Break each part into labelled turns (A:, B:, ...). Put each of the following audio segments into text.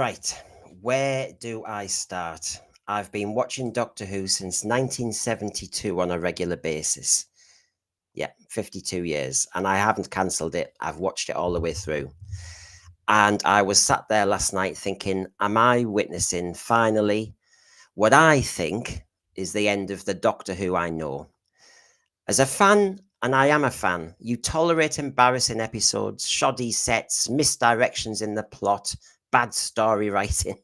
A: Right, where do I start? I've been watching Doctor Who since 1972 on a regular basis. Yeah, 52 years. And I haven't cancelled it. I've watched it all the way through. And I was sat there last night thinking, am I witnessing finally what I think is the end of the Doctor Who I know? As a fan, and I am a fan, you tolerate embarrassing episodes, shoddy sets, misdirections in the plot, bad story writing,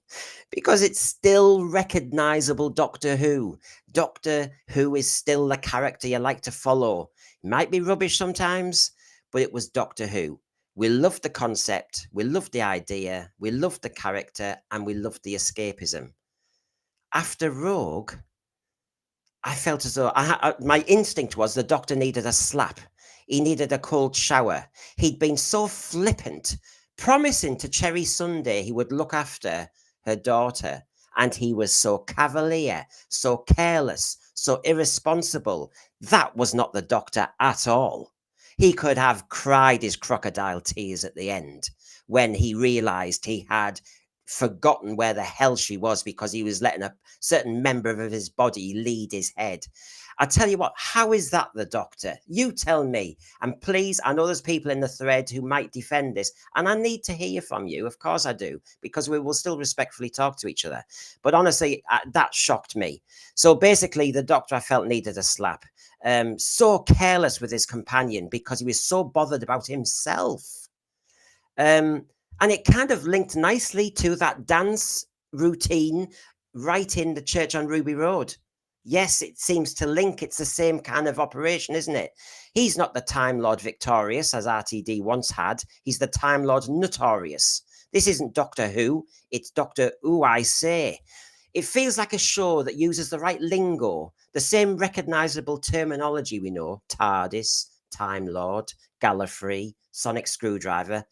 A: because it's still recognizable Doctor Who. Doctor Who is still the character you like to follow. It might be rubbish sometimes, but it was Doctor Who. We loved the concept, we loved the idea, we loved the character, and we loved the escapism. After Rogue, I felt as though my instinct was the Doctor needed a slap. He needed a cold shower. He'd been so flippant, promising to Cherry Sunday he would look after her daughter, and he was so cavalier, so careless, so irresponsible. That was not the Doctor at all. He could have cried his crocodile tears at the end when he realised he had forgotten where the hell she was because he was letting a certain member of his body lead his head. I tell you what, how is that the Doctor? You tell me. And please, I know there's people in the thread who might defend this, and I need to hear from you. Of course I do, because we will still respectfully talk to each other. But honestly, that shocked me. So basically, the Doctor I felt needed a slap. So careless with his companion because he was so bothered about himself. And it kind of linked nicely to that dance routine right in the church on Ruby Road. Yes, it seems to link. It's the same kind of operation, isn't it? He's not the Time Lord Victorious, as RTD once had. He's the Time Lord Notorious. This isn't Doctor Who. It's Doctor Who, I say. It feels like a show that uses the right lingo, the same recognisable terminology we know, TARDIS, Time Lord, Gallifrey, Sonic Screwdriver,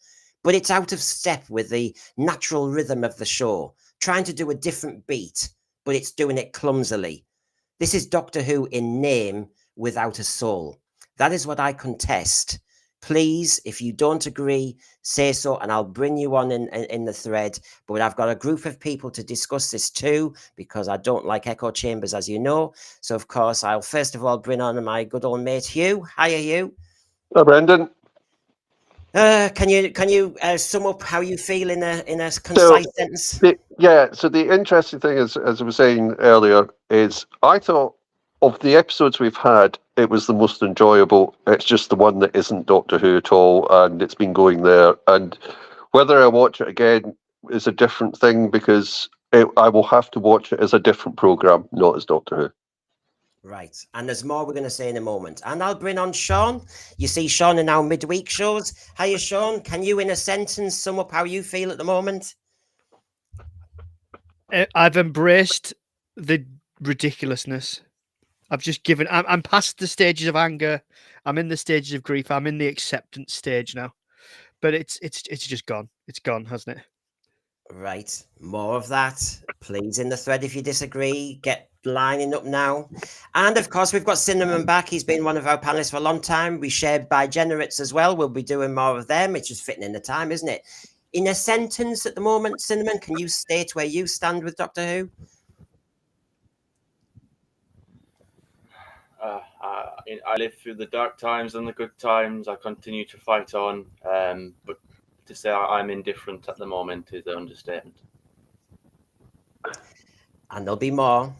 A: but it's out of step with the natural rhythm of the show, trying to do a different beat, but it's doing it clumsily. This is Doctor Who in name without a soul. That is what I contest. Please, if you don't agree, say so, and I'll bring you on in the thread. But I've got a group of people to discuss this too, because I don't like echo chambers, as you know. So, of course, I'll first of all bring on my good old mate, Hugh. Hiya, Hugh.
B: Hello, Brendan.
A: Can you sum up how you feel in a concise sentence?
B: So the interesting thing is, as I was saying earlier, is I thought of the episodes we've had, it was the most enjoyable. It's just the one that isn't Doctor Who at all, and it's been going there. And whether I watch it again is a different thing, because I will have to watch it as a different program, not as Doctor Who.
A: Right, and there's more we're going to say in a moment. And I'll bring on Sean. You see Sean in our midweek shows. Hiya, Sean. Can you, in a sentence, sum up how you feel at the moment?
C: I've embraced the ridiculousness. I've just given... I'm past the stages of anger. I'm in the stages of grief. I'm in the acceptance stage now. But it's just gone. It's gone, hasn't it?
A: Right, more of that. Please, in the thread, if you disagree, get lining up now. And of course, we've got Cinnamon back. He's been one of our panelists for a long time. We shared Bigenerates as well. We'll be doing more of them. It's just fitting in the time, isn't it? In a sentence at the moment, Cinnamon, can you state where you stand with Doctor Who?
D: I live through the dark times and the good times. I continue to fight on, but to say I'm indifferent at the moment is an understatement.
A: And there'll be more.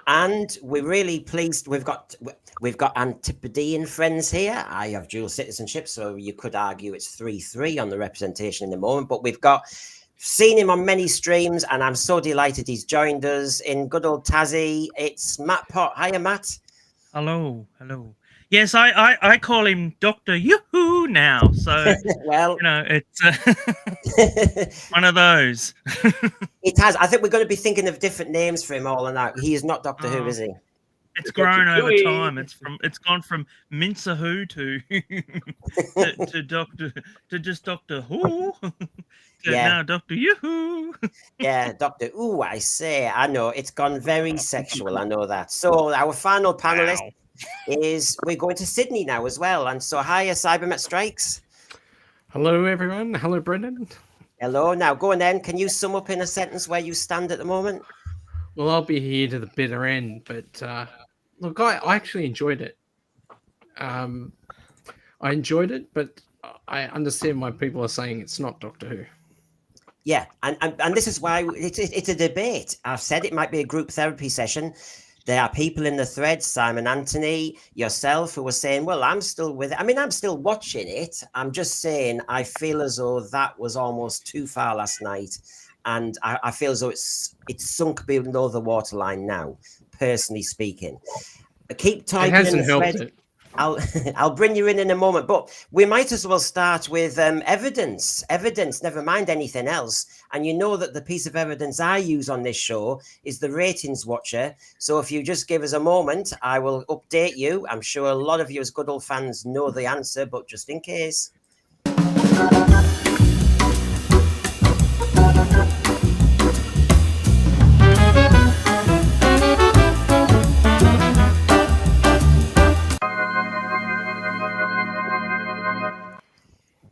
A: And we're really pleased. We've got Antipodean friends here. I have dual citizenship, so you could argue it's 3-3 on the representation in the moment. But we've seen him on many streams, and I'm so delighted he's joined us in good old Tassie. It's Matt Pott. Hiya, Matt.
E: Hello. Yes, I call him Dr. Yoo-hoo now. So,
A: well,
E: it's one of those.
A: It has. I think we're going to be thinking of different names for him all and out. He is not Doctor Who, is he?
E: It's grown over time. It's gone from Mincer Who to just Doctor Who. Now Doctor Yoo-hoo.
A: Yeah, Doctor Ooh, I say. I know. It's gone very sexual. I know that. So our final panelist is, we're going to Sydney now as well. And so, hiya, Cybermet Strikes.
F: Hello, everyone. Hello, Brendan.
A: Hello. Now, go on then. Can you sum up in a sentence where you stand at the moment?
F: Well, I'll be here to the bitter end, but look, I actually enjoyed it. I enjoyed it, but I understand why people are saying it's not Doctor Who.
A: Yeah, and this is why it's a debate. I've said it might be a group therapy session. There are people in the thread, Simon Anthony, yourself, who are saying, well, I'm still with it. I mean, I'm still watching it. I'm just saying I feel as though that was almost too far last night. And I feel as though it's sunk below the waterline now, personally speaking. Keep
F: It
A: typing in
F: hasn't
A: the
F: helped
A: thread.
F: it.
A: I'll bring you in a moment, but we might as well start with evidence. Evidence, never mind anything else. And you know that the piece of evidence I use on this show is the ratings watcher. So if you just give us a moment, I will update you. I'm sure a lot of you as Goodall fans know the answer, but just in case.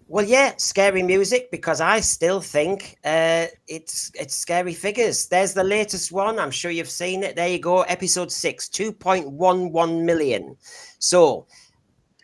A: Well, yeah, scary music, because I still think it's scary figures. There's the latest one. I'm sure you've seen it. There you go. Episode 6, 2.11 million. So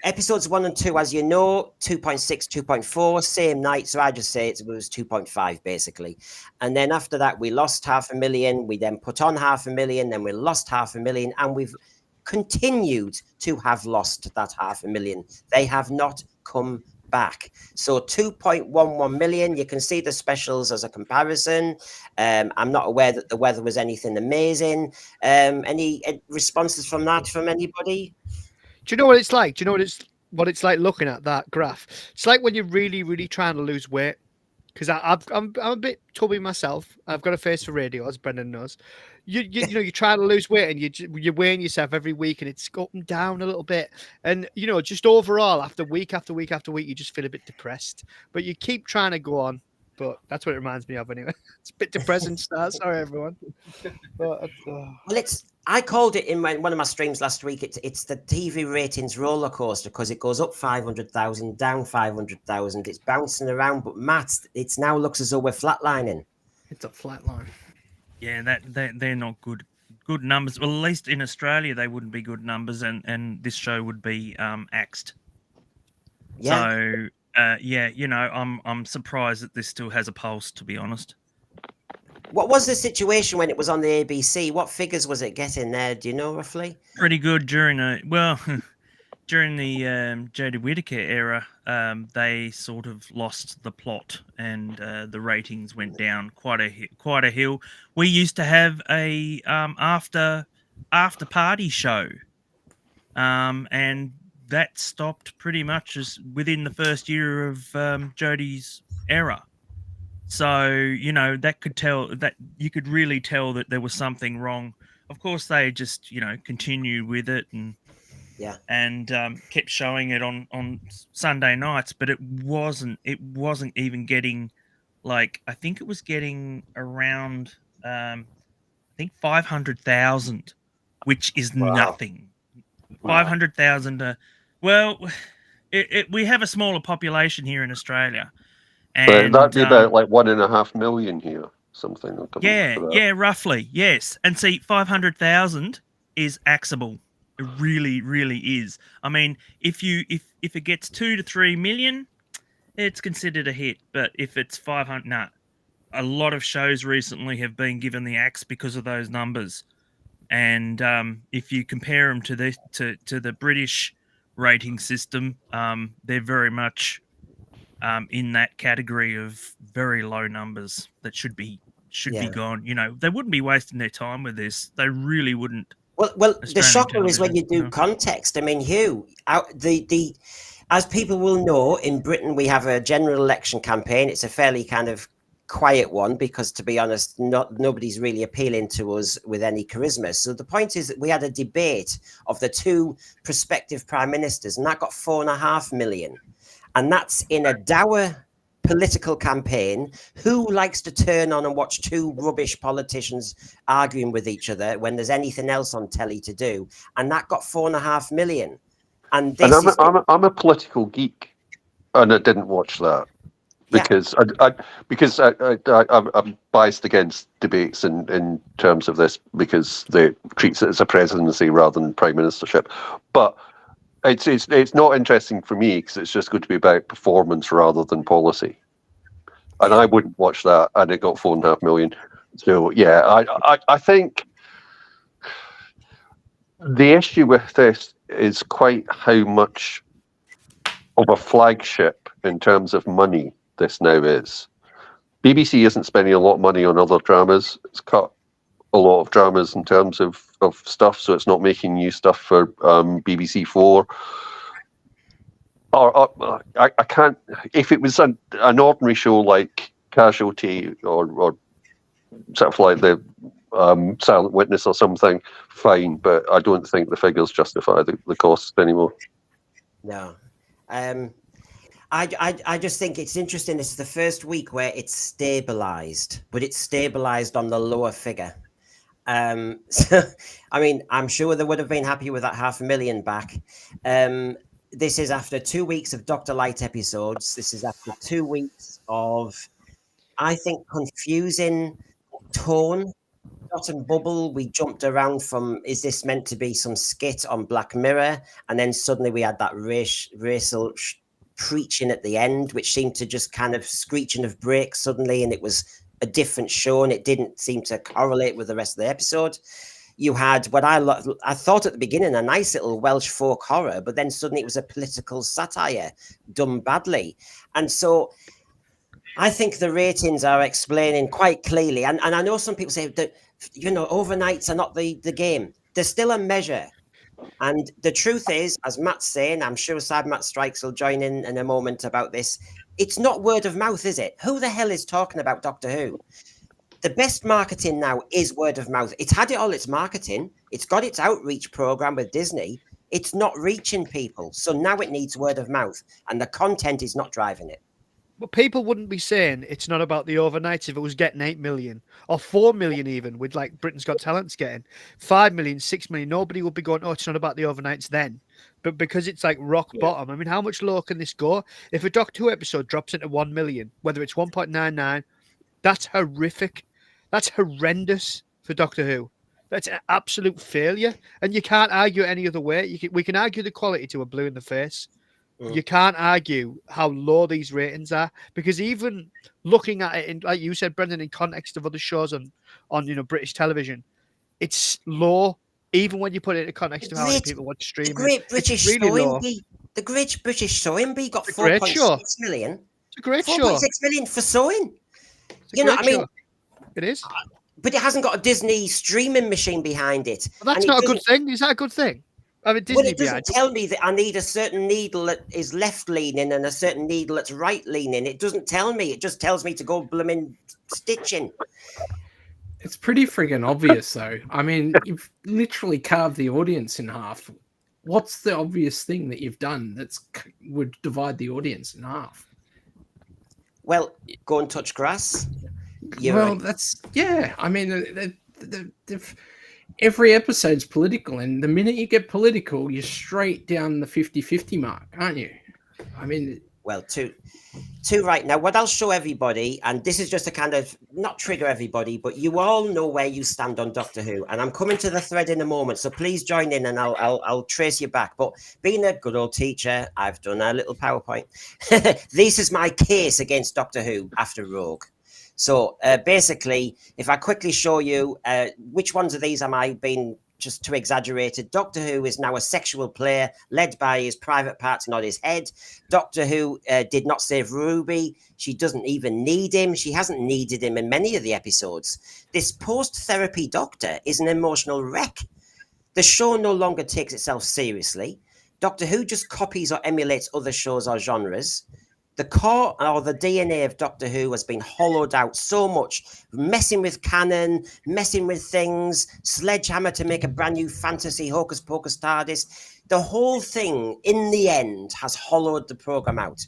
A: episodes 1 and 2, as you know, 2.6, 2.4, same night. So I just say it was 2.5 basically. And then after that, we lost 500,000. We then put on 500,000. Then we lost 500,000. And we've continued to have lost that 500,000. They have not come back. So 2.11 million. You can see the specials as a comparison. I'm not aware that the weather was anything amazing. Any responses from that from anybody?
C: Do you know what it's like? Do you know what it's like looking at that graph? It's like when you're really, really trying to lose weight. Because I'm a bit tubby myself. I've got a face for radio, as Brendan knows. You know, you're trying to lose weight and you're weighing yourself every week, and it's up and down a little bit. And you know, just overall, after week after week after week, you just feel a bit depressed. But you keep trying to go on. But that's what it reminds me of anyway. It's a bit depressing start. Sorry, everyone. But,
A: Well, I called it in one of my streams last week. It's the TV ratings roller coaster, because it goes up 500,000, down 500,000. It's bouncing around. But Matt, it now looks as though we're flatlining.
F: It's a flat line.
E: Yeah, they're not good numbers. Well, at least in Australia they wouldn't be good numbers, and this show would be axed.
A: Yeah.
E: So yeah, you know, I'm surprised that this still has a pulse, to be honest.
A: What was the situation when it was on the ABC? What figures was it getting there? Do you know roughly?
E: Pretty good during the Jodie Whittaker era. They sort of lost the plot, and the ratings went down quite a hill. We used to have a after party show, and that stopped pretty much as within the first year of Jodie's era. So, you know, you could really tell that there was something wrong. Of course, they just, you know, continued with it and kept showing it on Sunday nights, but it wasn't even getting, like, I think it was getting around I think 500,000, which is nothing. 500,000. Well, we have a smaller population here in Australia. And
B: that'd be about like 1.5 million here, something.
E: Yeah, roughly, yes. And see, 500,000 is axable. It really, really is. I mean, if it gets 2 to 3 million, it's considered a hit. But if it's 500, nah. A lot of shows recently have been given the axe because of those numbers. And if you compare them to the British rating system, they're very much in that category of very low numbers that should be gone. You know, they wouldn't be wasting their time with this. They really wouldn't.
A: Well, the shocker is when you do context. I mean, Hugh, as people will know, in Britain we have a general election campaign. It's a fairly kind of quiet one because, to be honest, nobody's really appealing to us with any charisma. So the point is that we had a debate of the two prospective prime ministers, and that got 4.5 million. And that's in a dour political campaign. Who likes to turn on and watch two rubbish politicians arguing with each other when there's anything else on telly to do? And that got 4.5 million. And
B: I'm a political geek, and I didn't watch that. because I'm biased against debates in terms of this because they treats it as a presidency rather than prime ministership. But it's not interesting for me because it's just going to be about performance rather than policy. And I wouldn't watch that, and it got 4.5 million. So yeah, I think the issue with this is quite how much of a flagship in terms of money this now is. BBC isn't spending a lot of money on other dramas. It's cut a lot of dramas in terms of stuff, so it's not making new stuff for BBC Four. Or I can't. If it was an ordinary show like Casualty or sort of like the Silent Witness or something, fine. But I don't think the figures justify the cost anymore.
A: No. I just think it's interesting. This is the first week where it's stabilized, but it's stabilized on the lower figure. So, I mean, I'm sure they would have been happy with that 500,000 back. This is after 2 weeks of Dr. Light episodes. This is after 2 weeks of, I think, confusing tone. Dot and Bubble, we jumped around from, is this meant to be some skit on Black Mirror? And then suddenly we had that Rachael preaching at the end, which seemed to just kind of screeching of brakes suddenly, and it was a different show, and it didn't seem to correlate with the rest of the episode. You had what I thought at the beginning, a nice little Welsh folk horror, but then suddenly it was a political satire done badly. And so I think the ratings are explaining quite clearly. And I know some people say that, overnights are not the game. There's still a measure. And the truth is, as Matt's saying, I'm sure Cyber Matt Strikes will join in a moment about this. It's not word of mouth, is it? Who the hell is talking about Doctor Who? The best marketing now is word of mouth. It's had all its marketing. It's got its outreach program with Disney. It's not reaching people. So now it needs word of mouth. And the content is not driving it.
C: But people wouldn't be saying it's not about the overnights if it was getting 8 million or 4 million, even with like Britain's Got Talent's getting 5 million, 6 million. Nobody would be going, oh, it's not about the overnights then. But because it's like rock bottom, I mean, how much lower can this go? If a Doctor Who episode drops into 1 million, whether it's 1.99, that's horrific. That's horrendous for Doctor Who. That's an absolute failure. And you can't argue it any other way. We can argue the quality to a blue in the face. You can't argue how low these ratings are, because even looking at it, in, like you said, Brendan, in context of other shows on British television, it's low. Even when you put it in context of how many people watch streaming,
A: the Great British Sewing Bee got 4.6 million.
C: It's a great show.
A: 4.6 million for sewing.
C: You know what I mean? It is.
A: But it hasn't got a Disney streaming machine behind it.
C: Well, that's not a good thing. Is that a good thing? I mean, Disney
A: it doesn't tell me that I need a certain needle that is left leaning and a certain needle that's right leaning. It doesn't tell me. It just tells me to go blooming stitching.
F: It's pretty friggin' obvious, though. I mean, you've literally carved the audience in half. What's the obvious thing that you've done that would divide the audience in half?
A: Well, go and touch grass.
F: That's I mean, every episode's political, and the minute you get political, you're straight down the 50-50 mark, aren't you? I mean,
A: well, two right now. What I'll show everybody, and this is just to kind of not trigger everybody, but you all know where you stand on Doctor Who, and I'm coming to the thread in a moment. So please join in, and I'll trace you back. But being a good old teacher, I've done a little PowerPoint. This is my case against Doctor Who after Rogue. So basically, if I quickly show you which ones of these am I being just too exaggerated. Doctor Who is now a sexual player led by his private parts, not his head. Doctor Who did not save Ruby. She doesn't even need him. She hasn't needed him in many of the episodes. This post-therapy Doctor is an emotional wreck. The show no longer takes itself seriously. Doctor Who just copies or emulates other shows or genres. The core or the DNA of Doctor Who has been hollowed out so much, messing with canon, messing with things, sledgehammer to make a brand new fantasy, hocus pocus TARDIS. The whole thing, in the end, has hollowed the program out.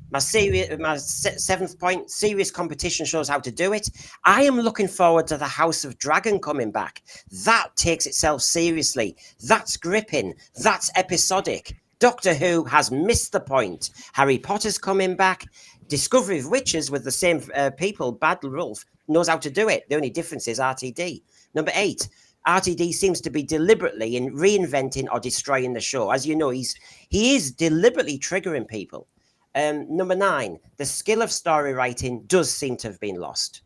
A: My seventh point, serious competition shows how to do it. I am looking forward to the House of Dragon coming back. That takes itself seriously. That's gripping. That's episodic. Doctor Who has missed the point. Harry Potter's coming back. Discovery of Witches with the same people, Bad Wolf, knows how to do it. The only difference is RTD. Number 8, RTD seems to be deliberately in reinventing or destroying the show. As you know, he is deliberately triggering people. Number 9, the skill of story writing does seem to have been lost.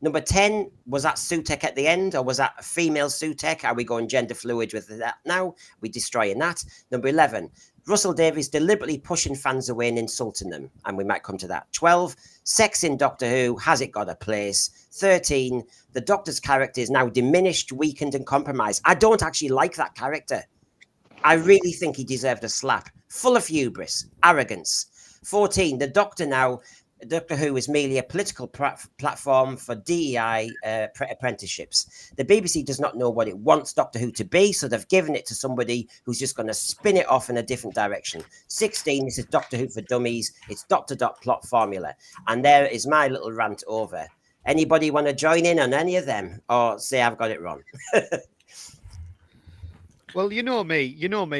A: Number 10, was that Sutek at the end, or was that a female Sutek? Are we going gender fluid with that now? We're destroying that. Number 11, Russell Davies deliberately pushing fans away and insulting them, and we might come to that. 12, sex in Doctor Who, has it got a place? 13, the Doctor's character is now diminished, weakened, and compromised. I don't actually like that character. I really think he deserved a slap. Full of hubris, arrogance. 14, the Doctor now... Doctor Who is merely a political platform for DEI apprenticeships. The BBC does not know what it wants Doctor Who to be, so they've given it to somebody who's just going to spin it off in a different direction. 16, this is Doctor Who for Dummies. It's plot formula. And there is my little rant over. Anybody want to join in on any of them, or say I've got it wrong?
C: Well, you know me.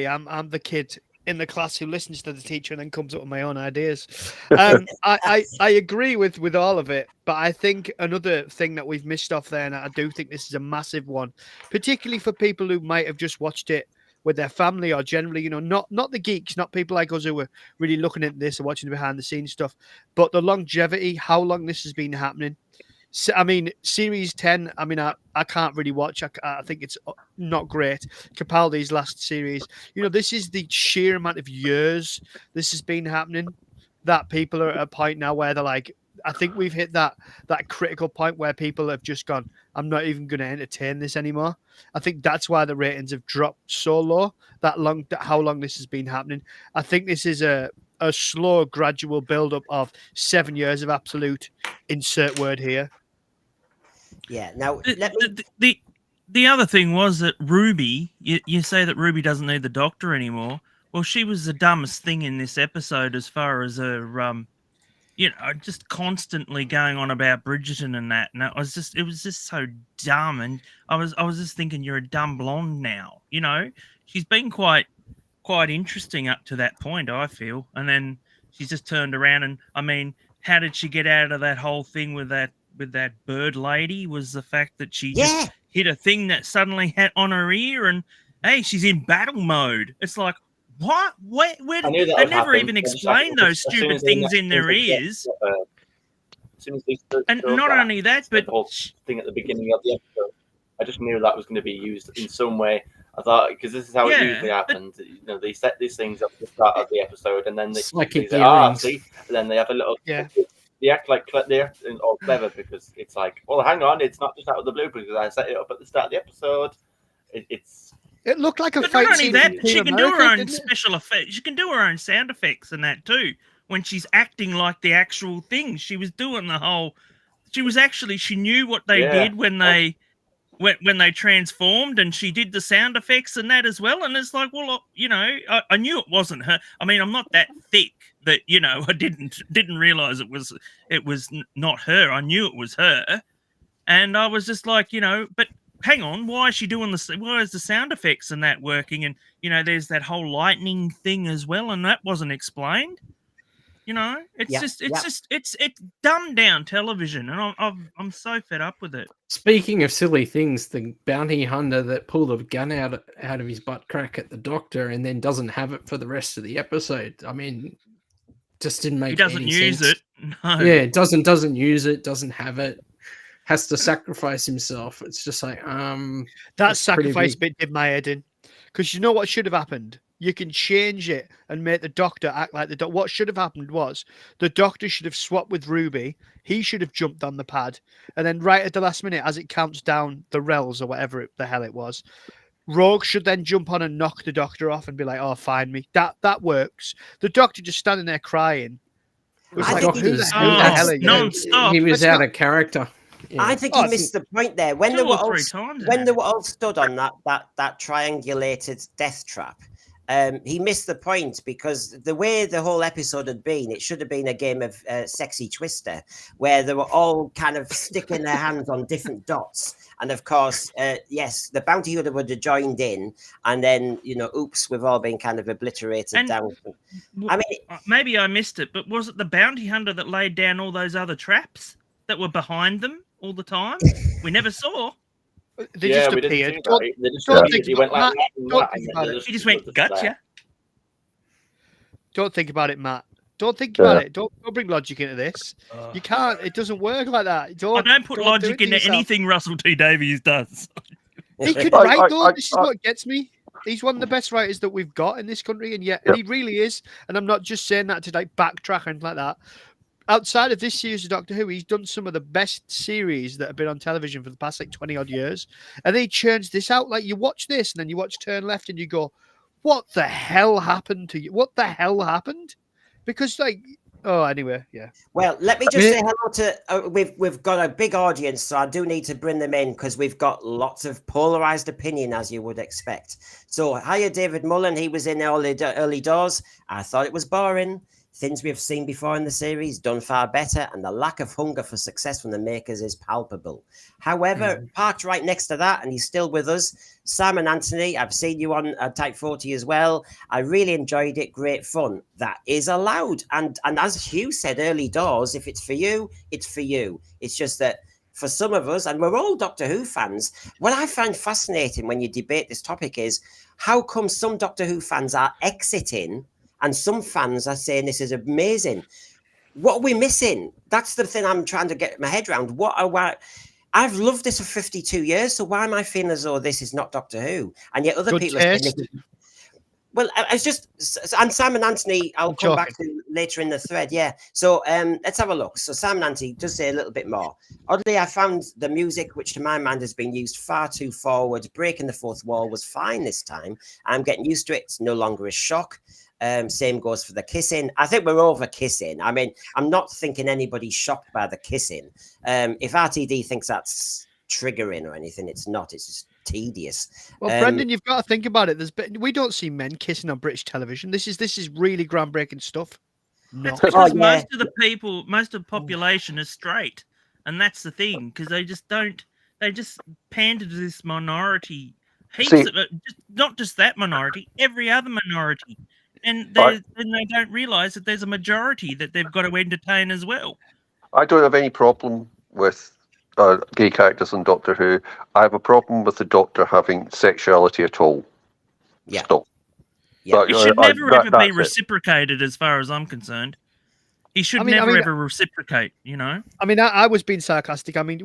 C: I'm the kid in the class who listens to the teacher and then comes up with my own ideas. I agree with all of it, but I think another thing that we've missed off there, and I do think this is a massive one, particularly for people who might have just watched it with their family or generally, not the geeks, not people like us who are really looking at this or watching the behind the scenes stuff, but the longevity, how long this has been happening. So, I mean, series 10, I can't really watch. I think it's not great. Capaldi's last series, this is the sheer amount of years this has been happening that people are at a point now where they're like, I think we've hit that critical point where people have just gone, I'm not even going to entertain this anymore. I think that's why the ratings have dropped so low, how long this has been happening. I think this is a slow, gradual build-up of 7 years of absolute insert word here.
A: Yeah. Now,
E: the other thing was that Ruby, you say that Ruby doesn't need the Doctor anymore. Well, she was the dumbest thing in this episode as far as her, just constantly going on about Bridgerton and that. And it was just so dumb. And I was just thinking, you're a dumb blonde now. She's been quite interesting up to that point, I feel. And then she's just turned around and, how did she get out of that whole thing with that bird lady? Was the fact that she just hit a thing that suddenly had on her ear, and hey, she's in battle mode. It's like, what? Where they never even explain those stupid things in their ears.
D: As soon as they
E: and not only that, but
D: the whole thing at the beginning of the episode, I just knew that was going to be used in some way. I thought, because this is how it usually happens. They set these things up at the start of the episode, and then they say, and then they have a little.
C: Yeah.
D: They act like they're all clever because it's like, well, hang on, it's not just out of the blue because I set it up at the start of the episode.
C: It looked like a
E: but
C: fight
E: not only
C: scene.
E: that, she can do her own
C: didn't it?
E: special effects. She can do her own sound effects and that too. When she's acting like the actual thing, she was doing the whole. She knew what they did when they transformed, and she did the sound effects and that as well. And it's like, well, I knew it wasn't her. I'm not that thick that I didn't realize it was not her. I knew it was her, and I was just like, but hang on, why is she doing this? Why is the sound effects and that working? And there's that whole lightning thing as well, and that wasn't explained. It's dumbed down television, and I'm so fed up with it.
F: Speaking of silly things, the bounty hunter that pulled a gun out of his butt crack at the Doctor and then doesn't have it for the rest of the episode. Just didn't make any sense. He doesn't use it. No. Yeah, doesn't use it, doesn't have it, has to sacrifice himself. It's just like
C: that sacrifice bit did my head in. Because you know what should have happened? You can change it and make the Doctor act like the Doctor. What should have happened was the Doctor should have swapped with Ruby. He should have jumped on the pad. And then right at the last minute, as it counts down the rels or whatever the hell it was, Rogue should then jump on and knock the Doctor off and be like, oh, find me. That works. The Doctor just standing there crying. It was like, who the hell are you?
E: Non-stop.
F: He was out of character.
A: Yeah. I think he missed the point there. When they were all stood on that triangulated death trap, he missed the point, because the way the whole episode had been, it should have been a game of Sexy Twister, where they were all kind of sticking their hands on different dots. And of course, yes, the bounty hunter would have joined in, and then, oops, we've all been kind of obliterated down. I mean,
E: maybe I missed it, but was it the bounty hunter that laid down all those other traps that were behind them all the time? We never saw.
C: They just appeared.
E: He just went, gotcha.
C: Don't think about it, Matt. Don't think about it. Don't bring logic into this. You can't. It doesn't work like that.
E: Don't put logic into anything Russell T Davies does.
C: He could write, though. This is what gets me. He's one of the best writers that we've got in this country, and he really is. And I'm not just saying that to backtrack or anything like that. Outside of this series of Doctor Who, he's done some of the best series that have been on television for the past 20 odd years. And then he churns this out. Like, you watch this and then you watch Turn Left and you go, what the hell happened to you? What the hell happened? Because anyway, yeah.
A: Well, let me just say hello to. We've got a big audience, so I do need to bring them in, because we've got lots of polarized opinion, as you would expect. So, hiya, David Mullen. He was in early doors. I thought it was boring. Things we have seen before in the series, done far better, and the lack of hunger for success from the makers is palpable. However, parked right next to that, and he's still with us, Simon Anthony. I've seen you on Type 40 as well. I really enjoyed it. Great fun. That is allowed. And as Hugh said, early doors, if it's for you, it's for you. It's just that for some of us, and we're all Doctor Who fans, what I find fascinating when you debate this topic is how come some Doctor Who fans are exiting and some fans are saying this is amazing. What are we missing? That's the thing I'm trying to get my head around. I've loved this for 52 years, so why am I feeling as though this is not Doctor Who? And yet other people are saying, well, it's just, and Simon Anthony, I'll come back to later in the thread. Yeah. So let's have a look. So Simon Anthony does say a little bit more. Oddly, I found the music, which to my mind has been used far too forward. Breaking the fourth wall was fine this time. I'm getting used to it. It's no longer a shock. Same goes for the kissing. I think we're over kissing. I mean, I'm not thinking anybody's shocked by the kissing. If RTD thinks that's triggering or anything, it's not. It's just tedious.
C: Well, Brendan, you've got to think about it. We don't see men kissing on British television. This is really groundbreaking stuff.
E: No, it's because most of the population is straight, and that's the thing, because they just pander to this minority. Not just that minority, every other minority. And they don't realise that there's a majority that they've got to entertain as well.
B: I don't have any problem with gay characters in Doctor Who. I have a problem with the Doctor having sexuality at all.
A: Yeah.
B: Stop.
A: Yeah.
E: It should never ever be reciprocated, as far as I'm concerned. He should never ever reciprocate.
C: I mean, I was being sarcastic. I mean,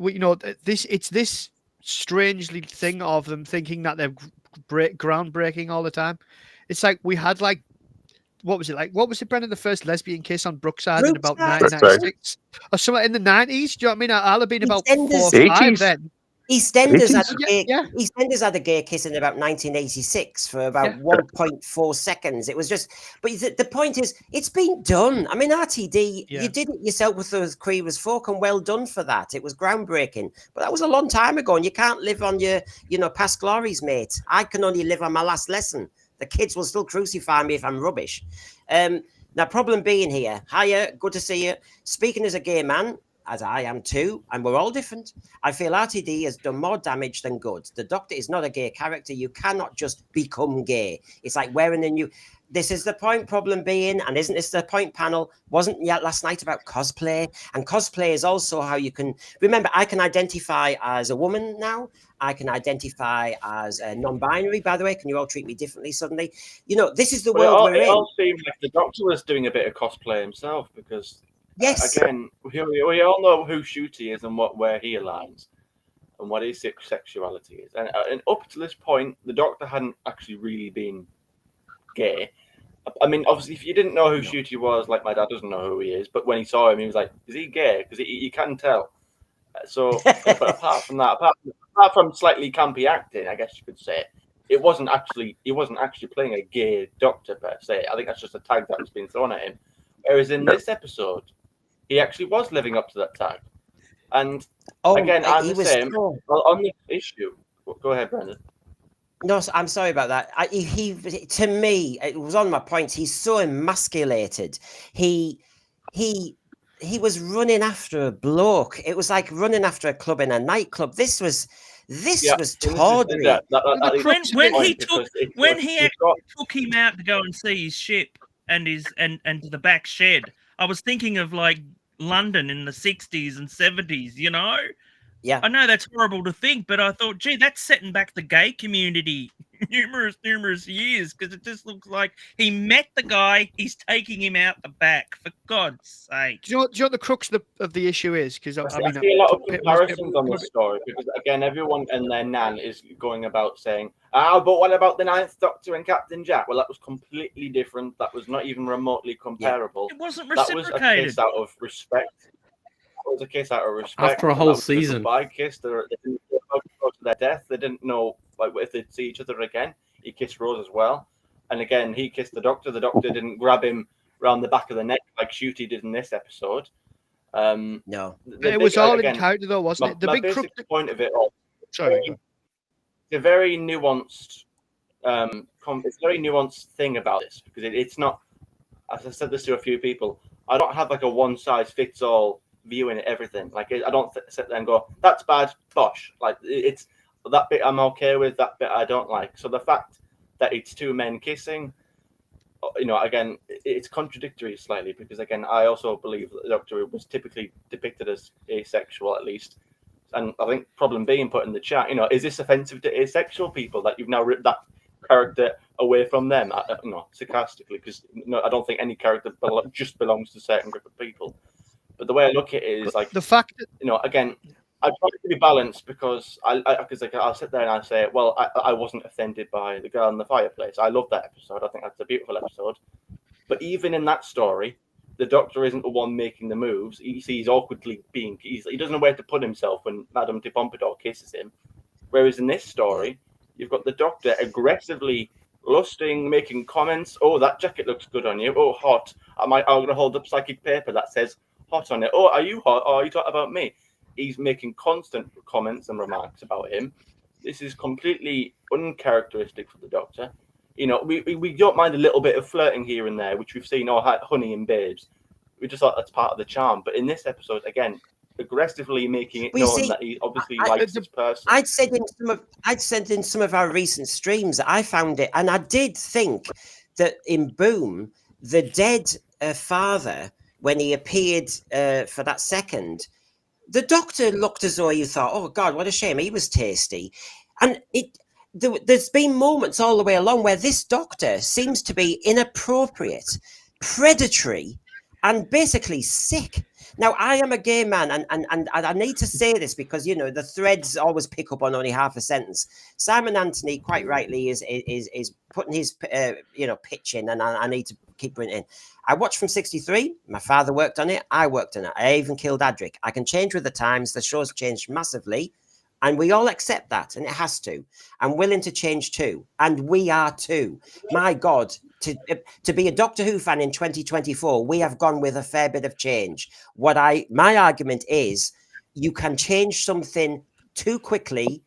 C: it's this strangely thing of them thinking that they're groundbreaking all the time. It's like we had what was it, Brendan? The first lesbian kiss on Brookside in about 1996 or something in the 90s. Do you know what I mean? I'll have been about 4 or 5 then.
A: EastEnders had a gay kiss in about 1986 for about 1.4 seconds. It was just, but the point is, it's been done. I mean, RTD, you did it yourself with those Queer's Folk, and well done for that. It was groundbreaking, but that was a long time ago, and you can't live on your, past glories, mate. I can only live on my last lesson. The kids will still crucify me if I'm rubbish. Now, problem being here. Hiya, good to see you. Speaking as a gay man, as I am too, and we're all different, I feel RTD has done more damage than good. The Doctor is not a gay character. You cannot just become gay. It's like wearing a new... This is the point, problem being, and isn't this the point, panel? Wasn't yet last night about cosplay? And cosplay is also how you can... Remember, I can identify as a woman now. I can identify as a non-binary, by the way. Can you all treat me differently suddenly? This is the world we're in. It
D: all seemed like the Doctor was doing a bit of cosplay himself, because... Yes. Again, we all know who Shooty is and where he aligns and what his sexuality is. And up to this point, the Doctor hadn't actually really been gay. I mean, obviously, if you didn't know who Shooty was, like my dad doesn't know who he is, but when he saw him, he was like, is he gay? Because you can tell. So, but apart from that, apart from slightly campy acting, I guess you could say, he wasn't actually playing a gay Doctor per se. I think that's just a tag that was being thrown at him. Whereas in this episode, he actually was living up to that tag. And again, I'm the same. On this issue, go ahead, Brendan.
A: No, I'm sorry about that. He to me, it was on my point. He's so emasculated. He was running after a bloke. It was like running after a club in a nightclub. This was tawdry.
E: When he actually took him out to go and see his ship and to the back shed, I was thinking of like London in the 60s and 70s, you know?
A: Yeah.
E: I know that's horrible to think, but I thought, gee, that's setting back the gay community numerous years, because it just looks like he met the guy, he's taking him out the back, for God's sake.
C: Do you know what the crux of the issue is? Because
D: I see a lot of comparisons on this story, because again, everyone and their nan is going about saying, but what about the Ninth Doctor and Captain Jack? Well, that was completely different. That was not even remotely comparable.
E: It wasn't reciprocated.
D: That was a case out of respect. It was a case out of respect.
F: After a whole season.
D: By kiss, they didn't go to their death. They didn't know like if they'd see each other again. He kissed Rose as well, and again he kissed the Doctor. The Doctor didn't grab him around the back of the neck like Shooty did in this episode.
A: No,
C: it was all in character though, wasn't it? The big
D: point of it all.
C: Sorry,
D: it's a very nuanced. It's a very nuanced thing about this, because it's not. As I said this to a few people, I don't have like a one size fits all view in everything. Like I don't sit there and go, that's bad, bosh. Like it's that bit I'm okay with, that bit I don't like. So the fact that it's two men kissing, you know, again, it's contradictory slightly, because again, I also believe that the Doctor was typically depicted as asexual, at least. And I think problem being put in the chat, you know, is this offensive to asexual people that you've now ripped that character away from them? You know, sarcastically, because I don't think any character just belongs to a certain group of people. But the way I look at it is like
C: the fact that,
D: you know, again, I try to be balanced, because I'll sit there and I'll say, well, I wasn't offended by the girl in the fireplace. I love that episode. I think that's a beautiful episode. But even in that story, the Doctor isn't the one making the moves. He's awkwardly he doesn't know where to put himself when Madame de Pompadour kisses him. Whereas in this story, you've got the Doctor aggressively lusting, making comments. Oh, that jacket looks good on you. Oh, hot. I'm going to hold up psychic paper that says hot on it. Oh, are you hot? Oh, are you talking about me? He's making constant comments and remarks about him. This is completely uncharacteristic for the Doctor. You know, we don't mind a little bit of flirting here and there, which we've seen, honey and babes. We just thought that's part of the charm. But in this episode, again, aggressively making it known that he obviously likes this person.
A: I'd said in some of our recent streams, I found it, and I did think that in Boom, the dead father, when he appeared for that second, the Doctor looked as though you thought, oh God, what a shame, he was tasty. And there's been moments all the way along where this Doctor seems to be inappropriate, predatory, and basically sick. Now, I am a gay man, and I need to say this because, you know, the threads always pick up on only half a sentence. Simon Anthony, quite rightly, is putting his, pitch in, and I need to keep putting it in. I watched from 63. My father worked on it. I worked on it. I even killed Adric. I can change with the times. The show's changed massively, and we all accept that, and it has to. I'm willing to change too, and we are too. My God. To be a Doctor Who fan in 2024, we have gone with a fair bit of change. My argument is, you can change something too quickly,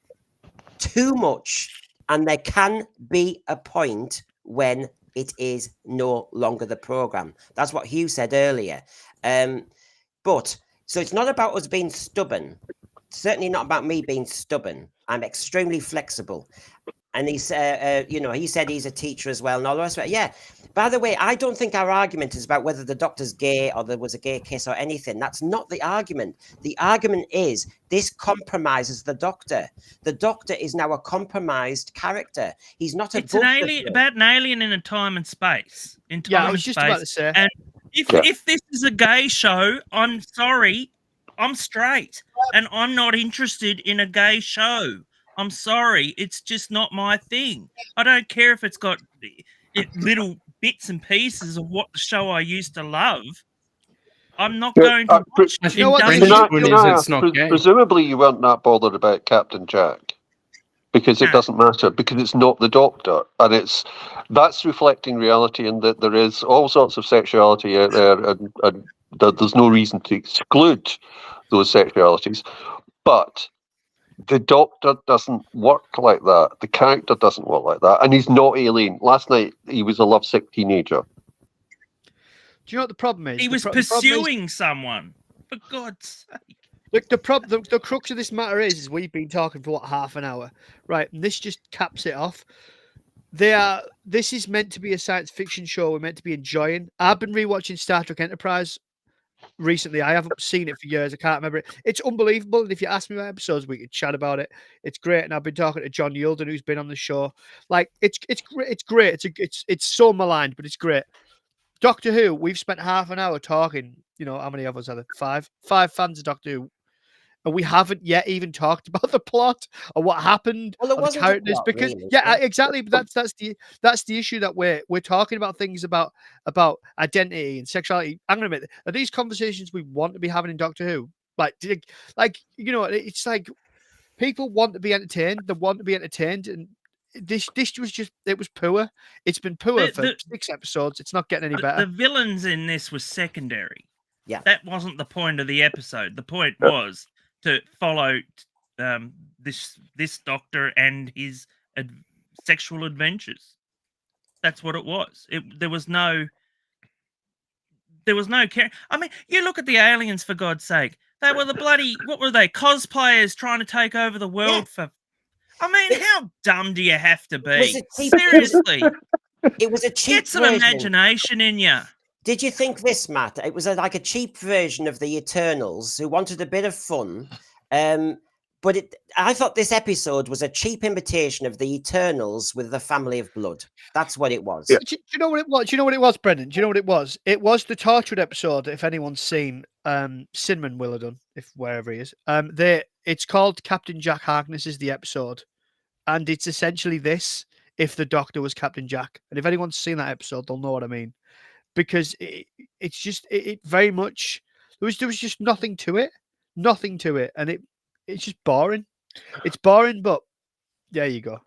A: too much, and there can be a point when it is no longer the program. That's what Hugh said earlier. But so it's not about us being stubborn. Certainly not about me being stubborn. I'm extremely flexible. And he said he's a teacher as well, and all the rest of it. Yeah. By the way, I don't think our argument is about whether the Doctor's gay or there was a gay kiss or anything. That's not the argument. The argument is this compromises the Doctor. The Doctor is now a compromised character. He's not
E: about an alien in a time and space.
C: I was just about to say.
E: And if this is a gay show, I'm sorry, I'm straight, and I'm not interested in a gay show. I'm sorry, it's just not my thing. I don't care if it's got little bits and pieces of what the show I used to love. I'm not going to watch it.
B: Presumably you weren't that bothered about Captain Jack, because it doesn't matter, because it's not the Doctor, and that's reflecting reality, and that there is all sorts of sexuality out there, and there's no reason to exclude those sexualities. But the Doctor doesn't work like that. The character doesn't work like that, and he's not alien. Last night he was a lovesick teenager.
C: Do you know what the problem is?
E: He was pursuing someone. For God's sake.
C: Look, the crux of this matter is we've been talking for half an hour, right? And this just caps it off. This is meant to be a science fiction show we're meant to be enjoying. I've been rewatching Star Trek Enterprise recently. I haven't seen it for years. I can't remember it. It's unbelievable. And if you ask me about episodes, we could chat about it. It's great. And I've been talking to John Yulden, who's been on the show. Like it's great. It's so maligned, but it's great. Doctor Who, we've spent half an hour talking. You know, how many of us are there? Five fans of Doctor Who. And we haven't yet even talked about the plot or what happened.
A: Well, it
C: or
A: wasn't
C: the characters,
A: plot,
C: because
A: really,
C: exactly. But that's the issue, that we're talking about things about identity and sexuality. I'm gonna admit, are these conversations we want to be having in Doctor Who? Like you know, it's like people want to be entertained. They want to be entertained, and this was just, it was poor. It's been poor for 6 episodes. It's not getting any better.
E: The villains in this was secondary.
A: Yeah,
E: that wasn't the point of the episode. The point was to follow this Doctor and his sexual adventures. That's what it was. There was no care. I mean, you look at the aliens, for God's sake. They were the bloody, what were they? Cosplayers trying to take over the world for. I mean, how dumb do you have to be? Seriously.
A: It was a cheap
E: Get some imagination in you.
A: Did you think this, Matt? It was like a cheap version of the Eternals who wanted a bit of fun. But I thought this episode was a cheap imitation of the Eternals with the Family of Blood. That's what it was.
B: Yeah.
C: Do you know what it was? Do you know what it was, Brendan? Do you know what it was? It was the Tortured episode. If anyone's seen, Cinnamon will have done, if wherever he is. It's called Captain Jack Harkness is the episode, and it's essentially this if the Doctor was Captain Jack. And if anyone's seen that episode, they'll know what I mean, because it's just it very much there was just nothing to it, and it's just boring. It's boring, but there you go.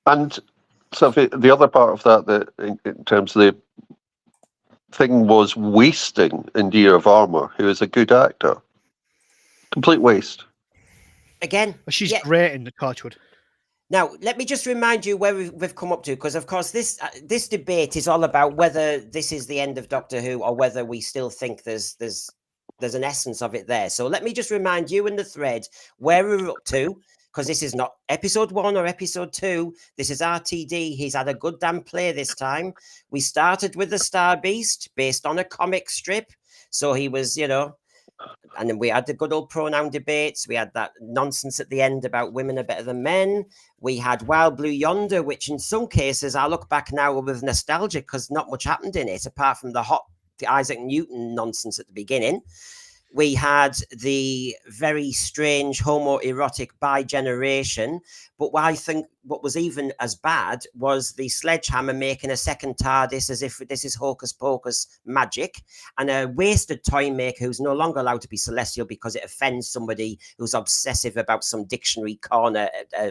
B: And so the other part of that in terms of the thing was wasting India of Armour, who is a good actor. Complete waste.
A: Again,
C: she's great in the Torchwood.
A: Now, let me just remind you where we've come up to, because, of course, this debate is all about whether this is the end of Doctor Who or whether we still think there's an essence of it there. So let me just remind you in the thread where we're up to, because this is not episode 1 or episode 2. This is RTD. He's had a good damn play this time. We started with the Star Beast based on a comic strip. So he was, and then we had the good old pronoun debates. We had that nonsense at the end about women are better than men. We had Wild Blue Yonder, which in some cases I look back now with nostalgia because not much happened in it apart from the Isaac Newton nonsense at the beginning. We had the very strange homoerotic bi-generation, but what I think what was even as bad was the Sledgehammer making a second TARDIS as if this is hocus pocus magic, and a wasted toy maker who's no longer allowed to be celestial because it offends somebody who's obsessive about some dictionary corner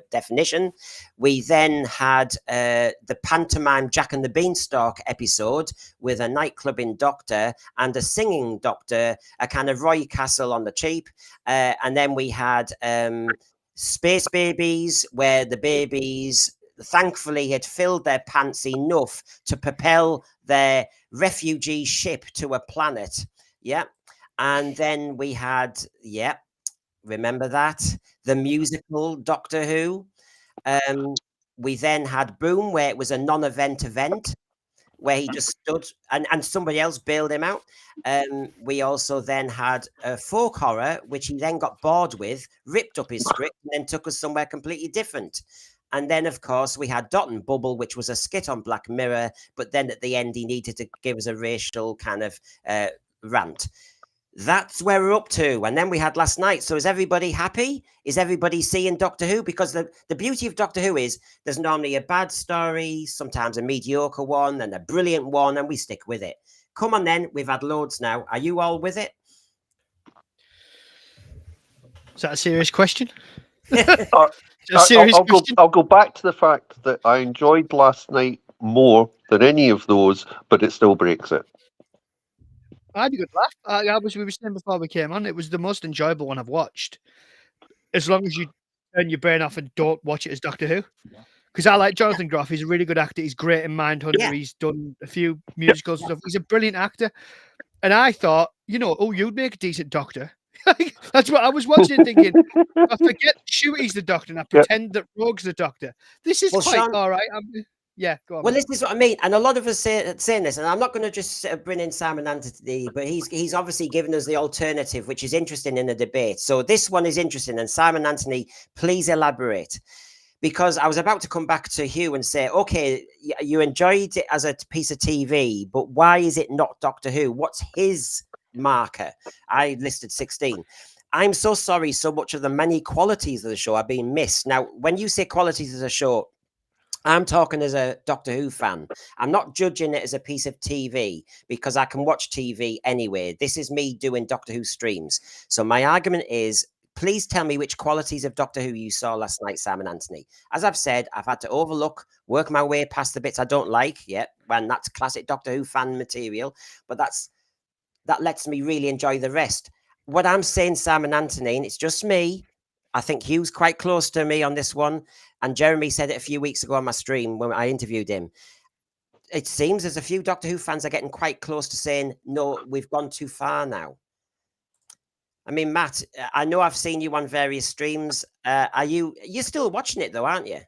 A: definition. We then had the pantomime Jack and the Beanstalk episode with a nightclubbing doctor and a singing doctor, a kind of Roy Castle on the cheap. And then we had Space Babies, where the babies thankfully had filled their pants enough to propel their refugee ship to a planet. Yeah. And then we had, remember that? The musical Doctor Who. We then had Boom, where it was a non-event event, where he just stood and somebody else bailed him out. We also then had a folk horror, which he then got bored with, ripped up his script, and then took us somewhere completely different. And then, of course, we had Dot and Bubble, which was a skit on Black Mirror, but then at the end, he needed to give us a racial kind of rant. That's where we're up to. And then we had last night. So is everybody happy? Is everybody seeing Doctor Who? Because the beauty of Doctor Who is there's normally a bad story, sometimes a mediocre one, and a brilliant one, and we stick with it. Come on then. We've had loads now. Are you all with it?
C: Is that a serious question?
B: I'll go back to the fact that I enjoyed last night more than any of those, but it still breaks it.
C: I had a good laugh. We were saying before we came on, it was the most enjoyable one I've watched. As long as you turn your brain off and don't watch it as Doctor Who. Because I like Jonathan Groff. He's a really good actor. He's great in Mindhunter.
A: Yeah.
C: He's done a few musicals and stuff. He's a brilliant actor. And I thought, you'd make a decent Doctor. That's what I was watching, thinking, I forget Shooty's the Doctor and I pretend that Rogue's the Doctor. This is quite
A: Sean,
C: all right. Yeah, go on.
A: Well, this is what I mean, and a lot of us saying this, and I'm not going to just bring in Simon Anthony, but he's obviously given us the alternative, which is interesting in the debate. So this one is interesting, and Simon Anthony, please elaborate, because I was about to come back to Hugh and say, okay, you enjoyed it as a piece of TV, but why is it not Doctor Who? What's his marker? I listed 16. I'm so sorry, so much of the many qualities of the show are being missed. Now, when you say qualities of the show, I'm talking as a Doctor Who fan. I'm not judging it as a piece of TV because I can watch TV anyway. This is me doing Doctor Who streams. So my argument is, please tell me which qualities of Doctor Who you saw last night, Simon Anthony. As I've said, I've had to work my way past the bits I don't like yet, when that's classic Doctor Who fan material, but that lets me really enjoy the rest. What I'm saying, Simon Anthony, and it's just me, I think Hugh's quite close to me on this one, and Jeremy said it a few weeks ago on my stream when I interviewed him. It seems as a few Doctor Who fans are getting quite close to saying, no, we've gone too far now. I mean, Matt, I know I've seen you on various streams. You're still watching it though, aren't you?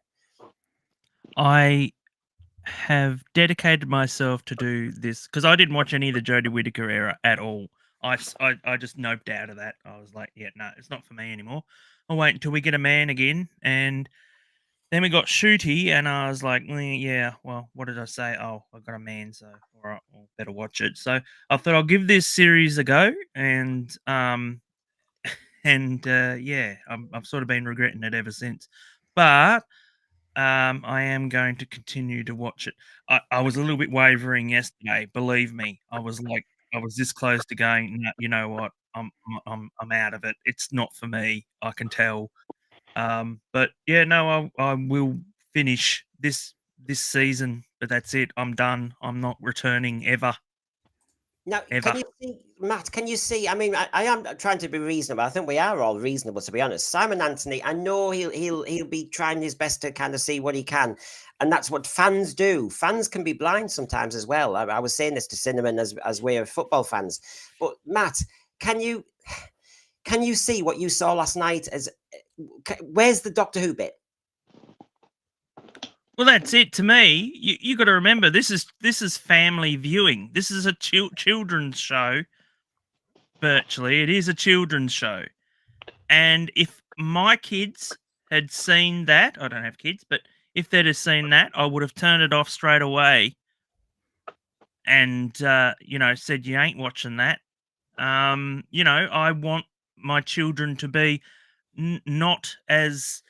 E: I have dedicated myself to do this because I didn't watch any of the Jodie Whittaker era at all. I just noped out of that. I was like, yeah, no, it's not for me anymore. I'll wait until we get a man again. And then we got Shooty, and I was like, yeah, well, what did I say? Oh, I got a man, so all right, well, better watch it. So I thought I'll give this series a go, and yeah, I've sort of been regretting it ever since. But I am going to continue to watch it. I was a little bit wavering yesterday. Believe me, I was this close to going. No, you know what? I'm out of it. It's not for me. I can tell. But yeah, no, I will finish this season. But that's it. I'm done. I'm not returning ever.
A: Now, can you see, Matt? Can you see? I mean, I am trying to be reasonable. I think we are all reasonable, to be honest. Simon Anthony, I know he'll be trying his best to kind of see what he can, and that's what fans do. Fans can be blind sometimes as well. I was saying this to Cinnamon as we're football fans. But Matt, can you see what you saw last night? Where's the Doctor Who bit?
E: Well, that's it. To me, you got to remember this is family viewing. This is a children's show. Virtually, it is a children's show. And if my kids had seen that, I don't have kids, but if they'd have seen that, I would have turned it off straight away. And said you ain't watching that. I want my children to be not as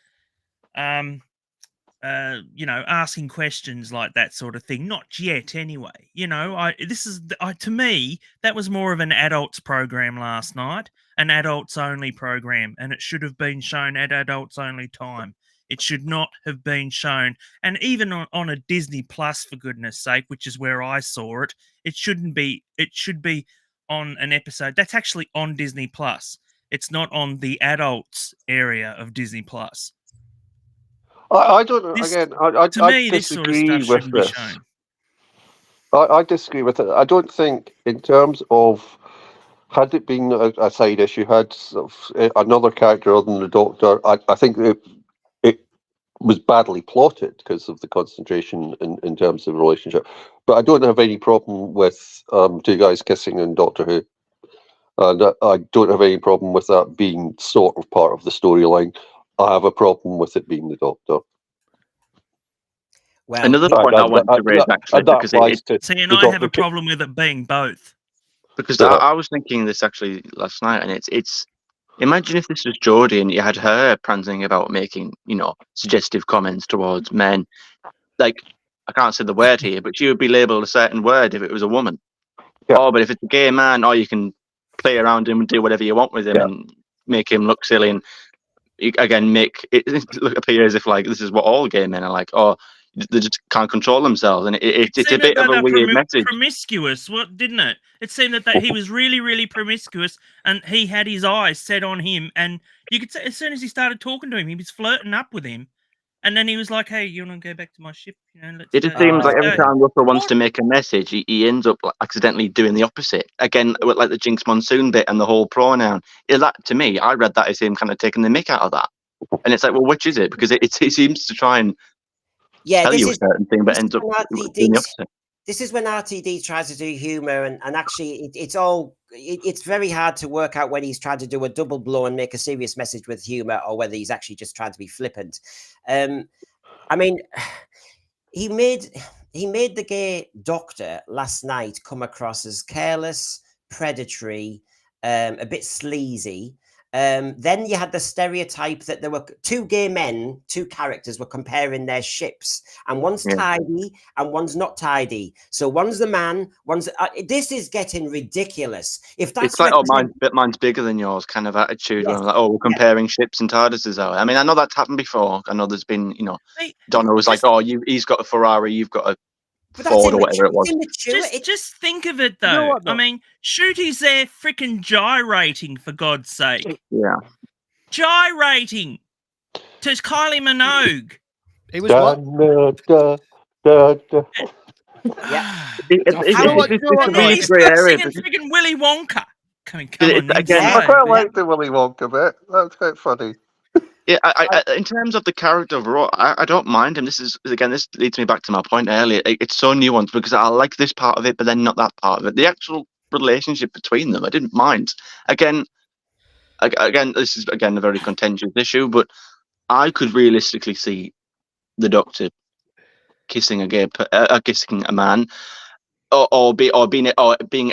E: asking questions like that sort of thing. Not yet, anyway. To me, that was more of an adults program last night, an adults only program, and it should have been shown at adults only time. It should not have been shown, and even on a Disney Plus, for goodness sake, which is where I saw it. It shouldn't be. It should be on an episode that's actually on Disney Plus. It's not on the adults area of Disney Plus.
B: I don't know. Again, I disagree with this. I disagree with it. I don't think, in terms of, had it been a side issue, had sort of another character other than the Doctor, I think it was badly plotted because of the concentration in terms of the relationship. But I don't have any problem with two guys kissing in Doctor Who. And I don't have any problem with that being sort of part of the storyline. I have a problem with it being the Doctor.
A: Well,
G: another point I want to raise actually, because
E: I have a problem with it being both.
G: Because I was thinking this actually last night, and it's imagine if this was Jodie and you had her prancing about making suggestive comments towards men. Like, I can't say the word here, but she would be labelled a certain word if it was a woman. Yeah. Oh, but if it's a gay man, you can play around him and do whatever you want with him and make him look silly, and again make it appear as if like this is what all gay men are like. Oh, they just can't control themselves, and it's a
E: seemed
G: bit
E: that
G: of a
E: they're
G: weird message.
E: promiscuous, what didn't it? It seemed that he was really, really promiscuous, and he had his eyes set on him, and you could say as soon as he started talking to him, he was flirting up with him, and then he was like, "Hey, you want to go back to my ship? You know, let's
G: It
E: go."
G: just seems like every
E: let's go."
G: time Russell wants
E: What?
G: to make a message, he ends up like, accidentally doing the opposite. Again, with like the Jinx Monsoon bit and the whole pronoun. That to me, I read that as him kind of taking the mick out of that. And it's like, well, which is it? Because it seems to try and tell you a certain thing, but ends up doing the opposite.
A: This is when RTD tries to do humor, and actually it's very hard to work out whether he's trying to do a double blow and make a serious message with humor, or whether he's actually just trying to be flippant. I mean, he made the gay doctor last night come across as careless, predatory, a bit sleazy. Then you had the stereotype that there were two gay men, two characters were comparing their ships, and one's tidy and one's not tidy. So one's the man, one's this is getting ridiculous. If that's
G: it's like, mine's bigger than yours kind of attitude. Yes. Where I'm like, we're comparing ships and TARDISes out. I mean, I know that's happened before. I know there's been, Donna was like, he's got a Ferrari, you've got a Ford or whatever it was.
E: Just think of it though. I mean, Shooty's there freaking gyrating, for God's sake.
G: Yeah.
E: Gyrating to Kylie Minogue.
C: He was what?
A: Yeah.
G: It's a really great area.
E: Freaking Willy Wonka. Come on,
B: I quite like the Willy Wonka bit. That's quite funny.
G: Yeah, I, in terms of the character overall, I don't mind him. This leads me back to my point earlier. It's so nuanced because I like this part of it, but then not that part of it. The actual relationship between them, I didn't mind. Again, this is a very contentious issue, but I could realistically see the Doctor kissing kissing a man, or being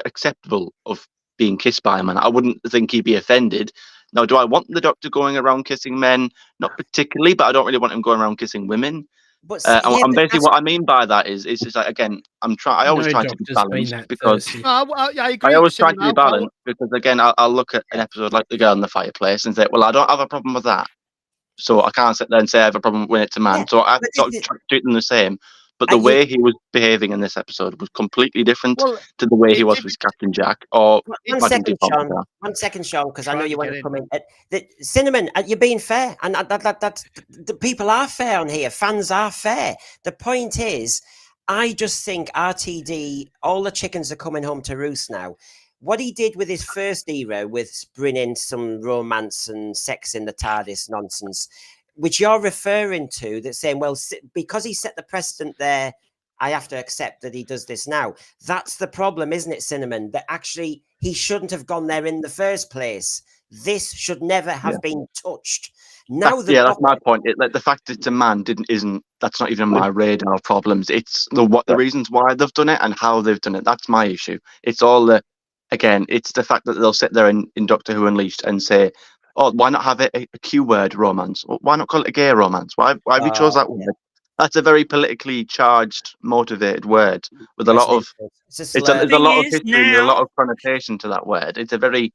G: acceptable of being kissed by a man. I wouldn't think he'd be offended. Now, do I want the Doctor going around kissing men? Not particularly, but I don't really want him going around kissing women. But basically what I mean by that is just like, again, I always try to be balanced because
C: I agree.
G: I always try to be balanced because again, I'll look at an episode like The Girl in the Fireplace and say, well, I don't have a problem with that, so I can't sit there and say I have a problem when it's a man. So I sort of treat them the same. But the way he was behaving in this episode was completely different to the way he was with Captain Jack. Or
A: one second, Sean, because I know you want to come in. Cinnamon, you're being fair, and that's the people are fair on here. Fans are fair. The point is, I just think RTD, all the chickens are coming home to roost now. What he did with his first era, with bringing some romance and sex in the TARDIS nonsense, which you're referring to, that's saying, well, because he set the precedent there, I have to accept that he does this now. That's the problem, isn't it, Cinnamon? That actually he shouldn't have gone there in the first place. This should never have been touched. Now,
G: that's my point. The fact that it's a man that's not even on my radar of problems. It's the reasons why they've done it and how they've done it. That's my issue. It's all it's the fact that they'll sit there in Doctor Who Unleashed and say, oh, why not have a Q word romance? Why not call it a gay romance? Why have you chose that word? That's a very politically charged, motivated word with a lot of there's a lot of history and a lot of connotation to that word. It's a very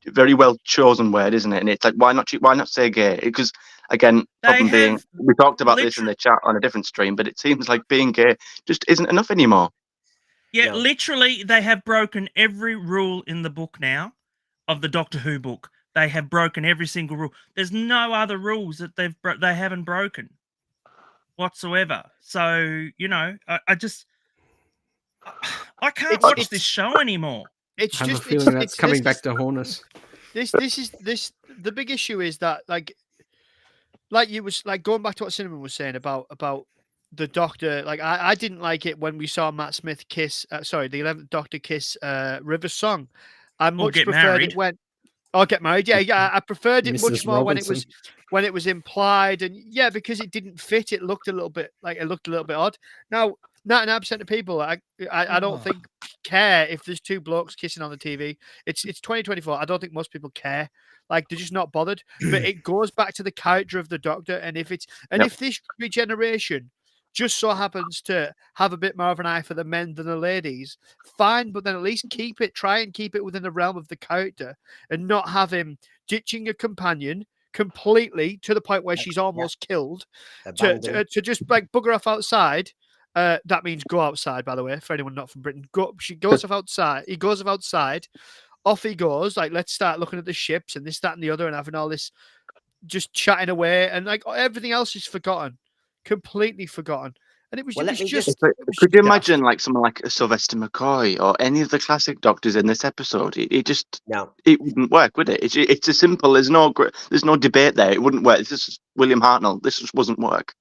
G: very well chosen word, isn't it? And it's like, why not say gay? Because again, we talked about this in the chat on a different stream, but it seems like being gay just isn't enough anymore.
E: Yeah, literally, they have broken every rule in the book now. Of the Doctor Who book, they have broken every single rule. There's no other rules that they haven't broken whatsoever. So I can't watch this show anymore.
F: I have a feeling that's coming back to haunt us.
C: The big issue is that like you was like going back to what Cinnamon was saying about the Doctor. Like I didn't like it when we saw Matt Smith kiss. The 11th Doctor kiss River Song. I much preferred it when get married. Yeah. I preferred it much more when it was implied, and because it didn't fit. It looked a little bit odd. Now, 99% of people, I don't think care if there's two blokes kissing on the TV. It's 2024. I don't think most people care. Like they're just not bothered. But it goes back to the character of the Doctor, and if this regeneration just so happens to have a bit more of an eye for the men than the ladies, fine, but then at least try and keep it within the realm of the character and not have him ditching a companion, completely to the point where she's almost killed.
A: Abandoned.
C: To just like bugger off outside. That means go outside, by the way, for anyone not from Britain. She goes off outside. He goes off outside. Off he goes. Like, let's start looking at the ships and this, that, and the other, and having all this, just chatting away, and like everything else is forgotten, completely forgotten. And it was,
A: Well,
C: it was
A: let me
C: just.
G: Could you imagine like someone like Sylvester McCoy or any of the classic Doctors in this episode? It just
A: No.
G: it wouldn't work, would it? It's as simple. There's no debate there. It wouldn't work. This is William Hartnell. This just wasn't work.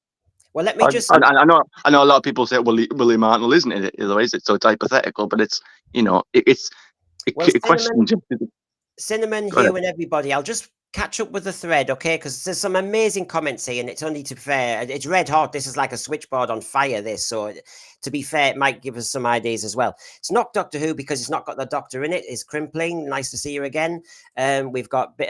A: Well, let me just.
G: I know a lot of people say, well, William Hartnell isn't it? Otherwise, it's so it's hypothetical. But it's a question.
A: Cinnamon,
G: Go ahead.
A: Hugh, and everybody. I'll just catch up with the thread, okay? Because there's some amazing comments here, and it's only to be fair. It's red hot. This is like a switchboard on fire. This, so to be fair, it might give us some ideas as well. It's not Doctor Who because it's not got the Doctor in it. It's Crimpling. Nice to see you again. We've got.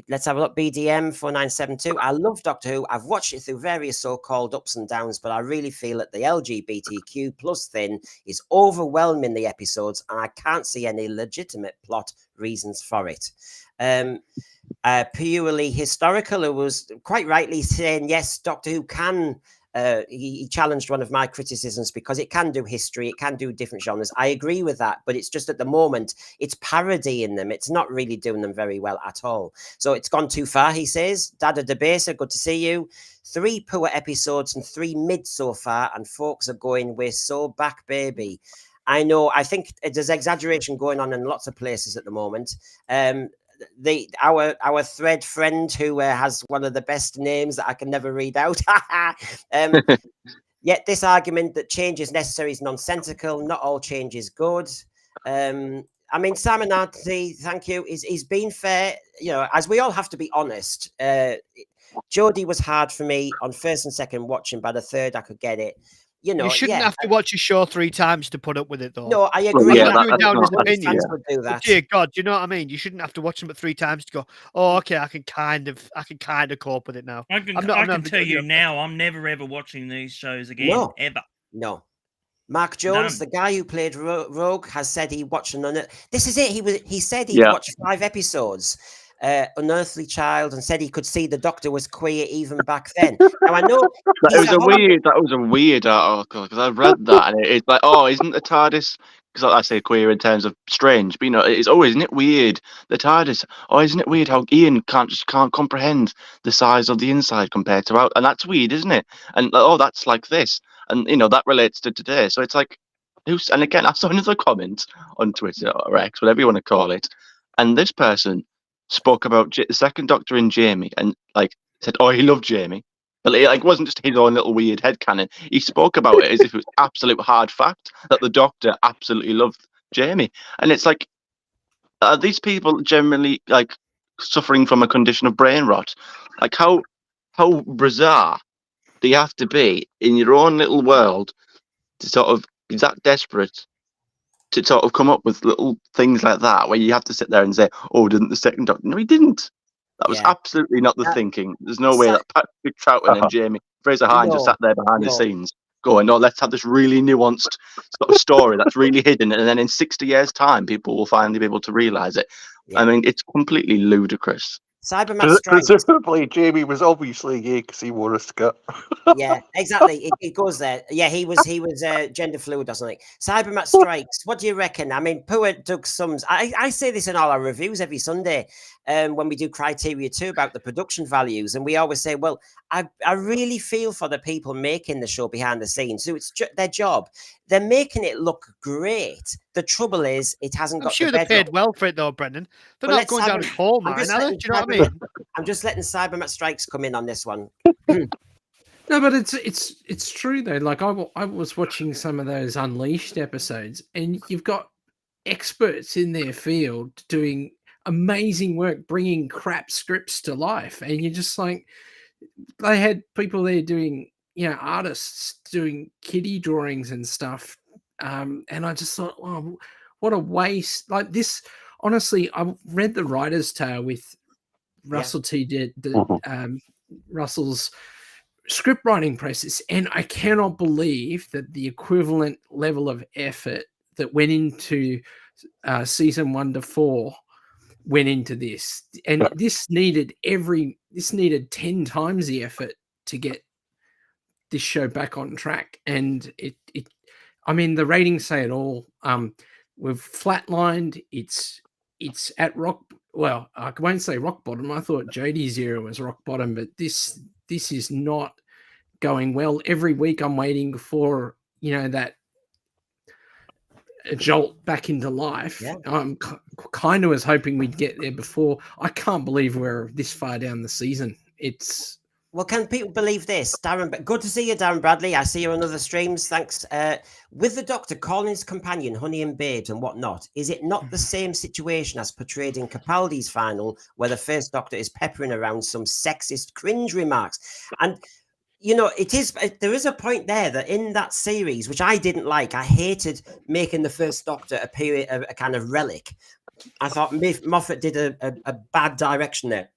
A: Let's have a look. BDM 4972. I love Doctor Who. I've watched it through various so-called ups and downs, but I really feel that the LGBTQ plus thing is overwhelming the episodes, and I can't see any legitimate plot reasons for it. Purely historical, who was quite rightly saying, yes, Doctor Who can. He challenged one of my criticisms because it can do history, it can do different genres. I agree with that, but it's just at the moment, it's parodying them. It's not really doing them very well at all. So it's gone too far, he says. Dada Debasa, good to see you. 3 poor episodes and 3 mid so far, and folks are going, we're so back, baby. I know, I think there's exaggeration going on in lots of places at the moment. Our thread friend who has one of the best names that I can never read out. Yet this argument that change is necessary is nonsensical. Not all change is good. I mean, Simon Anthony, thank you. He's been fair. You know, as we all have to be honest. Jodie was hard for me on first and second watching. By the third, I could get it. You know,
C: you shouldn't have to watch a show 3 times to put up with it, though.
A: No, I agree.
C: I'm not doing down his opinion.
A: Do that.
C: Dear God, do you know what I mean? You shouldn't have to watch them 3 times to go, oh, okay, I can kind of cope with it now.
E: I can tell you now, I'm never ever watching these shows again, ever.
A: No. Mark Jones, the guy who played Rogue, has said he watched this is it. He said he watched 5 episodes. Unearthly Child, and said he could see the Doctor was queer even back then. Now I know
G: that was a weird article because I read that and it's like, oh, isn't the TARDIS? Because I say queer in terms of strange, but you know, it's isn't it weird the TARDIS? Oh, isn't it weird how Ian can't comprehend the size of the inside compared to out, and that's weird, isn't it? And oh, that's like this, and you know that relates to today. So it's like, and again, I saw another comment on Twitter or X, whatever you want to call it, and this person spoke about the second Doctor in Jamie and like said, oh, he loved Jamie, but it wasn't just his own little weird headcanon. He spoke about it as if it was absolute hard fact that the Doctor absolutely loved Jamie. And it's like, are these people generally like suffering from a condition of brain rot? Like how bizarre do you have to be in your own little world to sort of be that desperate to sort of come up with little things like that, where you have to sit there and say, "Oh, didn't the second Doctor?" No, he didn't. That was absolutely not the thinking. There's no way that Patrick Troughton and Jamie Fraser Hines just sat there behind the scenes going, "No, let's have this really nuanced sort of story that's really hidden, and then in 60 years' time, people will finally be able to realise it." Yeah. I mean, it's completely ludicrous.
B: Presumably, Jamie was obviously gay because he wore a skirt.
A: Yeah, exactly. It goes there. Yeah, he was gender fluid or something. Cybermat Strikes. What do you reckon? I mean, poor Doug Sums. I say this in all our reviews every Sunday when we do Criteria 2 about the production values, and we always say, well, I really feel for the people making the show behind the scenes. So it's their job. They're making it look great. The trouble is, it hasn't got.
C: I'm sure they're paid well for it, though, Brendan. They're not going down a coal mine, are they? Do you know what I mean?
A: I'm just letting Cybermat Strikes come in on this one.
F: No, but it's true though. Like I was watching some of those Unleashed episodes, and you've got experts in their field doing amazing work, bringing crap scripts to life, and you're just like, they had people there doing, artists doing kiddie drawings and stuff, and I just thought, oh, what a waste! Like this, honestly, I read the Writer's Tale with Russell Russell's script writing process, and I cannot believe that the equivalent level of effort that went into season 1 to 4 went into this, and this needed 10 times the effort to get this show back on track. And it I mean, the ratings say it all. We've flatlined. It's at rock. Well, I won't say rock bottom. I thought Jodie's era was rock bottom, but this is not going well. Every week I'm waiting for, that a jolt back into life.
A: Yeah.
F: I'm kind of was hoping we'd get there before. I can't believe we're this far down the season. It's
A: Well, can people believe this? Darren, good to see you, Darren Bradley. I see you on other streams. Thanks. With the Doctor calling his companion honey and babes and whatnot, is it not the same situation as portrayed in Capaldi's final, where the first Doctor is peppering around some sexist cringe remarks? And, it is. There is a point there that in that series, which I didn't like, I hated making the first Doctor appear a kind of relic. I thought Moffat did a bad direction there.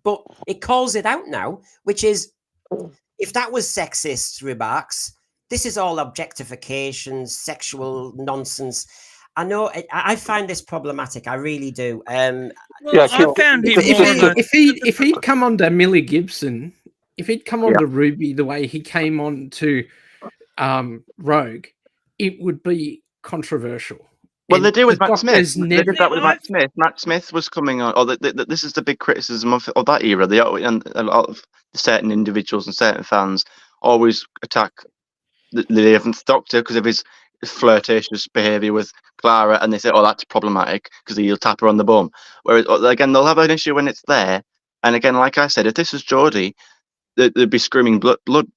A: But it calls it out now, which is, if that was sexist remarks, this is all objectification, sexual nonsense. I know I find this problematic. I really do.
E: Well, I found him
F: if he'd come on to Millie Gibson, if he'd come on to Ruby the way he came on to Rogue, it would be controversial.
G: Well, they do with Matt Smith.
F: They
G: did that with Matt Smith. Matt Smith was coming on, or this is the big criticism of that era. And a lot of certain individuals and certain fans always attack the 11th Doctor because of his flirtatious behaviour with Clara, and they say, "Oh, that's problematic because he'll tap her on the bum." Whereas, again, they'll have an issue when it's there. And again, like I said, if this was Geordie, they'd be screaming blood,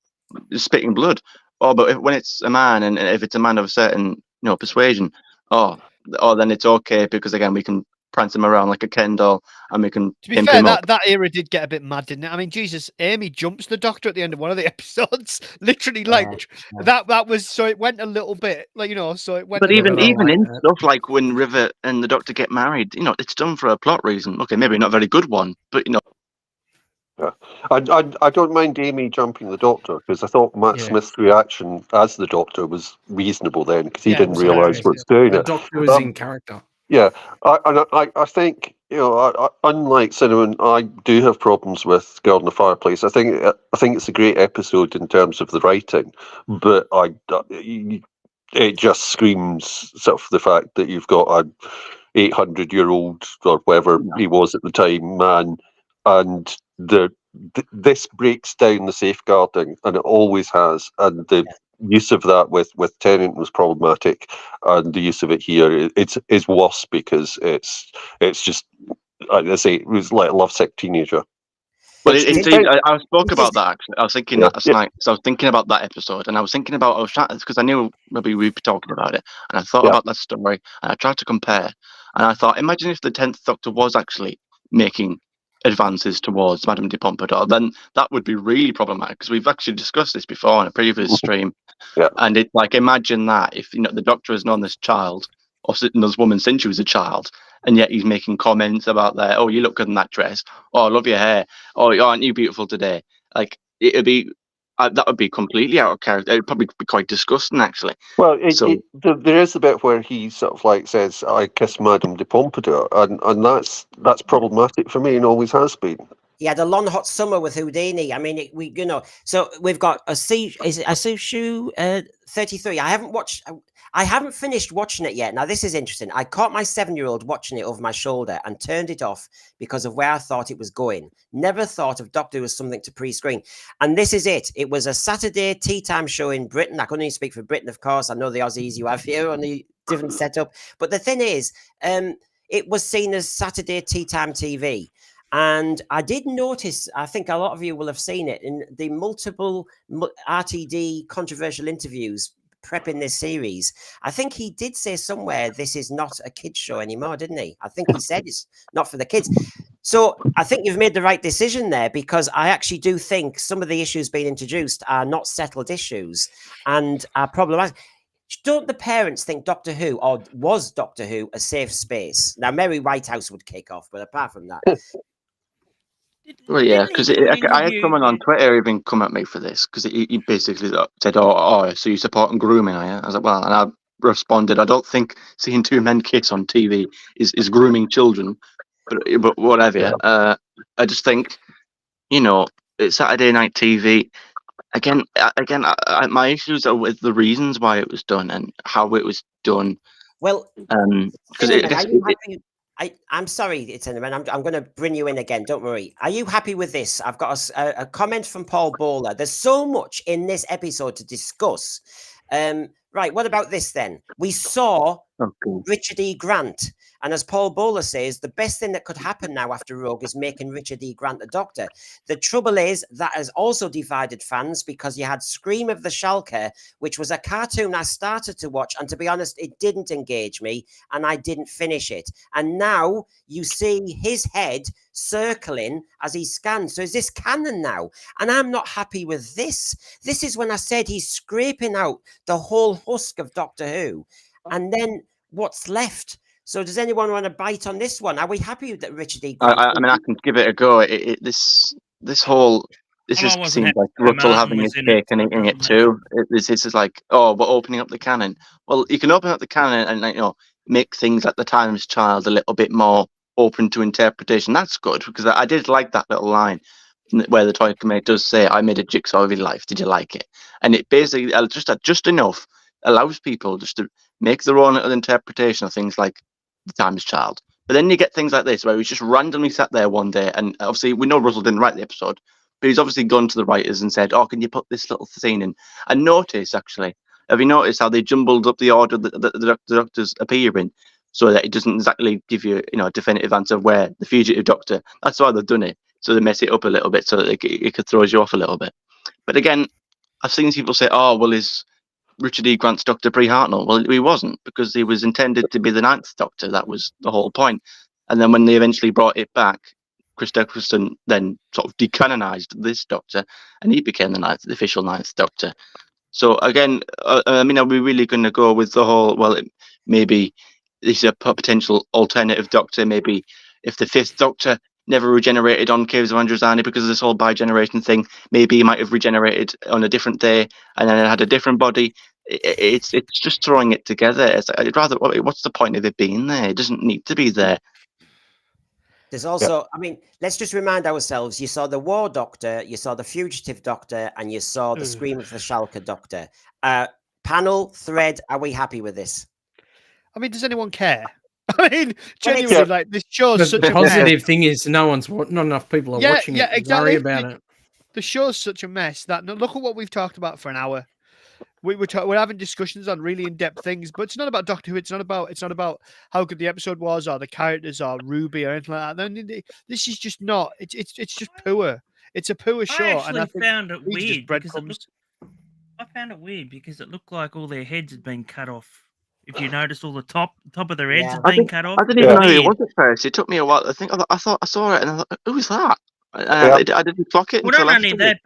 G: spitting blood. Oh, but when it's a man, and if it's a man of a certain persuasion. Then it's okay because again we can prance him around like a Ken doll and we can.
C: To be fair, that era did get a bit mad, didn't it? I mean, Jesus, Amy jumps the Doctor at the end of one of the episodes, literally that was so it went a little bit so it went.
G: But even in stuff like when River and the Doctor get married, it's done for a plot reason. Okay, maybe not a very good one, but
B: Yeah. I don't mind Amy jumping the Doctor because I thought Matt Smith's reaction as the Doctor was reasonable then because he didn't realise what's doing it.
F: The Doctor was in character.
B: Yeah, I think unlike Cinnamon, I do have problems with Girl in the Fireplace. I think it's a great episode in terms of the writing, but it just screams sort of the fact that you've got an 800-year-old or whatever he was at the time man, and this breaks down the safeguarding, and it always has, and the use of that with Tennant was problematic, and the use of it here is worse because it's just, like I say, it was like a lovesick teenager.
G: Well, I spoke about that actually. I was thinking that last night. So I was thinking about that episode, and I was thinking about because I knew maybe we'd be talking about it, and I thought about that story, and I tried to compare, and I thought, imagine if the 10th Doctor was actually making advances towards Madame de Pompadour, then that would be really problematic because we've actually discussed this before in a previous stream. And it's like, imagine that if the Doctor has known this child or this woman since she was a child, and yet he's making comments about that. Oh, you look good in that dress. Oh, I love your hair. Oh, aren't you beautiful today? Like it'd be that would be completely out of character. It would probably be quite disgusting, actually.
B: Well, there is the bit where he sort of like says, "I kiss Madame de Pompadour," and that's problematic for me and always has been.
A: He had a long hot summer with Houdini. I mean, so we've got a Shoe 33. I haven't finished watching it yet. Now, this is interesting. I caught my 7-year-old watching it over my shoulder and turned it off because of where I thought it was going. Never thought of Doctor Who as something to pre-screen. And this is it. It was a Saturday tea time show in Britain. I couldn't even speak for Britain, of course. I know the Aussies you have here on the different setup. But the thing is, it was seen as Saturday tea time TV. And I did notice, I think a lot of you will have seen it, in the multiple RTD controversial interviews prepping this series. I think he did say somewhere this is not a kids show anymore, didn't he? I think he said it's not for the kids. So I think you've made the right decision there, because I actually do think some of the issues being introduced are not settled issues and are problematic. Don't the parents think Doctor Who, or was Doctor Who, a safe space? Now, Mary Whitehouse would kick off, but apart from that...
G: Well, yeah, because I had someone on Twitter even come at me for this, because he basically said, oh, so you support grooming, are you? I was like, well, and I responded, I don't think seeing two men kiss on TV is grooming children. but whatever. I just think, it's Saturday night TV. Again, my issues are with the reasons why it was done and how it was done.
A: Well,
G: because
A: I'm sorry, Cinnamon. I'm going to bring you in again. Don't worry. Are you happy with this? I've got a comment from Paul Bowler. There's so much in this episode to discuss. Right. What about this then? We saw Richard E. Grant. And as Paul Bowler says, the best thing that could happen now after Rogue is making Richard E. Grant the Doctor. The trouble is that has also divided fans because you had Scream of the Shulker, which was a cartoon I started to watch. And to be honest, it didn't engage me and I didn't finish it. And now you see his head circling as he scans. So is this canon now? And I'm not happy with this. This is when I said he's scraping out the whole husk of Doctor Who. And then what's left? So does anyone want to bite on this one? Are we happy that Richard E. Grant?
G: I mean, I can give it a go. This just seems like Rachael having his cake and eating it too. This is like, oh, we're opening up the canon. Well, you can open up the canon and make things like the Times Child a little bit more open to interpretation. That's good because I did like that little line where the toy mate does say, "I made a jigsaw of your life. Did you like it?" And it basically just enough allows people just to make their own little interpretation of things like the Times Child. But then you get things like this where he's just randomly sat there one day, and obviously we know Russell didn't write the episode, but he's obviously gone to the writers and said, "Oh, can you put this little scene in?" And notice, actually, have you noticed how they jumbled up the order that the Doctors appear in, so that it doesn't exactly give you, a definitive answer of where the fugitive Doctor? That's why they've done it, so they mess it up a little bit, so that it could throw you off a little bit. But again, I've seen people say, "Oh, well, is Richard E. Grant's Doctor pre-Hartnell?" Well, he wasn't, because he was intended to be the 9th Doctor. That was the whole point. And then when they eventually brought it back, Chris Eccleston then sort of decanonized this Doctor, and he became the official 9th Doctor. So again, I mean, are we really going to go with the whole, well, maybe this is a potential alternative Doctor, maybe if the 5th Doctor never regenerated on Caves of Androzani because of this whole bi-generation thing, maybe he might have regenerated on a different day and then had a different body. It's just throwing it together. I'd rather, what's the point of it being there? It doesn't need to be there.
A: There's also, I mean, let's just remind ourselves, you saw the War Doctor, you saw the Fugitive Doctor, and you saw the Scream of the Shulker Doctor. Panel, thread, are we happy with this?
C: I mean, does anyone care? I mean, genuinely, like, this show's such a
F: positive thing is not enough people are watching it.
C: Exactly.
F: Worry about it.
C: The show's such a mess that look at what we've talked about for an hour. We're having discussions on really in-depth things, but it's not about Doctor Who. It's not about how good the episode was or the characters or Ruby or anything like that. This is just not. It's just poor. It's a poor show.
E: I found it weird because I found it weird because it looked like all their heads had been cut off. If you noticed, all the top of their heads had been cut off.
G: I didn't even know it was at first. It took me a while. I thought I saw it and I thought, who's that? I didn't clock it.
E: Well, not only that,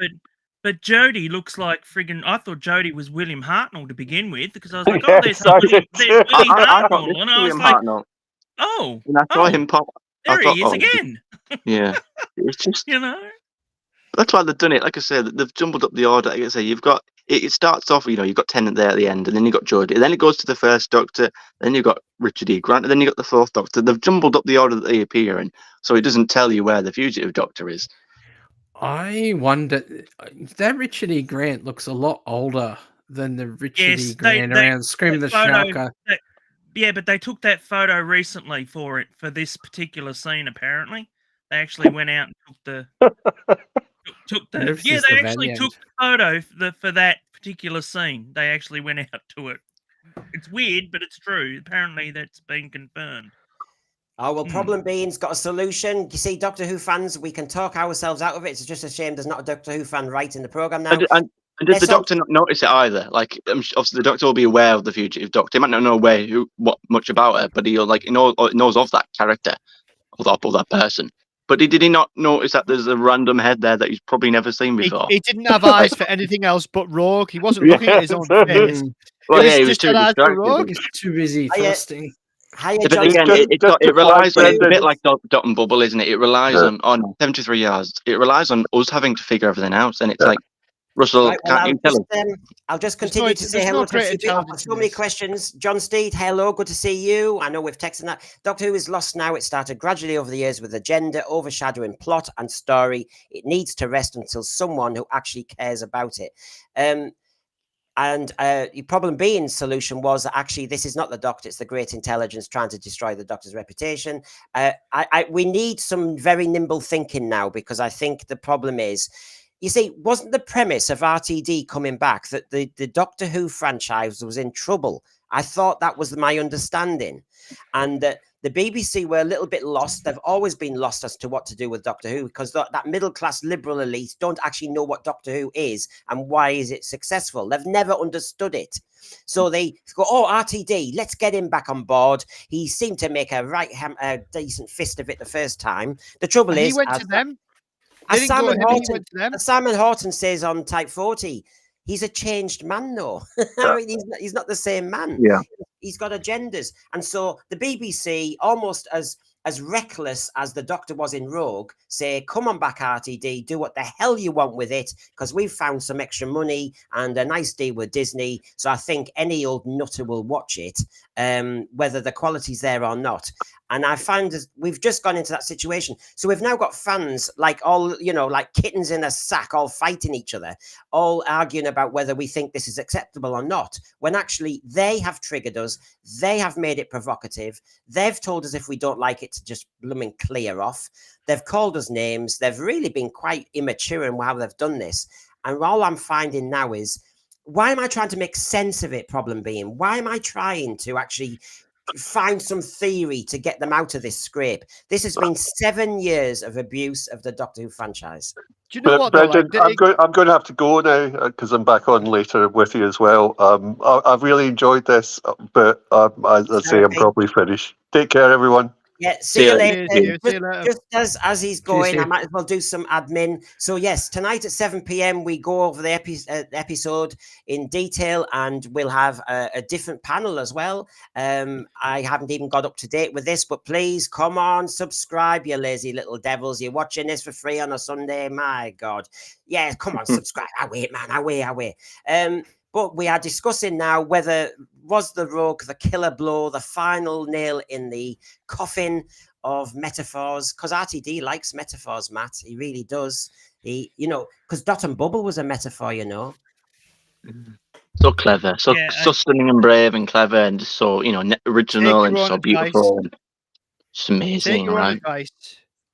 E: but Jodie looks like friggin'. I thought Jodie was William Hartnell to begin with because I was like, oh, there's William Hartnell, and I was like, oh,
G: and I saw him pop.
E: There he is again.
G: Yeah, it's just That's why they've done it. Like I said, they've jumbled up the order. Like I say, you've got it starts off, you've got Tennant there at the end, and then you've got Jodie, and then it goes to the 1st Doctor, then you've got Richard E. Grant, and then you've got the 4th Doctor. They've jumbled up the order that they appear in, so it doesn't tell you where the fugitive Doctor is.
F: I wonder, that Richard E. Grant looks a lot older than the Richard E. Grant around Scream of the Shulker.
E: Yeah, but they took that photo recently for this particular scene. Apparently, they actually went out and took the took the photo for that particular scene. They actually went out to it. It's weird, but it's true. Apparently, that's been confirmed.
A: Oh, well, problem being's got a solution. You see, Doctor Who fans, we can talk ourselves out of it. It's just a shame there's not a Doctor Who fan writing the programme now.
G: And did the Doctor not notice it either? Like, obviously, the Doctor will be aware of the fugitive Doctor. He might not know much about her, but he knows of that character, of that person. But did he not notice that there's a random head there that he's probably never seen before?
C: He didn't have eyes for anything else but Rogue. He wasn't looking at his own face.
G: Well, he was too distracted.
F: He's too busy thrusting.
G: But again, it relies on, it's a bit like Dot and Bubble, isn't it? It relies on 73 yards. It relies on us having to figure everything out, and it's like Russell,
A: Right, well,
G: can't you tell him?
A: I'll just
C: There's
A: continue
C: no-
A: to say
C: there's
A: hello
C: no
A: to a
C: great
A: few people. I've got
C: intelligence
A: so
C: in
A: many
C: this.
A: questions. John Steed, hello, good to see you. I know we've texted that. Doctor Who is lost now. It started gradually over the years with agenda, overshadowing plot and story. It needs to rest until someone who actually cares about it. And the problem being solution was that actually this is not the Doctor, it's the great intelligence trying to destroy the Doctor's reputation. We need some very nimble thinking now, because I think the problem is, you see, wasn't the premise of RTD coming back that the Doctor Who franchise was in trouble? I thought that was my understanding. And that the BBC were a little bit lost. They've always been lost as to what to do with Doctor Who, because that middle-class liberal elite don't actually know what Doctor Who is and why is it successful. They've never understood it. So they go, oh, RTD, let's get him back on board. He seemed to make a decent fist of it the first time. The trouble
C: And
A: is,
C: he went to them. They
A: as
C: didn't go
A: Simon
C: ahead, he
A: Horton,
C: went to them.
A: as Simon Horton says on Type 40, he's a changed man, though. I mean, he's not the same man.
G: Yeah.
A: He's got agendas. And so the BBC, almost as reckless as the Doctor was in Rogue, say, come on back, RTD, do what the hell you want with it, because we've found some extra money and a nice deal with Disney. So I think any old nutter will watch it, whether the quality's there or not. And I find that we've just gone into that situation. So we've now got fans like like kittens in a sack, all fighting each other, all arguing about whether we think this is acceptable or not, when actually they have triggered us. They have made it provocative. They've told us if we don't like it to just blooming clear off. They've called us names. They've really been quite immature in how they've done this. And all I'm finding now is, why am I trying to make sense of it? Problem being, why am I trying to actually find some theory to get them out of this scrape? This has been 7 years of abuse of the Doctor Who franchise.
C: Do you know what, though?
B: Brendan, I'm going to have to go now because I'm back on later with you as well. I've really enjoyed this, but as I say, I'm probably finished. Take care, everyone.
A: Yeah, see you later.
C: See you later.
A: Just as he's going, I might as well do some admin. So yes, tonight at 7 p.m. we go over the episode in detail, and we'll have a different panel as well. I haven't even got up to date with this, but please come on, subscribe, you lazy little devils. You're watching this for free on a Sunday. My God. Yeah, come on, subscribe. I wait, man. I wait. But we are discussing now whether was the Rogue the killer blow, the final nail in the coffin of metaphors? Because RTD likes metaphors, Matt. He really does. Because Dot and Bubble was a metaphor,
G: So clever, so stunning and brave and clever, and just so original and so beautiful. And it's amazing.
C: Take your own advice.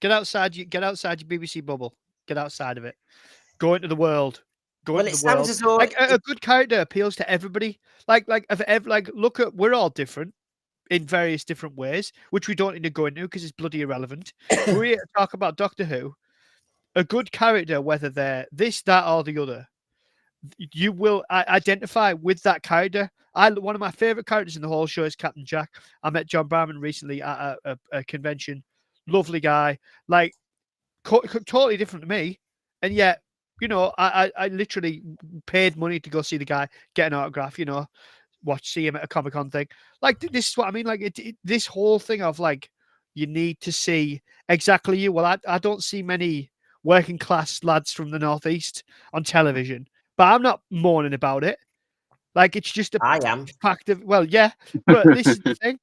C: Get outside your BBC bubble. Get outside of it. Go into the world. It sounds as though a good character appeals to everybody. Look at, we're all different in various different ways, which we don't need to go into because it's bloody irrelevant. We're here to talk about Doctor Who. A good character, whether they're this, that, or the other, you will identify with that character. One of my favorite characters in the whole show is Captain Jack. I met John Barrowman recently at a convention. Lovely guy, totally different to me, and yet. I literally paid money to go see the guy, get an autograph, see him at a Comic-Con thing. This is what I mean. This whole thing of you need to see exactly you. Well, I don't see many working class lads from the Northeast on television, but I'm not mourning about it. It's just
A: I am.
C: fact of, well, yeah, but this is the thing.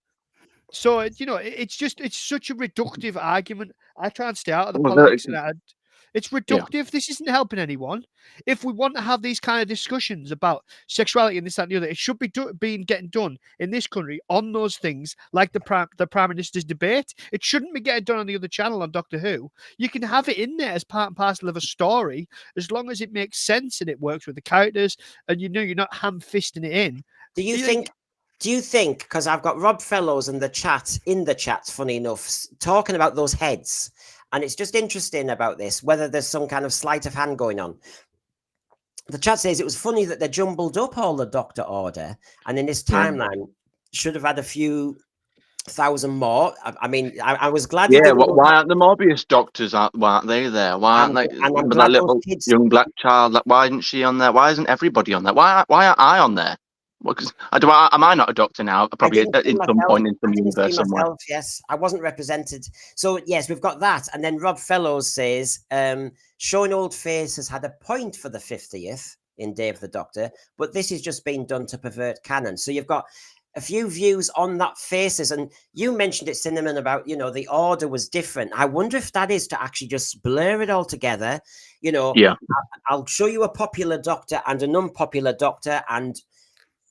C: So, it's such a reductive argument. I try and stay out of the politics and it's reductive. Yeah. This isn't helping anyone. If we want to have these kind of discussions about sexuality and this, that, and the other, it should be getting done in this country on those things, like the Prime Minister's debate. It shouldn't be getting done on the other channel on Doctor Who. You can have it in there as part and parcel of a story, as long as it makes sense and it works with the characters, and you're not ham-fisting it in.
A: Do you think, because I've got Rob Fellows in the chat, funny enough, talking about those heads, and it's just interesting about this, whether there's some kind of sleight of hand going on. The chat says it was funny that they jumbled up all the Doctor order, and in this timeline, should have had a few thousand more. I mean, I was glad.
G: Yeah, why aren't the Morbius doctors? Why aren't they there? Why aren't they? And that little young black child. Why isn't she on there? Why isn't everybody on there? Why aren't I on there? Am I not a doctor now? Probably
A: didn't see
G: in some
A: myself.
G: point in some
A: I didn't see
G: universe somewhere.
A: myself. Yes, I wasn't represented. So yes, we've got that, and then Rob Fellows says, "Showing old faces had a point for the 50th in Day of the Doctor, but this is just being done to pervert canon." So you've got a few views on that faces, and you mentioned it, Cinnamon, about the order was different. I wonder if that is to actually just blur it all together.
G: Yeah.
A: I'll show you a popular Doctor and an unpopular Doctor, and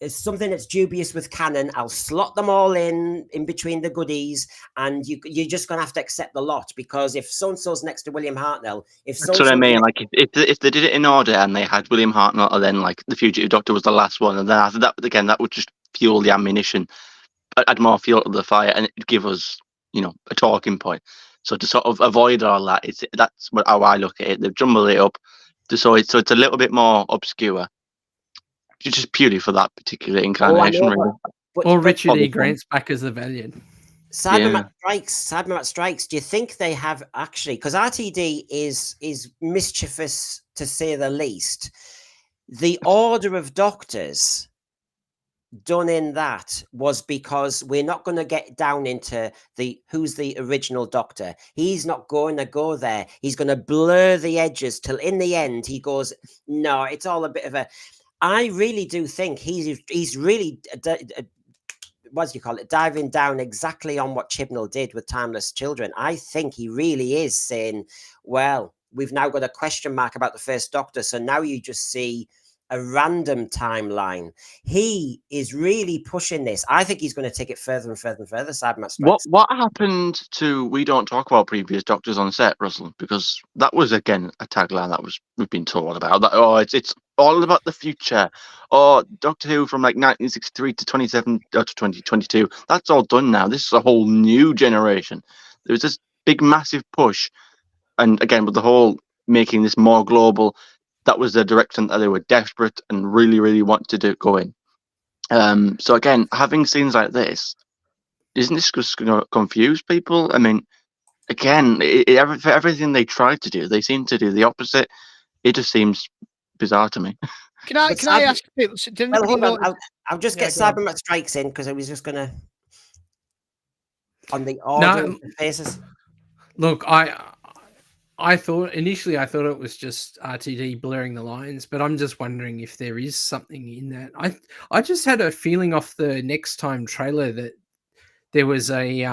A: it's something that's dubious with canon. I'll slot them all in between the goodies, and you're just going to have to accept the lot, because if so-and-so's next to William Hartnell, if
G: That's what I
A: so-and-so
G: mean. Like if they did it in order and they had William Hartnell and then like the Fugitive Doctor was the last one, and then after that again, that would just fuel the ammunition, add more fuel to the fire, and it'd give us a talking point. So to sort of avoid all that, that's how I look at it. They've jumbled it up, so it's a little bit more obscure, just purely for that particular incarnation, really.
F: Or Richard E. Grant's back as the Valiant.
A: Cybermat Strikes. Do you think they have actually? Because RTD is mischievous to say the least. The order of Doctors done in that was because we're not going to get down into who's the original Doctor. He's not going to go there. He's going to blur the edges till in the end he goes, no, it's all a bit of a. I really do think he's really what do you call it, diving down exactly on what Chibnall did with Timeless Children. I think he really is saying, well, we've now got a question mark about the first Doctor, so now you just see a random timeline. He is really pushing this. I think he's going to take it further and further and further. Cybermat Strikes.
G: What happened to we don't talk about previous Doctors on set, Russell? Because that was again a tagline that we've been told about. That it's all about the future. Or Doctor Who from like 1963 to 2022. That's all done now. This is a whole new generation. There was this big massive push, and again with the whole making this more global. That was the direction that they were desperate and really, really want to go in. So again, having scenes like this, isn't this just going to confuse people? I mean, again, for everything they try to do, they seem to do the opposite. It just seems bizarre to me.
C: Can I ask people?
A: Well, hold on. I'll just get Cybermat Strikes in, because I was just going to on the order of the faces.
F: Look, I thought initially it was just RTD blurring the lines, but I'm just wondering if there is something in that. I just had a feeling off the Next Time trailer that there was a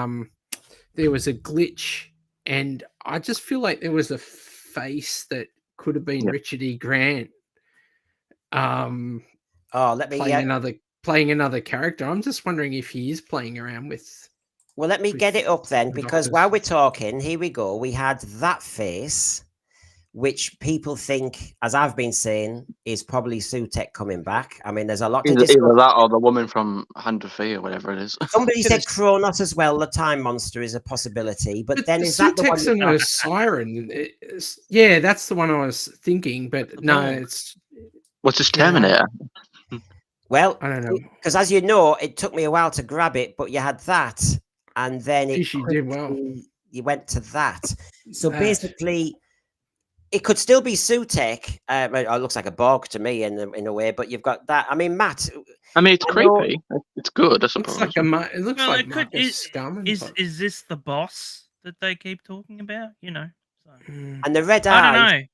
F: glitch, and I just feel like there was a face that could have been Richard E. Grant. Playing another character. I'm just wondering if he is playing around with.
A: Well, let me get it up then, because while we're talking, here we go. We had that face, which people think, as I've been saying, is probably Sutek coming back. I mean, there's a lot to discuss.
G: Either that or the woman from Hand of Fear, whatever it is.
A: Somebody said Kronos as well. The Time Monster is a possibility, but then is that the one?
F: Sutek's a siren. Yeah, that's the one I was thinking, but no, it's.
G: What's his Terminator?
A: Well,
F: I don't know,
A: because as you know, it took me a while to grab it, but you had that. And then you went to that. So basically, it could still be Sutek. It looks like a Borg to me in a way, but you've got that. I mean, Matt.
G: I mean, it's creepy. It's good, I suppose.
F: It looks like Marcus Scarman.
E: Is this the boss that they keep talking about? So.
A: And the red eyes. I don't know.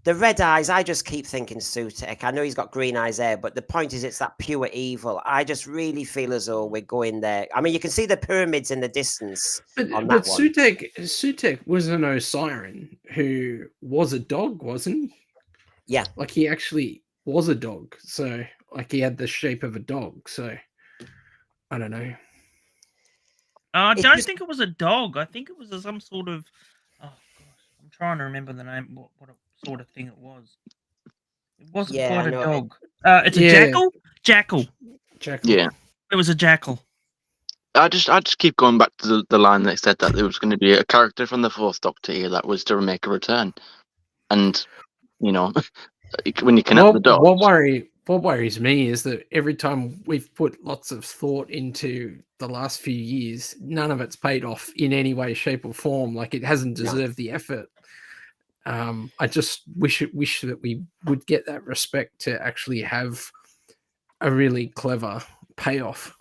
A: The red eyes, I just keep thinking Sutek. I know he's got green eyes there, but the point is it's that pure evil. I just really feel as though we're going there. I mean, you can see the pyramids in the distance. But
F: Sutek was an Osiren who was a dog, wasn't he?
A: Yeah.
F: Like he actually was a dog. So like he had the shape of a dog. So I don't know.
E: I don't think it was a dog. I think it was some sort of... Oh, gosh. I'm trying to remember the name. What sort of thing it was. It wasn't quite a dog. It's a jackal? Jackal.
G: Yeah.
E: It was a jackal.
G: I just keep going back to the line that said that there was going to be a character from the Fourth Doctor here that was to make a return. And, when you connect the dots...
F: What worries me is that every time we've put lots of thought into the last few years, none of it's paid off in any way, shape, or form. Like it hasn't deserved the effort. I just wish that we would get that respect to actually have a really clever payoff.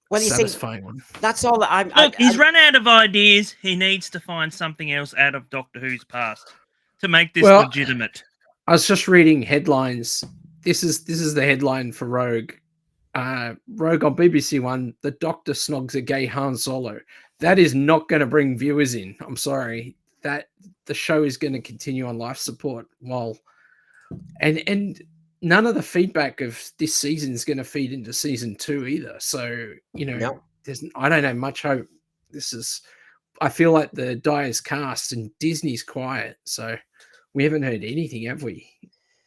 A: Well, you see,
F: Satisfying one.
A: that's all that I'm.
E: Look, he's run out of ideas. He needs to find something else out of Doctor Who's past to make this legitimate.
F: I was just reading headlines. This is the headline for Rogue. Rogue on BBC One, the Doctor snogs a gay Han Solo. That is not going to bring viewers in. I'm sorry. That the show is going to continue on life support and none of the feedback of this season is going to feed into season 2 either. So, I don't have much hope. I feel like the die is cast and Disney's quiet. So we haven't heard anything, have we?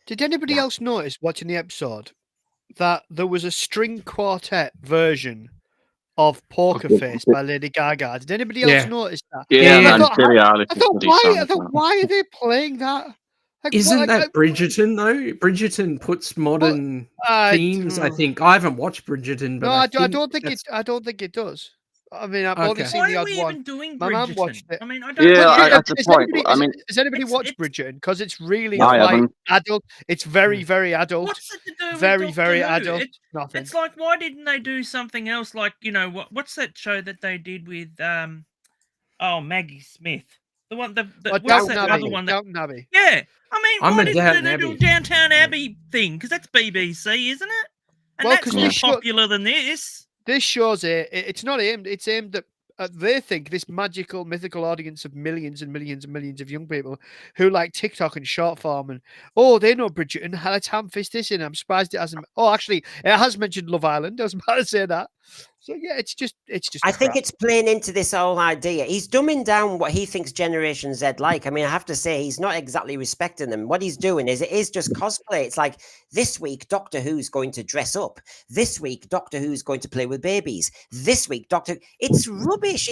C: Did anybody else notice watching the episode that there was a string quartet version of Poker Face by Lady Gaga? Did anybody else notice that?
G: Yeah,
C: I thought, why are they playing that? Like,
F: isn't that Bridgerton though? Bridgerton puts modern themes. I think I haven't watched Bridgerton, but
C: I don't think it does. I mean, I've only seen the odd one. Why are we even doing Bridgerton? My mum watched it.
E: I mean, I don't.
G: Yeah, that's the point.
C: Has anybody watched Bridgerton? Because it's really quite adult. It's very, very adult.
E: What's it to do with
C: very,
E: Doctor
C: very
E: Who?
C: adult. Nothing.
E: It's like, why didn't they do something else? Like, what's that show that they did with Maggie Smith? The one, what's that other one?
C: Downton Abbey.
E: Yeah, I mean, why didn't they do Downton Abbey thing? Because that's BBC, isn't it? And that's more popular than this.
C: This shows it's not aimed. It's aimed at they think this magical, mythical audience of millions and millions and millions of young people who like TikTok and short form and they know Bridgerton. Let's ham fist this in. I'm surprised it hasn't. Oh, actually, it has mentioned Love Island. I was about to say that. So yeah, it's just.
A: I think it's playing into this whole idea. He's dumbing down what he thinks Generation Z like. I mean, I have to say he's not exactly respecting them. What he's doing is it is just cosplay. It's like this week Doctor Who's going to dress up. This week Doctor Who's going to play with babies. This week it's rubbish.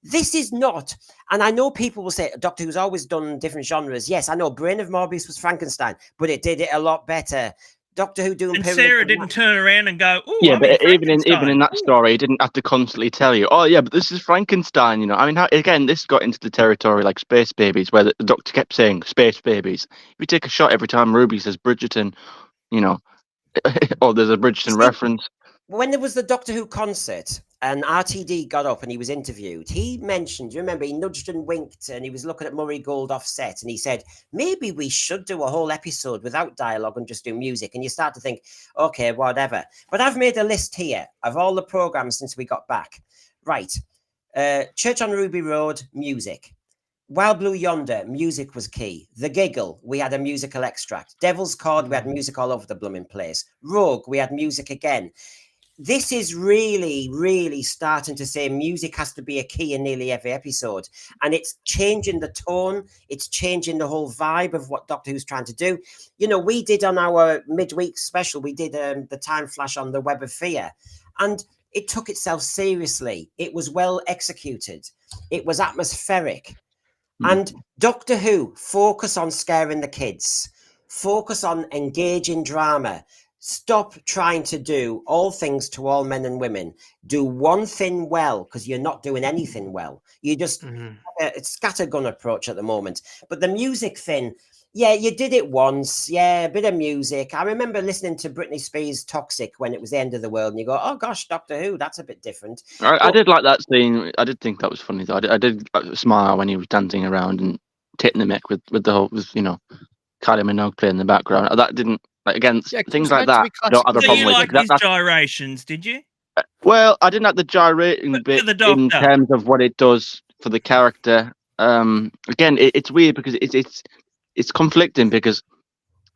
A: This is not. And I know people will say Doctor Who's always done different genres. Yes, I know Brain of Morbius was Frankenstein, but it did it a lot better. Doctor Who doing.
E: And Sarah didn't turn around and go, "Oh,
G: yeah." But even in that story, he didn't have to constantly tell you, "Oh, yeah, but this is Frankenstein." I mean, again, this got into the territory like Space Babies, where the Doctor kept saying "Space Babies." If you take a shot every time Ruby says Bridgerton, or there's a Bridgerton reference.
A: When there was the Doctor Who concert and RTD got up and he was interviewed, he mentioned, you remember, he nudged and winked and he was looking at Murray Gold off set and he said, maybe we should do a whole episode without dialogue and just do music. And you start to think, okay, whatever. But I've made a list here of all the programs since we got back. Right. Church on Ruby Road, music. Wild Blue Yonder, music was key. The Giggle, we had a musical extract. Devil's Cord, we had music all over the blooming place. Rogue, we had music again. This is really, really starting to say music has to be a key in nearly every episode. And it's changing the tone. It's changing the whole vibe of what Doctor Who's trying to do. We did on our midweek special, we did the time flash on the Web of Fear. And it took itself seriously. It was well executed. It was atmospheric. And Doctor Who, focus on scaring the kids. Focus on engaging drama. Stop trying to do all things to all men and women. Do one thing well, because you're not doing anything well. You just it's scattergun approach at the moment. But the music thing, yeah, you did it once. Yeah, a bit of music. I remember listening to Britney Spears' Toxic when it was the end of the world, and you go, oh gosh, Doctor Who, that's a bit different.
G: I did like that scene. I did think that was funny though. I did smile when he was dancing around and taking the mic with the whole, Kylie Minogue playing in the background. That didn't. Again, things like that, I don't have a problem with.
E: You liked his gyrations, did you?
G: Well, I didn't like the gyrating bit in terms of what it does for the character. Again, it's weird because it's conflicting because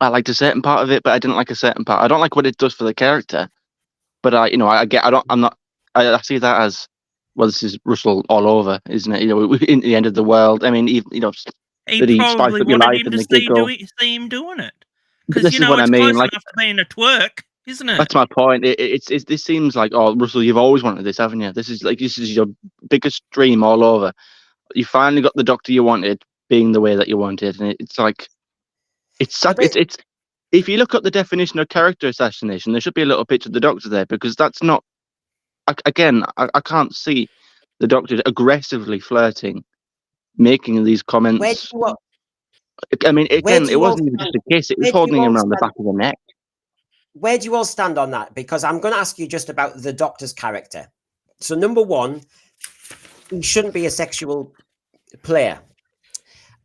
G: I liked a certain part of it, but I didn't like a certain part. I don't like what it does for the character, but I see that as, well, this is Russell all over, isn't it? In the end of the world. I mean,
E: he probably wanted him to see him doing it. Because it's close enough to being a twerk, isn't it?
G: That's my point. This seems like, oh, Russell, you've always wanted this, haven't you? This is your biggest dream all over. You finally got the Doctor you wanted, being the way that you wanted, and it's like, it's if you look at the definition of character assassination, there should be a little picture of the Doctor there, because that's not. Again, I can't see the Doctor aggressively flirting, making these comments. I mean, again, it wasn't even just a kiss; it was holding him around the back of the neck.
A: where do you all stand on that? Because I'm going to ask you just about the Doctor's character. So, number one, he shouldn't be a sexual player.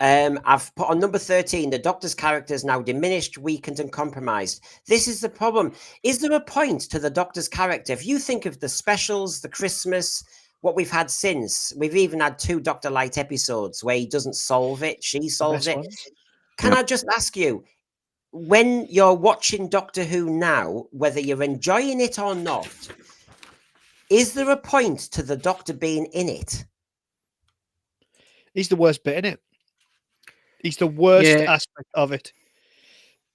A: I've put on number 13, the Doctor's character is now diminished, weakened, and compromised. This is the problem. Is there a point to the Doctor's character? If you think of the specials, the Christmas, what we've had since, we've even had 2 Doctor Light episodes where he doesn't solve it, she solves it. Can I just ask you, when you're watching Doctor Who now, whether you're enjoying it or not, is there a point to the Doctor being in it?
C: He's the worst bit in it. He's the worst aspect of it.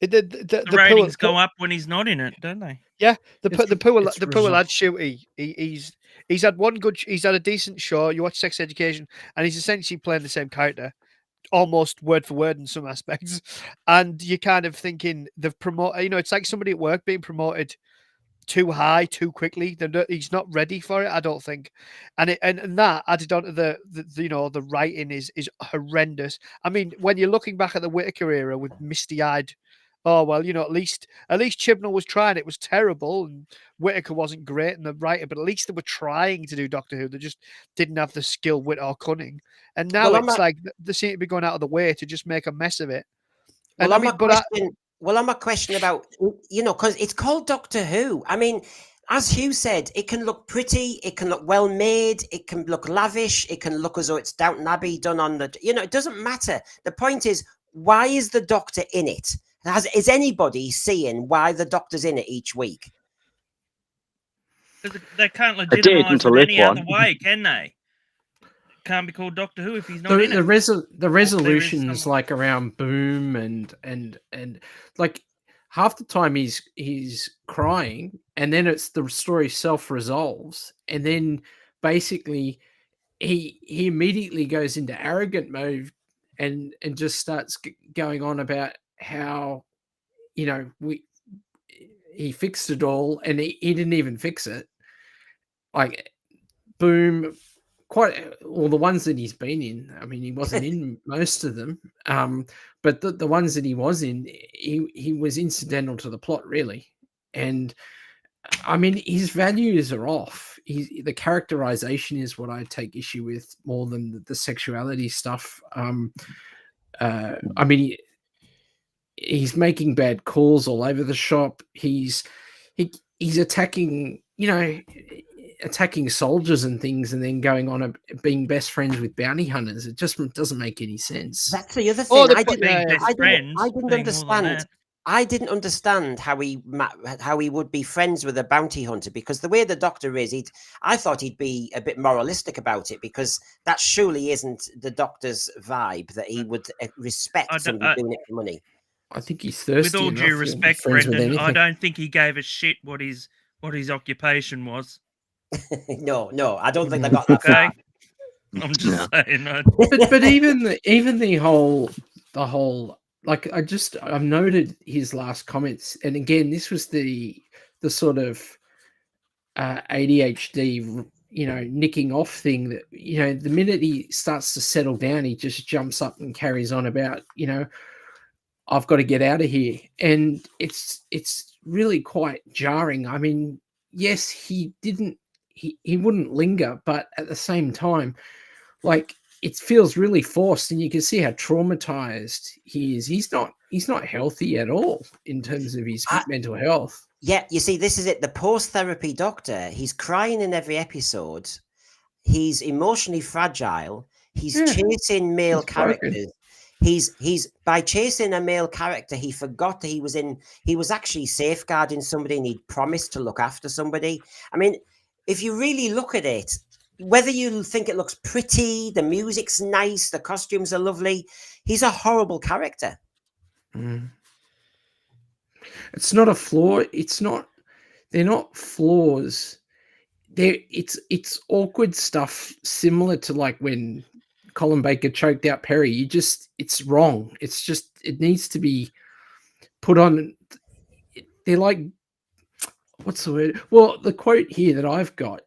E: The ratings go up when he's not in it, don't they?
C: Yeah, the poor lad Shooty. He's had he's had a decent show. You watch Sex Education, and he's essentially playing the same character, almost word for word in some aspects. And you're kind of thinking they've promoted. You know, it's like somebody at work being promoted too high too quickly. He's not ready for it, I don't think. And that added on to the writing is horrendous. I mean, when you're looking back at the Whittaker era with misty-eyed, oh well, at least Chibnall was trying. It was terrible, and Whittaker wasn't great in the writer, but at least they were trying to do Doctor Who. They just didn't have the skill, wit, or cunning. And now like they seem to be going out of the way to just make a mess of it. And
A: I'm a question about, because it's called Doctor Who. I mean, as Hugh said, it can look pretty, it can look well made, it can look lavish, it can look as though it's Downton Abbey done on the, it doesn't matter. The point is, why is the Doctor in it? Is anybody seeing why the Doctor's in it each week?
E: They can't legitimize it any other way, can they? Can't be called Doctor Who if he's not in it.
F: The resolutions like around Boom and like half the time he's crying, and then it's the story self-resolves, and then basically he immediately goes into arrogant mode and just starts going on about how he fixed it all, and he didn't even fix it. Like Boom, quite all the ones that he's been in. I mean, he wasn't in most of them, but the ones that he was in, he was incidental to the plot, really. And I mean, his values are off. The characterization is what I take issue with more than the sexuality stuff. I mean, he's making bad calls all over the shop. He's attacking, attacking soldiers and things, and then going on being best friends with bounty hunters. It just doesn't make any sense.
A: That's the other thing. I didn't understand how he would be friends with a bounty hunter, because the way the Doctor is, I thought he'd be a bit moralistic about it, because that surely isn't the Doctor's vibe, that he would respect somebody doing it for money.
F: I think he's thirsty.
E: With all due respect, Brendan, I don't think he gave a shit what his occupation was.
A: No, I don't think they got that far.
E: I'm just saying.
F: But even the whole like I've noted his last comments, and again, this was the sort of ADHD, nicking off thing that, the minute he starts to settle down, he just jumps up and carries on about, I've got to get out of here. And it's really quite jarring. I mean, yes, he wouldn't linger, but at the same time, like, it feels really forced, and you can see how traumatized he is. He's not healthy at all in terms of his mental health.
A: Yeah, you see, this is it. The post-therapy Doctor, he's crying in every episode. He's emotionally fragile. He's chasing male characters. He's by chasing a male character, he forgot that he was actually safeguarding somebody, and he'd promised to look after somebody. I mean, if you really look at it, whether you think it looks pretty, the music's nice, the costumes are lovely, he's a horrible character.
F: It's not a flaw. They're not flaws. It's awkward stuff, similar to like when Colin Baker choked out Perry. It's wrong. It's just, it needs to be put on. They're like, what's the word? Well, the quote here that I've got,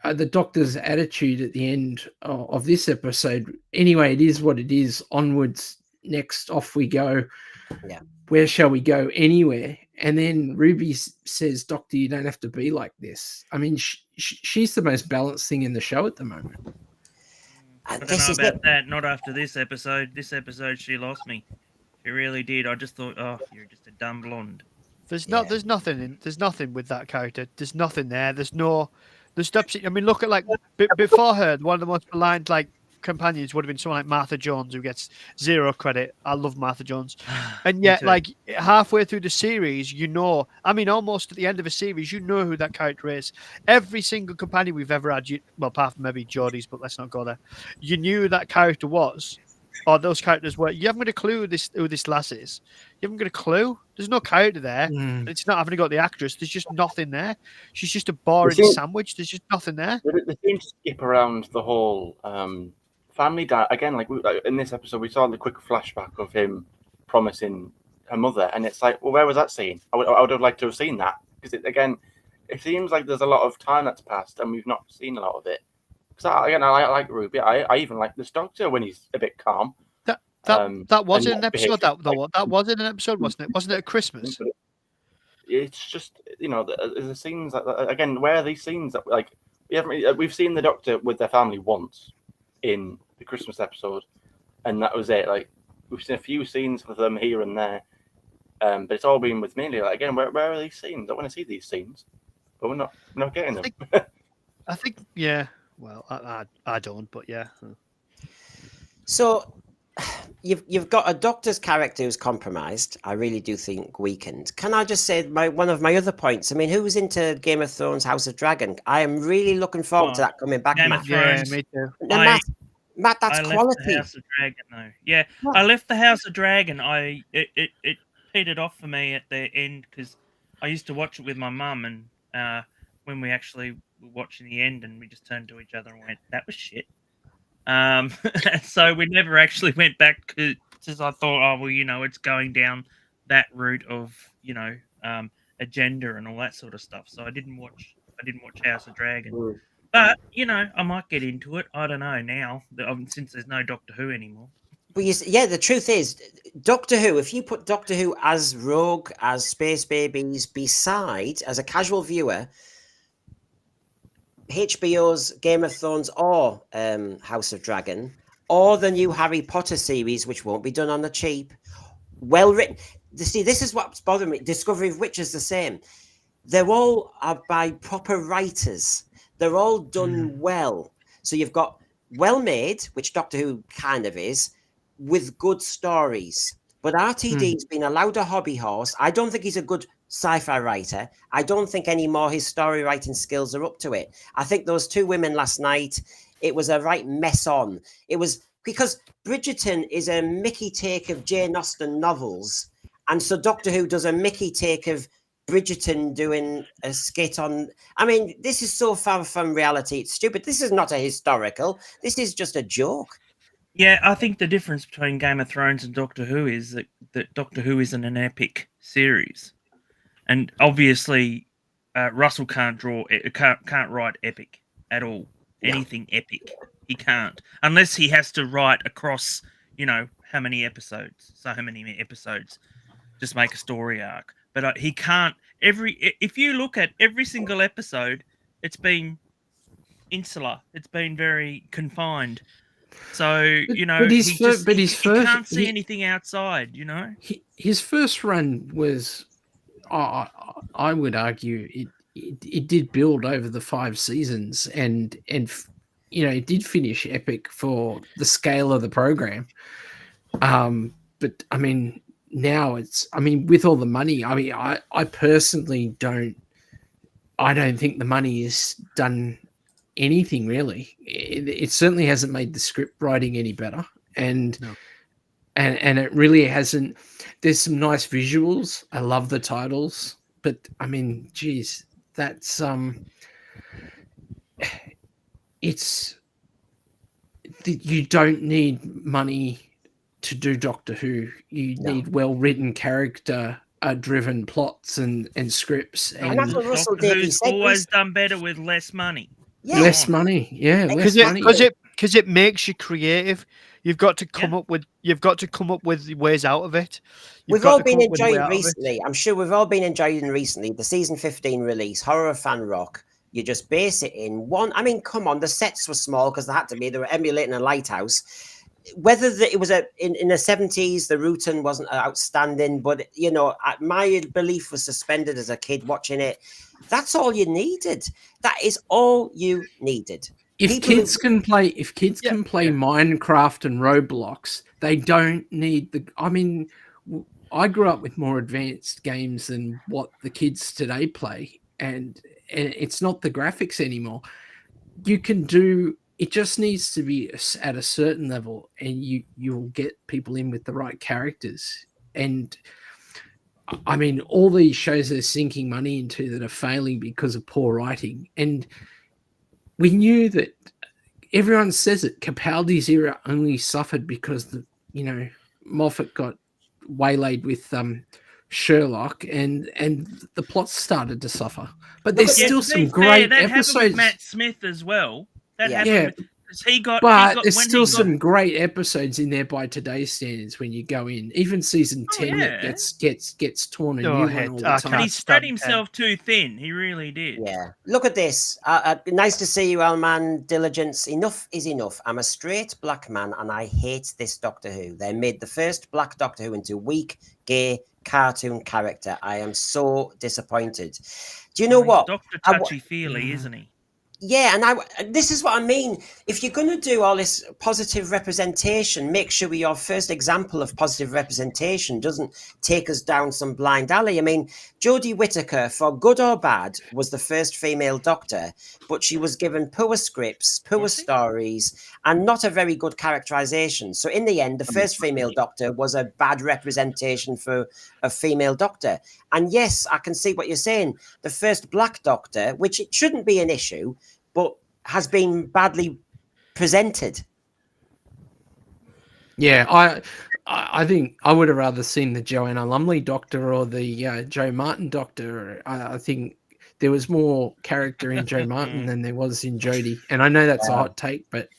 F: the Doctor's attitude at the end of this episode. Anyway, it is what it is. Onwards, next, off we go.
A: Yeah.
F: Where shall we go? Anywhere. And then Ruby says, "Doctor, you don't have to be like this." I mean, she's the most balanced thing in the show at the moment.
E: I don't know about that. Not after this episode. This episode, she lost me. She really did. I just thought, oh, you're just a dumb blonde.
C: There's nothing with that character. There's nothing there. There's absolutely. I mean, look at before her, one of the most maligned companions would have been someone like Martha Jones, who gets zero credit. I love Martha Jones, and yet halfway through the series, almost at the end of a series, you know who that character is. Every single companion we've ever had, apart from maybe Geordie's, but let's not go there. You knew who that character was, or those characters were. You haven't got a clue who this lass is. You haven't got a clue. There's no character there. It's not having got the actress. There's just nothing there. She's just a boring sandwich. There's just nothing there.
D: They seem to skip around the whole family again. In this episode, we saw the quick flashback of him promising her mother, and it's like, well, where was that scene? I would have liked to have seen that, because it seems like there's a lot of time that's passed and we've not seen a lot of it. Because I like Ruby. I even like this Doctor when he's a bit calm.
C: That was in an episode. That was in an episode, wasn't it? Wasn't it at Christmas?
D: It's just the scenes again. Where are these scenes that we've seen the Doctor with their family once in the Christmas episode, and that was it. We've seen a few scenes of them here and there, but it's all been with Millie. Again, where are these scenes? I want to see these scenes, but we're not getting them.
C: I think yeah. Well, I don't, but yeah.
A: So you've got a Doctor's character who's compromised. I really do think weakened. Can I just say one of my other points? I mean, who's into Game of Thrones, House of Dragon? I am really looking forward to that coming back.
E: Game of Thrones.
C: Yeah, me too.
A: Matt, that's quality.
E: Left the House of Dragon, though. Yeah, what? I left the House of Dragon. It petered off for me at the end because I used to watch it with my mum, and when we actually were watching the end, and we just turned to each other and went, "That was shit." So we never actually went back because I thought, oh well, it's going down that route of agenda and all that sort of stuff. So I didn't watch House of Dragon. But, I might get into it. I don't know now, since there's no Doctor Who anymore.
A: But the truth is, Doctor Who, if you put Doctor Who as Rogue, as Space Babies, beside, as a casual viewer, HBO's Game of Thrones or House of Dragon, or the new Harry Potter series, which won't be done on the cheap, well written. See, this is what's bothering me. Discovery of Witch is the same. They're all by proper writers. They're all done well. So you've got well made, which Doctor Who kind of is, with good stories. But RTD's been allowed a hobby horse. I don't think he's a good sci-fi writer. I don't think anymore his story writing skills are up to it. I think those two women last night, it was a right mess on. It was because Bridgerton is a Mickey take of Jane Austen novels. And so Doctor Who does a Mickey take of Bridgerton doing a skit on. I mean, this is so far from reality. It's stupid. This is not a historical. This is just a joke.
E: Yeah, I think the difference between Game of Thrones and Doctor Who is that Doctor Who isn't an epic series, and obviously Russell can't write epic at all. Anything epic, he can't, unless he has to write across how many episodes. So how many episodes? Just make a story arc. But he can't. If you look at every single episode, it's been insular. It's been very confined. So he can't see anything outside.
F: His first run was, I would argue, it did build over the 5 seasons, and it did finish epic for the scale of the program. But I mean. Now with all the money, I personally don't think the money has done anything really. It certainly hasn't made the script writing any better, and it really hasn't. There's some nice visuals. I love the titles, but I mean, geez, that's you don't need money to do Doctor Who. You need well-written character-driven plots and scripts. And
A: that's what Russell Davies said.
E: Always done better with less money.
F: Yeah. Less money, yeah, less money.
C: Because it makes you creative. You've got to come up with ways out of it.
A: We've all been enjoying recently. I'm sure we've all been enjoying recently the season 15 release, Horror of Fan Rock. You just base it in one. I mean, come on, the sets were small because they had to be. They were emulating a lighthouse. Whether it was in the 70s, the Rutan wasn't outstanding, but my belief was suspended as a kid watching it. That's all you needed. That is all you needed.
F: If kids can play Minecraft and Roblox, they don't need the. I mean, I grew up with more advanced games than what the kids today play, and it's not the graphics anymore. You can do. It just needs to be at a certain level, and you'll get people in with the right characters. And I mean, all these shows they're sinking money into that are failing because of poor writing. And we knew that. Everyone says it. Capaldi's era only suffered because Moffat got waylaid with Sherlock, and the plot started to suffer. But there's still some great episodes.
E: Happened with Matt Smith as well. That happened.
F: There's still some great episodes in there by today's standards. When you go in, even season 10 that gets torn a new one all the time.
E: And he spread himself too thin. He really did.
A: Yeah. Look at this. Nice to see you, Elman. Diligence. Enough is enough. I'm a straight black man, and I hate this Doctor Who. They made the first black Doctor Who into weak, gay, cartoon character. I am so disappointed. Do you know what?
E: Dr. Touchy-feely, isn't he?
A: Yeah, and this is what I mean. If you're going to do all this positive representation, make sure your first example of positive representation doesn't take us down some blind alley. I mean, Jodie Whittaker, for good or bad, was the first female Doctor, but she was given poor scripts, poor stories, and not a very good characterization. So in the end, the first female Doctor was a bad representation for a female Doctor. And yes, I can see what you're saying. The first black Doctor, which it shouldn't be an issue, but has been badly presented.
F: Yeah, I think I would have rather seen the Joanna Lumley Doctor or the Joe Martin Doctor. I think there was more character in Joe Martin than there was in Jodie. And I know that's a hot take, but...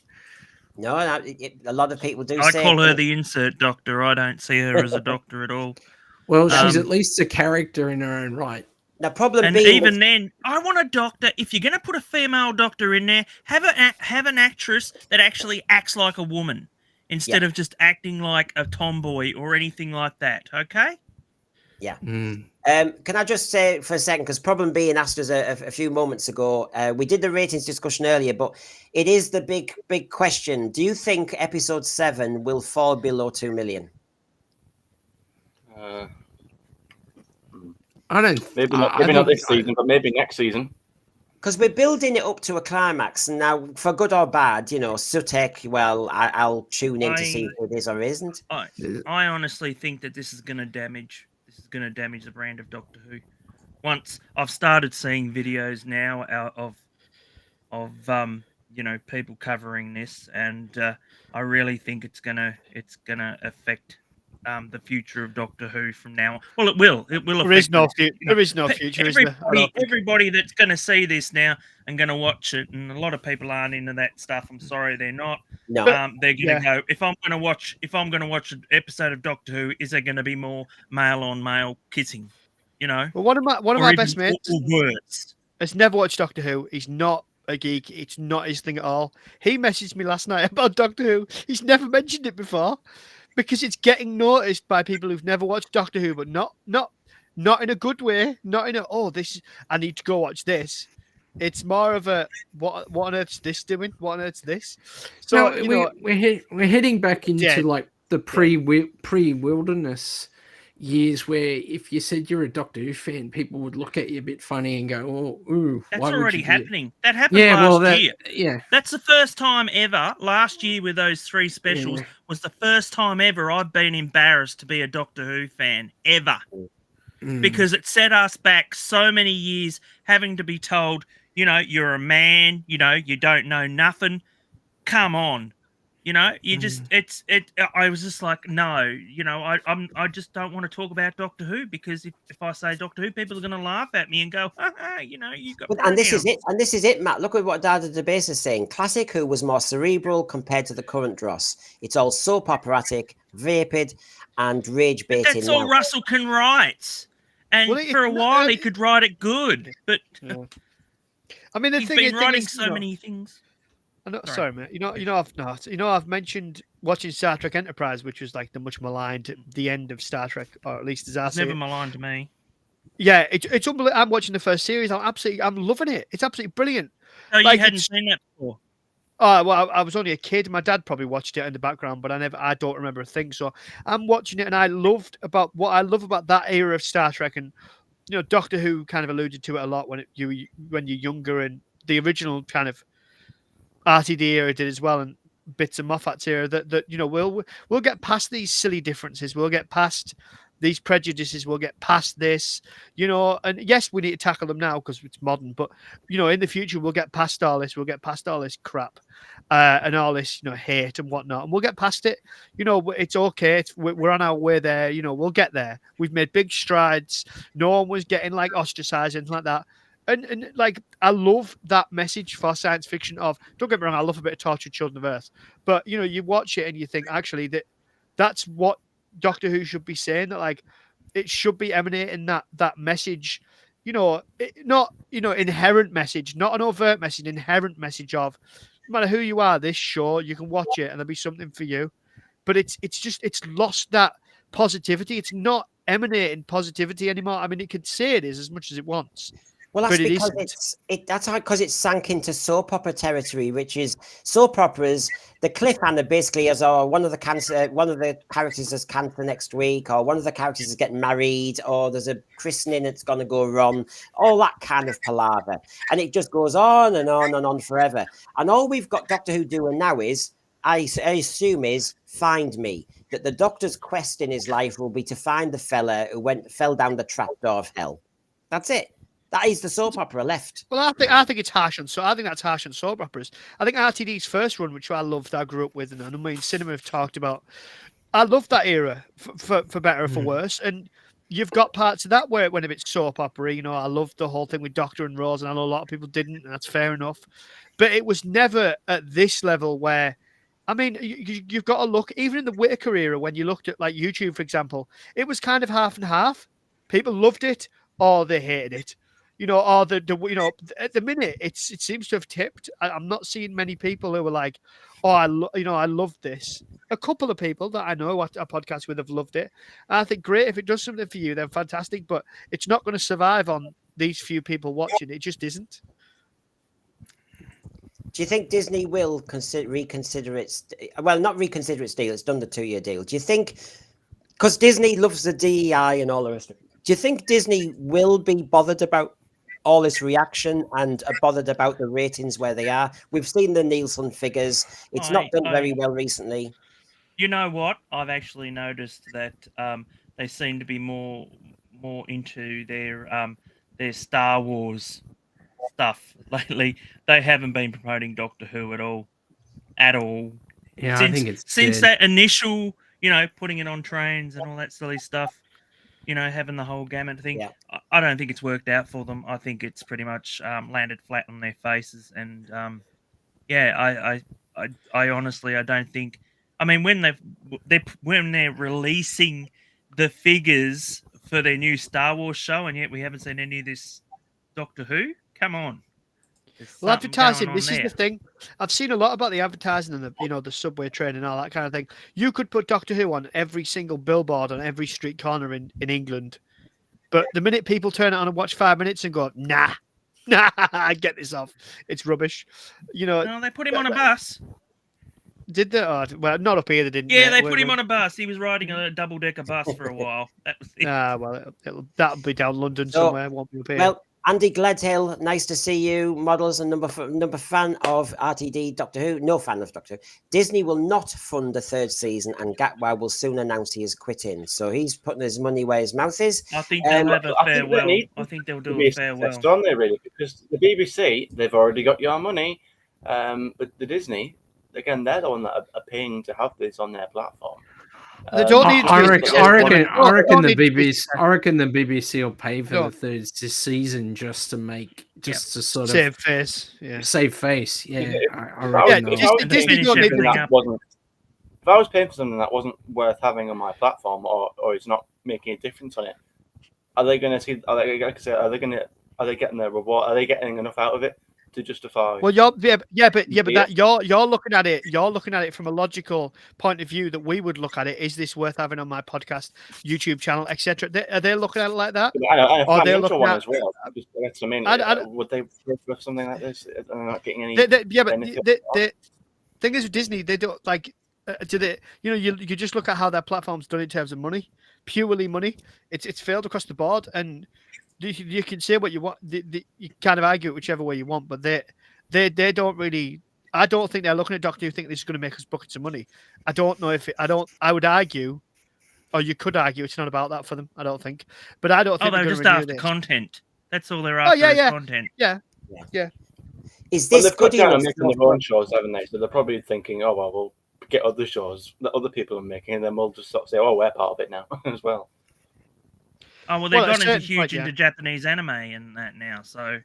A: No, a lot of people do
E: I
A: say...
E: I call her the insert Doctor. I don't see her as a Doctor at all.
F: Well, she's at least a character in her own right.
A: The problem
E: and
A: being
E: even then, I want a Doctor. If you're going to put a female Doctor in there, have an actress that actually acts like a woman instead of just acting like a tomboy or anything like that. Okay?
A: Yeah. Can I just say for a second, because problem being asked us a few moments ago, we did the ratings discussion earlier, but it is the big question. Do you think episode 7 will fall below 2 million?
F: I don't.
D: Maybe not this season, but maybe next season.
A: Because we're building it up to a climax, and now, for good or bad, Sutek. Well, I'll tune in to see if it is or isn't.
E: I honestly think that this is going to damage. This is going to damage the brand of Doctor Who. Once I've started seeing videos now of people covering this, and I really think it's gonna affect the future of Doctor Who from now on. Well, it will. It will.
C: There is no future.
E: Everybody that's going to see this now and going to watch it, and a lot of people aren't into that stuff. I'm sorry, they're not.
A: No.
E: They're going to go. If I'm going to watch an episode of Doctor Who, is there going to be more male on male kissing?
C: Well, one of my best mates
E: words
C: has never watched Doctor Who. He's not a geek. It's not his thing at all. He messaged me last night about Doctor Who. He's never mentioned it before. Because it's getting noticed by people who've never watched Doctor Who, but not in a good way. Not in I need to go watch this. It's more of a what on earth's this doing? What on earth's this? So
F: we're heading back into like the pre-wilderness years where if you said you're a Doctor Who fan, people would look at you a bit funny and go, "Oh, ooh."
E: That's already happening. That happened last year.
F: Yeah,
E: that's the first time ever. Last year with those 3 specials was the first time ever I've been embarrassed to be a Doctor Who fan ever, because it set us back so many years, having to be told, you're a man, you don't know nothing. Come on, You know, you just I was just like, no, you know, I just don't want to talk about Doctor Who, because if I say Doctor Who, people are going to laugh at me and go, you know, you got.
A: And this is it, Matt. Look at what Dada the Base is saying. Classic Who was more cerebral compared to the current dross. It's all soap operatic, vapid, and rage baiting.
E: That's all Russell can write, and for a while he could write it good, but
C: I mean,
E: he's been writing so many things.
C: Sorry, mate. I've mentioned watching Star Trek Enterprise, which was like the much maligned the end of Star Trek, or at least as I see
E: never
C: it.
E: maligned to me.
C: Yeah, it's unbelievable. I'm watching the first series. I'm loving it. It's absolutely brilliant.
E: Oh, you hadn't seen that before?
C: Oh, well, I was only a kid. My dad probably watched it in the background, but I don't remember a thing. So I'm watching it, and I love about that era of Star Trek, and you know, Doctor Who kind of alluded to it a lot when you're younger, and the original kind of RTD era did as well, and bits of Moffat's era. That you know, we'll get past these silly differences. We'll get past these prejudices. We'll get past this, you know. And yes, we need to tackle them now because it's modern. But you know, in the future, we'll get past all this. We'll get past all this crap and all this, you know, hate and whatnot, and we'll get past it. You know, it's okay. We're on our way there. You know, we'll get there. We've made big strides. No one was getting like ostracized and like that. And like, I love that message for science fiction of, don't get me wrong, I love a bit of Tortured Children of Earth. But, you know, you watch it and you think, actually, that's what Doctor Who should be saying, that, like, it should be emanating that message, you know, not, you know, inherent message, not an overt message, inherent message of, no matter who you are, this show, you can watch it and there'll be something for you. But it's lost that positivity. It's not emanating positivity anymore. I mean, it could say it is as much as it wants.
A: Well, that's because it's sank into soap opera territory, which is soap operas. The cliffhanger basically is, one of the characters has cancer next week, or one of the characters is getting married, or there's a christening that's going to go wrong, all that kind of palaver, and it just goes on and on and on forever. And all we've got Doctor Who doing now is, I assume, is find me. That the Doctor's quest in his life will be to find the fella who fell down the trapdoor of hell. That's it. That is the soap opera left.
C: Well, I think it's harsh on. So I think that's harsh on soap operas. I think RTD's first run, which I loved, I grew up with, and I mean, cinema have talked about. I love that era for better or for worse. And you've got parts of that where it went a bit soap opera. You know, I loved the whole thing with Doctor and Rose, and I know a lot of people didn't, and that's fair enough. But it was never at this level where, I mean, you've got to look, even in the Whittaker era, when you looked at like YouTube, for example, it was kind of half and half. People loved it or they hated it. You know, or you know, at the minute, it seems to have tipped. I'm not seeing many people who are like, oh, I love this. A couple of people that I know I podcast with have loved it. And I think, great, if it does something for you, then fantastic. But it's not going to survive on these few people watching. It just isn't.
A: Do you think Disney will reconsider its? Well, not reconsider its deal. It's done the 2-year deal. Do you think, because Disney loves the DEI and all the rest of it, do you think Disney will be bothered about all this reaction and are bothered about the ratings where they are? We've seen the Nielsen figures. It's not done very well recently.
E: You know what? I've actually noticed that they seem to be more into their Star Wars stuff lately. They haven't been promoting Doctor Who at all.
F: Yeah, I think it's
E: since that initial, you know, putting it on trains and all that silly stuff. You know, having the whole gamut thing. Yeah. I don't think it's worked out for them. I think it's pretty much landed flat on their faces. And I honestly, I don't think. I mean, when they're releasing the figures for their new Star Wars show, and yet we haven't seen any of this Doctor Who. Come on.
C: Well, advertising. This is the thing. I've seen a lot about the advertising and the subway train and all that kind of thing. You could put Doctor Who on every single billboard on every street corner in England, but the minute people turn it on and watch 5 minutes and go, nah, get this off, it's rubbish. You know.
E: No, they put him on a bus.
C: Did they? Oh, well, not up here. They didn't.
E: Yeah, they put him on a bus. He was riding a double-decker bus for a while. That was it.
C: Well, that'll be down London somewhere. Won't be up here.
A: Well, Andy Gledhill, nice to see you. Models and number fan of RTD Doctor Who. No fan of Doctor Who. Disney will not fund a third season, and Gatwa will soon announce he is quitting. So he's putting his money where his mouth is.
E: I think they'll have a farewell. I think they'll do a farewell.
D: On there, really, because the BBC, they've already got your money. But the Disney, again, they're the one that are paying to have this on their platform.
C: They don't need to
F: I
C: be
F: reckon the
C: BBC.
F: I reckon the BBC will pay for the third season just to sort of
C: save face. Yeah,
F: save face. Yeah, I
D: reckon.
C: Disney don't need to.
D: If I was paying for something that wasn't worth having on my platform, or it's not making a difference on it, are they going to see? Are they getting their reward? Are they getting enough out of it to justify?
C: Well, you're looking at it. You're looking at it from a logical point of view that we would look at it. Is this worth having on my podcast, YouTube channel, etc.? Are they looking at it like that?
D: I know. Or they're looking at as well. That's what I mean. Would they with something like this? They're not getting any.
C: But the thing is with Disney, they don't like. Do they? You just look at how their platform's done in terms of money, purely money. It's failed across the board, and you can say what you want. You kind of argue it whichever way you want, but they don't really. I don't think they're looking at Doctor Who think this is going to make us buckets of money. I don't know if I would argue, or you could argue it's not about that for them. I don't think, but I don't think
E: they're just after content. That's all they're after. Is content.
C: Yeah.
A: Is this
D: they've cut down on making their own shows, haven't they? So they're probably thinking, oh well, we'll get other shows that other people are making, and then we'll just sort of say, oh, we're part of it now as well.
E: Oh well, they've gone into Japanese anime and that now, so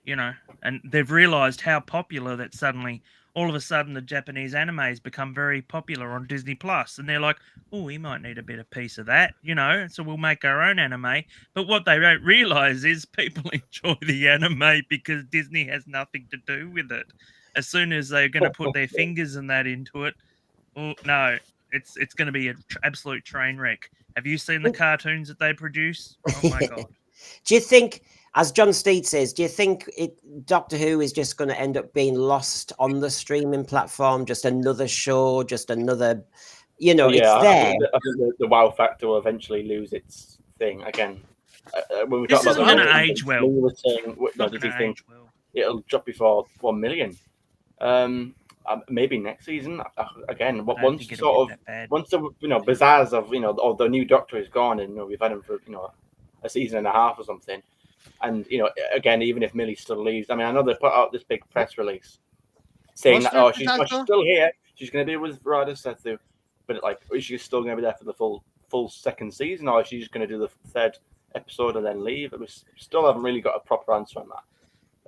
E: and they've realised how popular that suddenly, all of a sudden, the Japanese animes become very popular on Disney Plus, and they're like, oh, we might need a bit of piece of that, so we'll make our own anime. But what they don't realise is people enjoy the anime because Disney has nothing to do with it. As soon as they're going to put their fingers and that into it, oh no, it's going to be an absolute train wreck. Have you seen the cartoons that they produce? Oh my god!
A: Do you think, as John Steed says, do you think Doctor Who is just going to end up being lost on the streaming platform? Just another show, just another, it's there.
D: I think the wow factor will eventually lose its thing again. When we
E: this
D: talk
E: isn't
D: about
E: going to age well.
D: We were saying, did you think it'll drop before 1 million? Maybe next season again. Once the pizzazz of the new Doctor is gone, and we've had him for a season and a half or something, and again, even if Millie still leaves, I mean, I know they put out this big press release saying that she's still here, she's going to be with Radha Sethu, but is she still going to be there for the full second season, or is she just going to do the third episode and then leave? We still haven't really got a proper answer on that.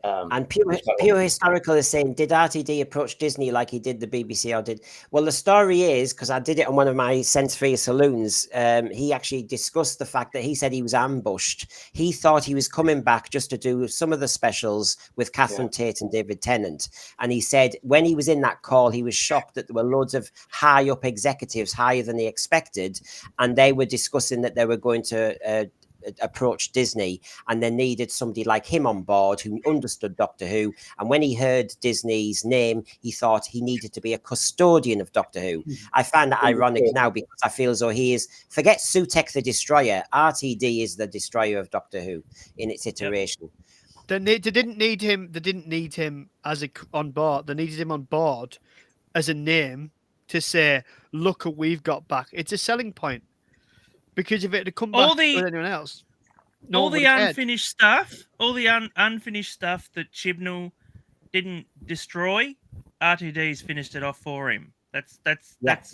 A: And pure historical is saying, did RTD approach Disney like he did the BBC or did? Well, the story is, because I did it on one of my sense-free saloons, he actually discussed the fact that he said he was ambushed. He thought he was coming back just to do some of the specials with Catherine Tate and David Tennant. And he said when he was in that call, he was shocked that there were loads of high-up executives, higher than he expected, and they were discussing that they were going to approach Disney, and they needed somebody like him on board who understood Doctor Who. And when he heard Disney's name, he thought he needed to be a custodian of Doctor Who. I find that ironic now, because I feel as though he is, forget Sutek the Destroyer, RTD is the destroyer of Doctor Who in its iteration.
C: They didn't need him. They didn't need him on board. They needed him on board as a name to say, look what we've got back. It's a selling point. Because if it had come back with anyone else,
E: all the unfinished stuff, unfinished stuff that Chibnall didn't destroy, RTD's finished it off for him. That's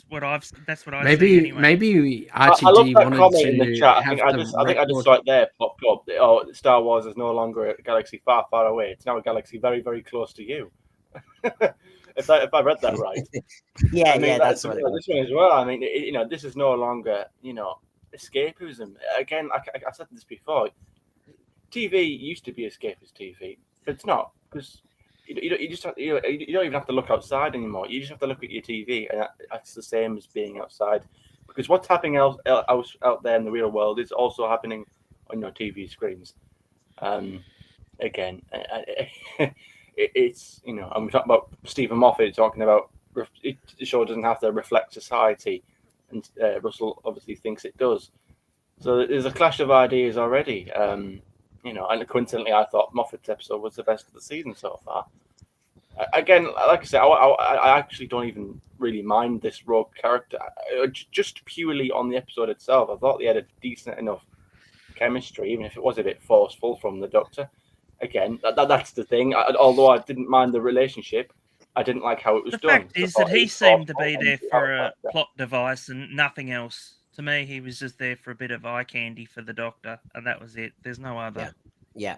E: what I see anyway.
F: Maybe RTD
D: I love that
F: wanted
D: comment
F: to
D: in the chat. I think I just right there popped up. Oh, Star Wars is no longer a galaxy far, far away. It's now a galaxy very, very close to you. If I read that right.
A: That's what it was.
D: This one as well. I mean, this is no longer, escapism. Again, I said this before. TV used to be escapist TV, but it's not, because you don't even have to look outside anymore. You just have to look at your TV, and that's the same as being outside. Because what's happening out there in the real world is also happening on your TV screens. Again, it's and we talk about Stephen Moffat talking about the show doesn't have to reflect society. And Russell obviously thinks it does. So there's a clash of ideas already. And coincidentally, I thought Moffat's episode was the best of the season so far. Again, like I said, I actually don't even really mind this rogue character. Just purely on the episode itself, I thought they had a decent enough chemistry, even if it was a bit forceful from the Doctor. Again, that's the thing. Although I didn't mind the relationship, I didn't like how it was
E: The
D: done.
E: fact is that he seemed to be there for a plot device and nothing else. To me, he was just there for a bit of eye candy for the Doctor, and that was it. There's no other.
A: Yeah.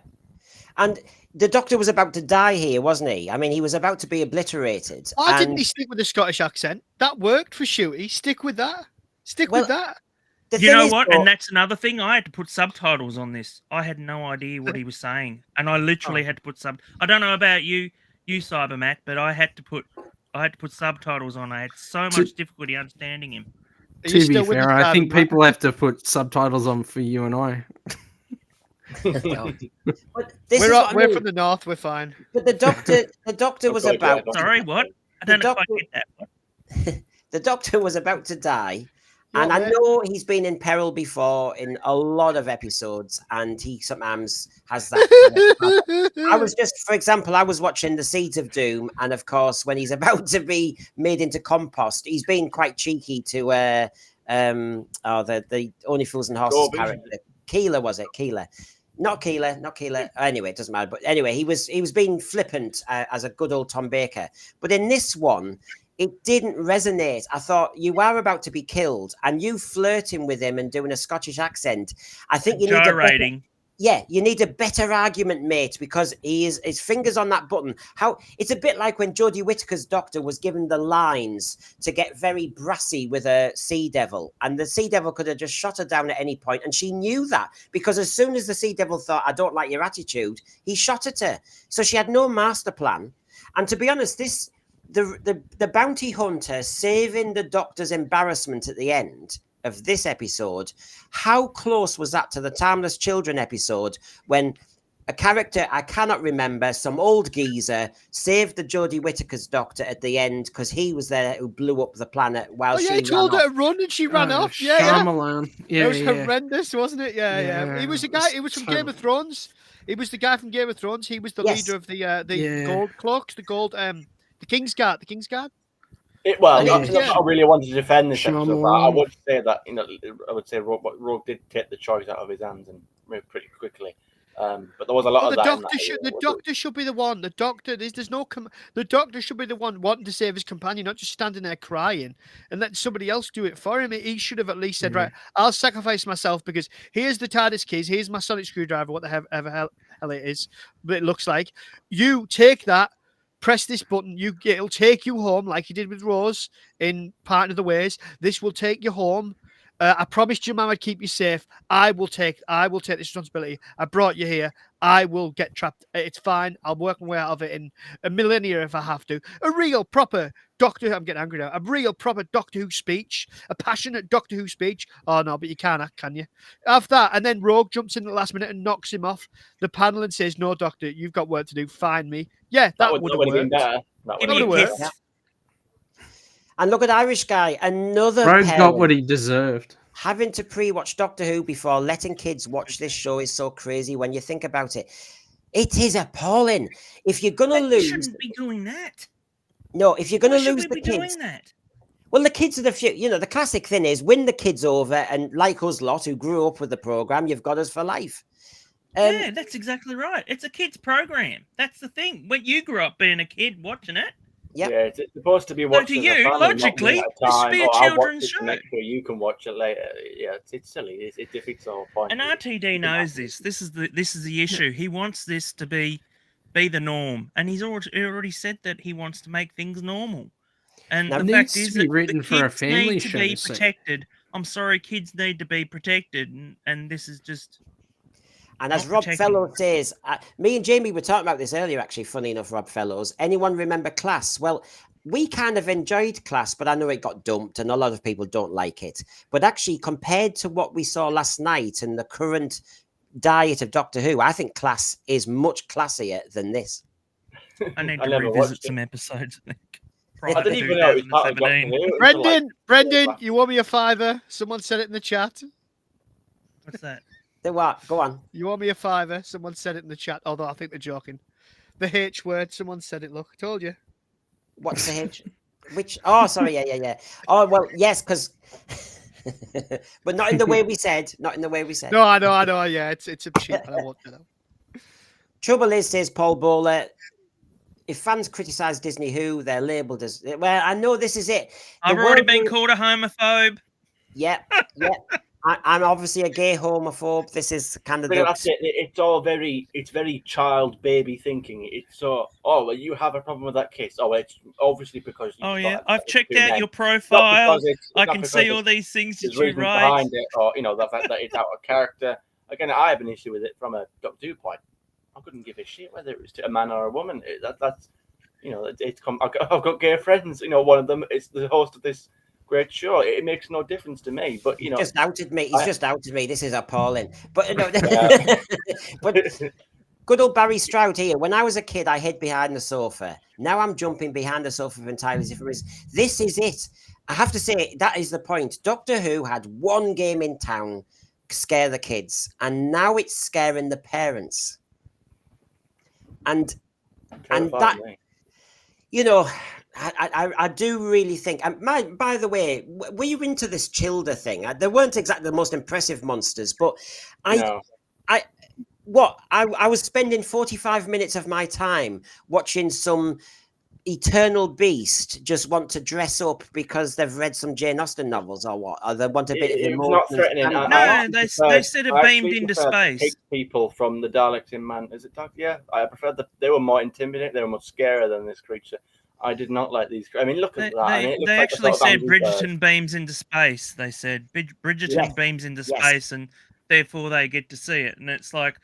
A: And the Doctor was about to die here, wasn't he? I mean, he was about to be obliterated.
C: Why didn't he stick with the Scottish accent? That worked for Shooty. Stick with that. Stick with that.
E: You know what? And that's another thing. I had to put subtitles on this. I had no idea what he was saying, and I literally had to put I don't know about you, Cybermat, but I had to put subtitles on. I had so much difficulty understanding him.
F: To be fair, I think people have to put subtitles on for you and I.
C: We're from the north. We're fine.
A: But the Doctor was about.
E: Sorry, what? I don't know if I get that one.
A: The Doctor was about to die. And I know he's been in peril before in a lot of episodes, and he sometimes has that. I was just, for example, I was watching The Seeds of Doom, and of course, when he's about to be made into compost, he's being quite cheeky to the Only Fools and Horses character. Keeler, was it? Keeler. Not Keeler. Anyway, it doesn't matter. But anyway, he was being flippant as a good old Tom Baker. But in this one, it didn't resonate. I thought, you are about to be killed, and you flirting with him and doing a Scottish accent. I think you need you need a better argument, mate, because his fingers on that button. It's a bit like when Jodie Whittaker's Doctor was given the lines to get very brassy with a Sea Devil, and the Sea Devil could have just shot her down at any point, and she knew that, because as soon as the Sea Devil thought, I don't like your attitude, he shot at her. So she had no master plan. And to be honest, the bounty hunter saving the Doctor's embarrassment at the end of this episode, how close was that to the Timeless Children episode when a character I cannot remember, some old geezer, saved the Jodie Whittaker's Doctor at the end because he was there who blew up the planet while she
C: told her to run and she ran off.
F: Shyamalan.
C: It was horrendous, wasn't it? Yeah. He was a guy. He was from Game of Thrones. He was the guy from Game of Thrones. He was the leader of the Gold Cloaks, the King's Guard. The King's Guard.
D: I really wanted to defend this episode, but I would say that Rogue did take the choice out of his hands and moved pretty quickly. But there was a lot of that.
C: The Doctor should be the one. The Doctor, the Doctor should be the one wanting to save his companion, not just standing there crying and letting somebody else do it for him. He should have at least said, right, I'll sacrifice myself because here's the TARDIS keys, here's my sonic screwdriver, what the hell it is, but it looks like. You take that. Press this button. It'll take you home, like you did with Rose in Part of the Ways. This will take you home. I promised your mum I'd keep you safe. I will take this responsibility. I brought you here. I will get trapped. It's fine. I'll work my way out of it in a millennia if I have to. A real proper Doctor. I'm getting angry now. A real proper Doctor Who speech. A passionate Doctor Who speech. Oh no, but you can't act, can you? Have that, and then Rogue jumps in at the last minute and knocks him off the panel and says, "No, Doctor, you've got work to do. Find me." Yeah, that would have been better. That would have worked.
A: Yeah. And look at Irish guy, another
F: Rogue got what he deserved.
A: Having to pre-watch Doctor Who before letting kids watch this show is so crazy when you think about it. It is appalling. If you're going to lose...
E: You shouldn't be doing that.
A: No, if you're going to lose the kids... Well, the kids are the few... You know, the classic thing is win the kids over, and like us lot who grew up with the programme, you've got us for life.
E: Yeah, that's exactly right. It's a kids' program. That's the thing. When you grew up being a kid watching it,
A: yeah,
D: it's supposed to be watched.
E: So to you, logically, this should be a children's show.
D: Next year, you can watch it later. Yeah, it's silly. It defeats the whole point.
E: And RTD knows this. This is the issue. He wants this to be the norm, and he's already said that he wants to make things normal. And
F: now,
E: the fact is that
F: written
E: the
F: for a
E: kids
F: family
E: need
F: show
E: to be protected. I'm sorry, kids need to be protected, and this is just.
A: And as Rob Fellows says, me and Jamie were talking about this earlier, actually, funny enough, Rob Fellows. Anyone remember Class? Well, we kind of enjoyed Class, but I know it got dumped and a lot of people don't like it. But actually, compared to what we saw last night and the current diet of Doctor Who, I think Class is much classier than this.
E: I need to revisit some episodes.
D: I didn't even know it was part of Doctor
C: Who. Brendan, you owe me a $5. Someone said it in the chat.
E: What's that?
A: The what? Go on.
C: You owe me a $5. Someone said it in the chat, although I think they're joking. The H word, someone said it. Look, I told you.
A: What's the H? Which? Oh, sorry. Yeah. Oh, well, yes, because... but not in the way we said. Not in the way we said.
C: No, I know. Yeah, it's a cheap, and I won't do that.
A: Trouble is, says Paul Bowler, if fans criticize Disney Who, they're labeled as, well, I know this is it.
E: I've already been called a homophobe.
A: Yeah. I'm obviously a gay homophobe. This is kind of
D: it's all it's very child baby thinking. It's so, oh, well, you have a problem with that kiss. Oh, it's obviously because you.
E: Oh yeah, I've checked out your profile. I can see all these things that you write
D: behind it, or the fact that it's out of character. Again, I have an issue with it from a Doctor Who point. I couldn't give a shit whether it was to a man or a woman. That's I've got gay friends. One of them is the host of this great show. It makes no difference to me. But
A: He's just outed me. He's just outed me. This is appalling. But but good old Barry Stroud here. When I was a kid, I hid behind the sofa. Now I'm jumping behind the sofa for entirely different reasons. This is it. I have to say that is the point. Doctor Who had one game in town, scare the kids, and now it's scaring the parents. And that, I do really think. By the way, were you into this Childer thing? They weren't exactly the most impressive monsters, but I was spending 45 minutes of my time watching some eternal beast just want to dress up because they've read some Jane Austen novels or what? Or they want a bit of emotion.
D: Not threatening.
E: No, they said it beamed into space.
D: People from the Daleks in Man. Is it Dalek? Yeah, I preferred they were more intimidating. They were more scarier than this creature. I did not like these. I mean, look at that.
E: They actually said Bridgerton beams into space. They said Bridgerton beams into space, and therefore they get to see it. And it's like,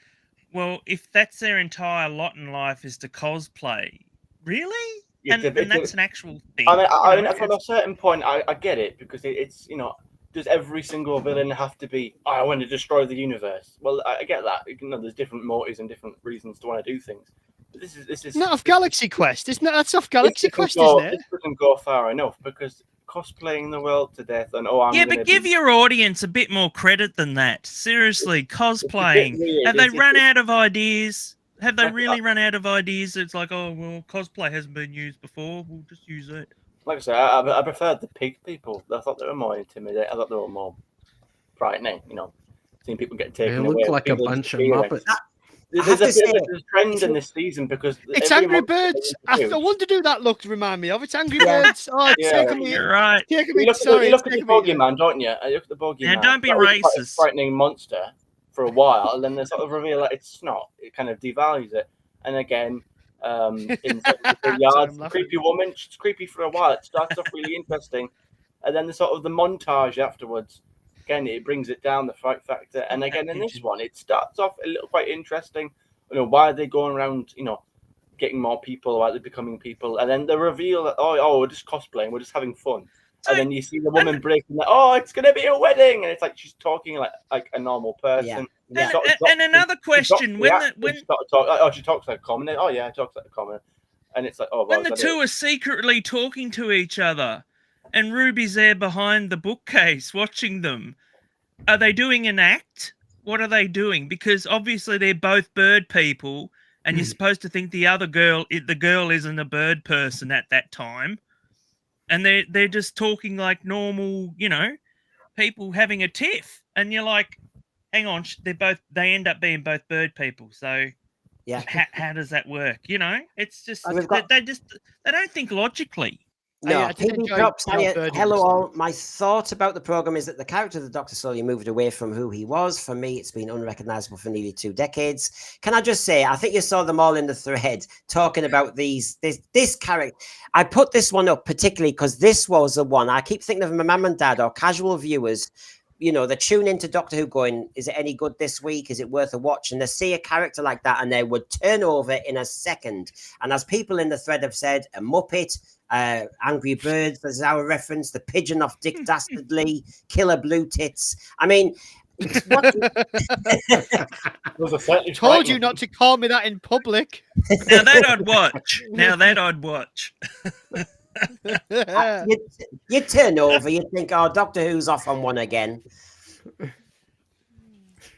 E: well, if that's their entire lot in life is to cosplay, really? And that's an actual thing.
D: I mean, from a certain point, I get it, because it's does every single villain have to be? I want to destroy the universe. Well, I get that. There's different motives and different reasons to want to do things. But this is
C: not off Galaxy Quest, isn't it? That's off Galaxy Quest, isn't it?
D: It doesn't go far enough, because cosplaying the world to death and
E: but give your audience a bit more credit than that. Seriously, cosplaying. Have they run out of ideas? Have they really run out of ideas? It's like, oh, well, cosplay hasn't been used before. We'll just use it.
D: Like I said, I preferred the pig people. I thought they were more intimidating. I thought they were more frightening. Seeing people get taken away.
F: They look like a bunch of Muppets.
D: There's a trend in this season because
C: it's Angry Birds. I wonder who that look remind me of. It's Angry Birds. Oh,
E: you're right.
D: You look at the bogeyman, don't you? You look at the bogeyman.
E: Now, don't be racist.
D: Frightening monster for a while, and then they sort of reveal that it's not. It kind of devalues it. And again, in the yards, the creepy woman, she's creepy for a while. It starts off really interesting, and then the montage afterwards. Again, it brings it down, the fright factor. And again, in this one, it starts off a little quite interesting. Why are they going around, getting more people? Why are they becoming people? And then the reveal that, oh, we're just cosplaying, we're just having fun. And then you see the woman breaking that, oh, it's going to be a wedding. And it's like she's talking like a normal person.
E: Yeah. And another question,
D: she talks like a common. Oh, yeah, talks like a common. And it's like, oh, well,
E: when the two are secretly talking to each other, and Ruby's there behind the bookcase watching them. Are they doing an act? What are they doing? Because obviously they're both bird people, and you're supposed to think the girl isn't a bird person at that time, and they're just talking like normal, people having a tiff, and you're like, hang on, they end up being both bird people. So
A: yeah,
E: how does that work? It's just they don't think logically.
A: No, hello all. My thought about the program is that the character of the Doctor slowly moved away from who he was. For me, it's been unrecognizable for nearly 2 decades. Can I just say, I think you saw them all in the thread talking about this character. I put this one up particularly because this was the one I keep thinking of my mum and dad or casual viewers. They tune into Doctor Who going, is it any good this week? Is it worth a watch? And they see a character like that and they would turn over in a second. And as people in the thread have said, a Muppet, Angry Birds, this is our reference, the pigeon off Dick Dastardly, Killer Blue Tits. I mean,
C: told you not to call me that in public.
E: Now that I'd watch.
A: You turn over, you think, oh, Doctor Who's off on one again.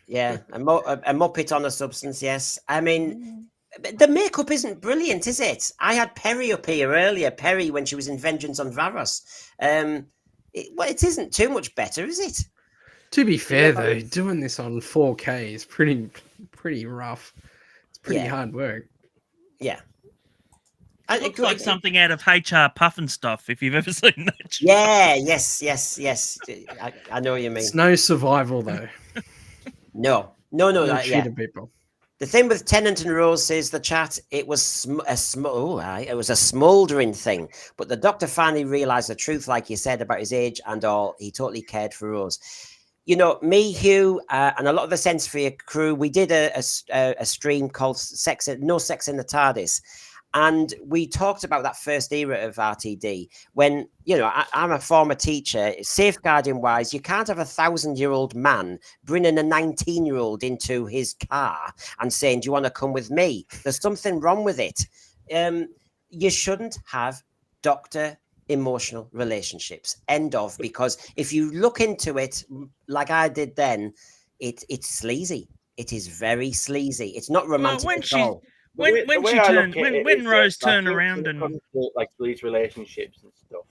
A: Yeah, a Muppet on a substance, yes. I mean, the makeup isn't brilliant, is it? I had Perry up here earlier, Perry, when she was in Vengeance on Varos. It isn't too much better, is it?
F: To be fair, though, doing this on 4K is pretty rough. It's pretty hard work.
A: Yeah.
E: It looks like something out of HR Puffin stuff, if you've ever seen that show.
A: Yeah, yes. I know what you mean.
F: It's no survival though.
A: No. Yeah.
F: People.
A: The thing with Tennant and Rose, says the chat, it was a smouldering thing. But the Doctor finally realised the truth, like you said, about his age and all. He totally cared for Rose. You know, me, Hugh, and a lot of the Sense for Your crew, we did a stream called No Sex in the TARDIS. And we talked about that first era of RTD when, you know, I'm a former teacher. Safeguarding wise, you can't have a 1,000-year-old man bringing a 19-year-old into his car and saying, do you want to come with me? There's something wrong with it. You shouldn't have Doctor emotional relationships. End of. Because if you look into it like I did then, it's sleazy. It is very sleazy. It's not romantic at all.
E: When Rose turned around and
D: comes to, like, these relationships and stuff,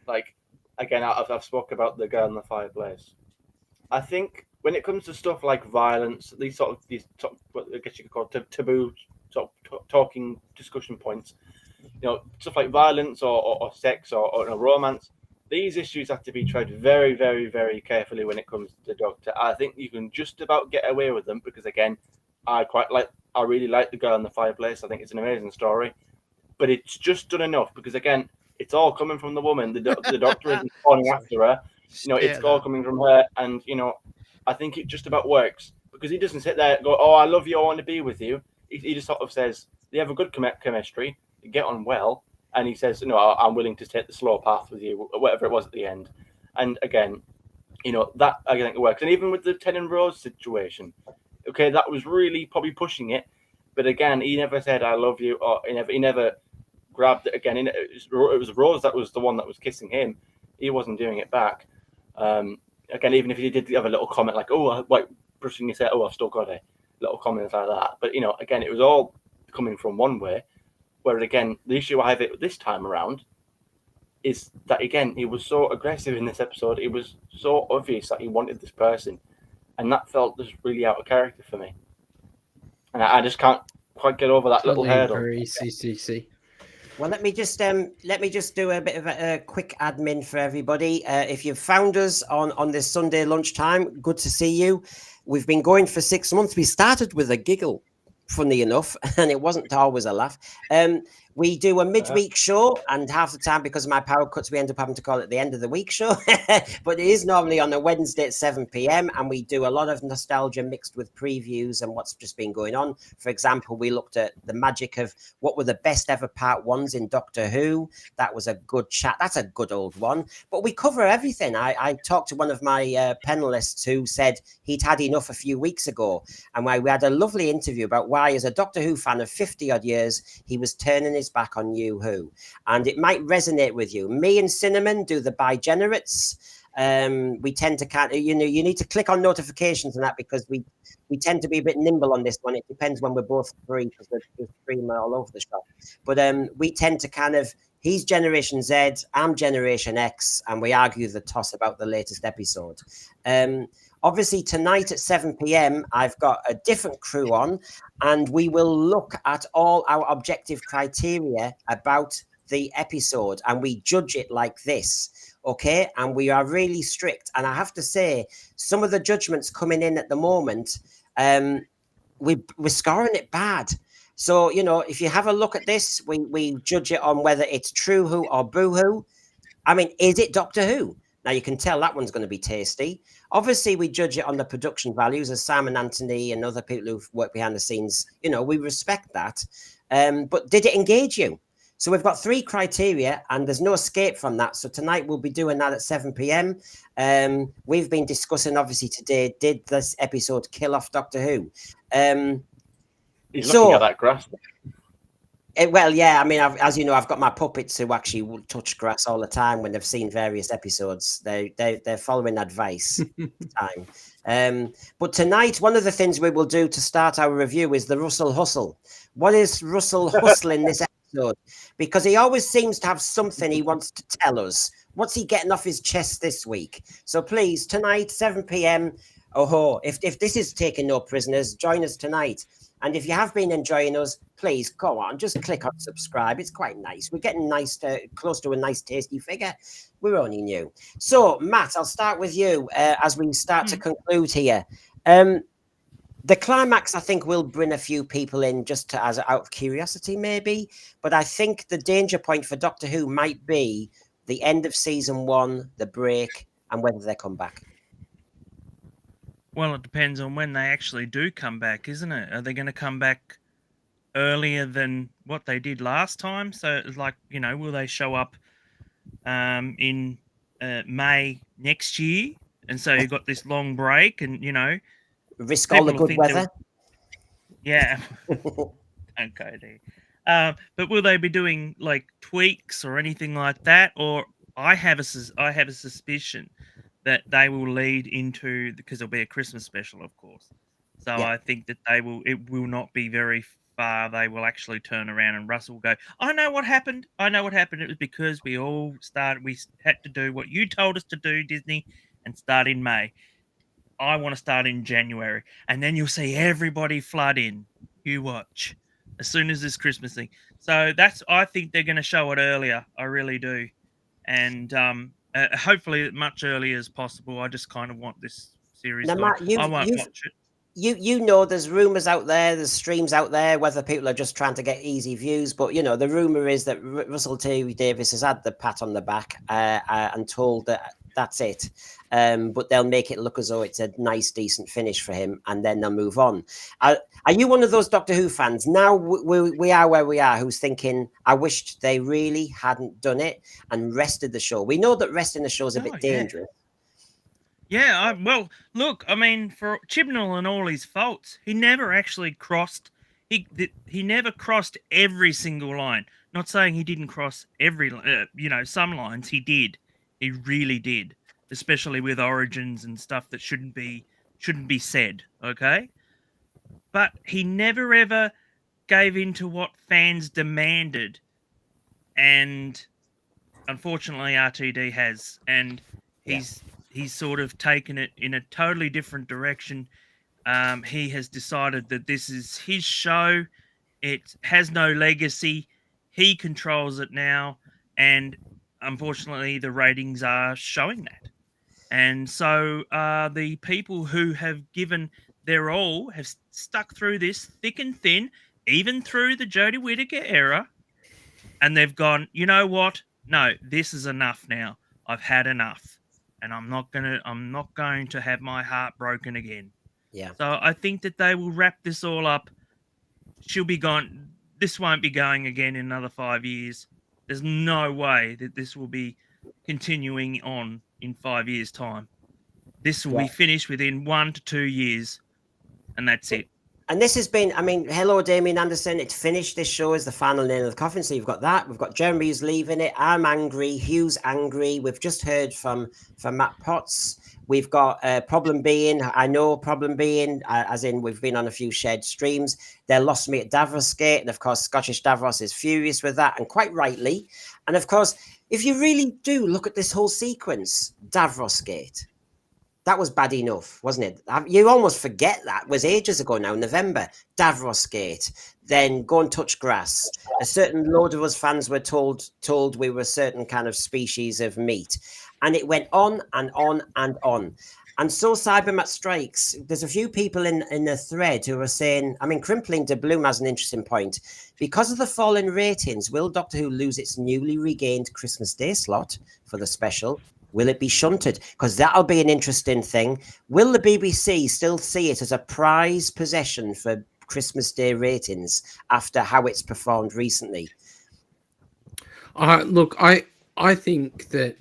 D: like, again, I've spoke about the girl in the fireplace. I think when it comes to stuff like violence, these what I guess you could call taboo talking discussion points, you know, stuff like violence or sex or romance, these issues have to be treated very, very, very carefully when it comes to Doctor. I think you can just about get away with them because, again, I really like The Girl in the Fireplace. I think it's an amazing story, but it's just done enough because, again, it's all coming from the woman. The Doctor isn't calling after her. You know, it's all coming from her, and, you know, I think it just about works because he doesn't sit there and go, "Oh, I love you, I want to be with you." He just sort of says they have a good chemistry, they get on well, and he says, "No, I'm willing to take the slow path with you," or whatever it was at the end. And again, you know, that I think it works. And even with the Tennant and Rose situation. Okay, that was really probably pushing it, but again, he never said "I love you," or he never grabbed it again. It was Rose that was the one that was kissing him. He wasn't doing it back. Again, even if he did have a little comment like, "Oh, like brushing his hair," "Oh, I've still got a little comment like that." But, you know, again, it was all coming from one way. Where again, the issue I have it this time around is that, again, he was so aggressive in this episode. It was so obvious that he wanted this person. And that felt just really out of character for me. And I just can't quite get over that little hurdle.
F: Very CCC.
A: Well, let me just do a bit of a quick admin for everybody. If you've found us on this Sunday lunchtime, good to see you. We've been going for 6 months. We started with a giggle, funny enough, and it wasn't always a laugh. We do a midweek show, and half the time, because of my power cuts, we end up having to call it the end of the week show. But it is normally on a Wednesday at 7 p.m, and we do a lot of nostalgia mixed with previews and what's just been going on. For example, we looked at the magic of what were the best ever part ones in Doctor Who. That was a good chat. That's a good old one. But we cover everything. I talked to one of my panelists who said he'd had enough a few weeks ago, and we had a lovely interview about why, as a Doctor Who fan of 50 odd years, he was turning his back on New Who, and it might resonate with you. Me and Cinnamon do the Bigenerates. We tend to you need to click on notifications and that, because we tend to be a bit nimble on this one. It depends when we're both free, because we're streaming all over the shop. But we tend to he's Generation Z, I'm Generation X, and we argue the toss about the latest episode. Obviously, tonight at 7 p.m, I've got a different crew on, and we will look at all our objective criteria about the episode, and we judge it like this, okay? And we are really strict. And I have to say, some of the judgments coming in at the moment, we're scoring it bad. So, you know, if you have a look at this, we judge it on whether it's True Who or Boo Who. I mean, is it Doctor Who? Now, you can tell that one's going to be tasty. Obviously, we judge it on the production values, as Simon Anthony and other people who've worked behind the scenes, you know, we respect that. But did it engage you? So we've got 3 criteria, and there's no escape from that. So tonight we'll be doing that at 7 p.m. We've been discussing, obviously, today, did this episode kill off Doctor Who?
D: He's looking at that grass.
A: Well, yeah, I mean, as you know, I've got my puppets who actually touch grass all the time when they've seen various episodes. They're following advice time. But tonight, one of the things we will do to start our review is the Russell Hustle. What is Russell Hustle in this episode? Because he always seems to have something he wants to tell us. What's he getting off his chest this week? So please, tonight, 7 p.m. If this is Taking No Prisoners, join us tonight. And if you have been enjoying us, please go on, just click on subscribe. It's quite nice. We're getting close to a nice, tasty figure. We're only new. So, Matt, I'll start with you as we start to conclude here. The climax, I think, will bring a few people in just as out of curiosity, maybe. But I think the danger point for Doctor Who might be the end of season 1, the break, and whether they come back.
E: Well, it depends on when they actually do come back, isn't it? Are they going to come back earlier than what they did last time? So, like, will they show up in May next year? And so you've got this long break, and
A: risk all the good weather.
E: Yeah. Don't go there. But will they be doing like tweaks or anything like that? Or I have a suspicion that they will lead into, because there'll be a Christmas special, of course. So I think that it will not be very far. They will actually turn around and Russell will go, I know what happened. It was because we had to do what you told us to do, Disney, and start in May. I want to start in January. And then you'll see everybody flood in. You watch. As soon as this Christmas thing. So I think they're going to show it earlier. I really do. And hopefully much earlier as possible. I just kind of want this series
A: now,
E: on.
A: Matt,
E: I won't watch it.
A: You know there's rumours out there, there's streams out there, whether people are just trying to get easy views. But, the rumour is that Russell T. Davies has had the pat on the back and told that that's it. But they'll make it look as though it's a nice, decent finish for him, and then they'll move on. Are you one of those Doctor Who fans? Now we are where we are, who's thinking, I wished they really hadn't done it and rested the show. We know that resting the show is a bit dangerous.
E: Yeah, well, look, I mean, for Chibnall and all his faults, he never actually crossed. He never crossed every single line. Not saying he didn't cross every, some lines he did. He really did, especially with origins and stuff that shouldn't be said. Okay, but he never ever gave in to what fans demanded, and unfortunately, RTD has, and he's sort of taken it in a totally different direction. He has decided that this is his show. It has no legacy. He controls it now. And unfortunately, the ratings are showing that. And so the people who have given their all have stuck through this thick and thin, even through the Jodie Whittaker era. And they've gone, you know what? No, this is enough now. I've had enough. And I'm not going to have my heart broken again.
A: Yeah.
E: So I think that they will wrap this all up. She'll be gone. This won't be going again in another 5 years. There's no way that this will be continuing on in 5 years' time. This will be finished within 1 to 2 years, and that's it.
A: And this has been, hello, Damien Anderson. It's finished. This show is the final nail of the coffin. So you've got that. We've got Jeremy who's leaving it. I'm angry. Hugh's angry. We've just heard from Matt Potts. We've got Problem Being. I know Problem Being, as in we've been on a few shared streams. They lost me at Davros Gate. And of course, Scottish Davros is furious with that, and quite rightly. And of course, if you really do look at this whole sequence, Davros Gate, that was bad enough, wasn't it? You almost forget that. It was ages ago now, November. Davros Gate. Then Go and Touch Grass. A certain load of us fans were told we were a certain kind of species of meat. And it went on and on and on. And so Cybermat Strikes, there's a few people in the thread who are saying, Crimpling de Bloom has an interesting point. Because of the fall in ratings, will Doctor Who lose its newly regained Christmas Day slot for the special? Will it be shunted? Because that'll be an interesting thing. Will the BBC still see it as a prize possession for Christmas Day ratings after how it's performed recently?
F: Look, I think that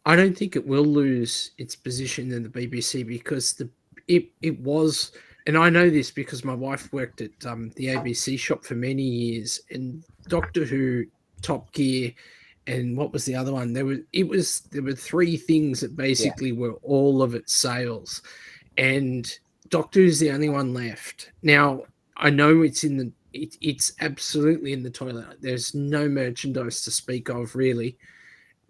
F: I don't think it will lose its position in the BBC because it was, and I know this because my wife worked at the ABC shop for many years, and Doctor Who, Top Gear, and what was the other one? There were three things that basically were all of its sales, and Doctor Who's the only one left. Now I know it's absolutely in the toilet. There's no merchandise to speak of really,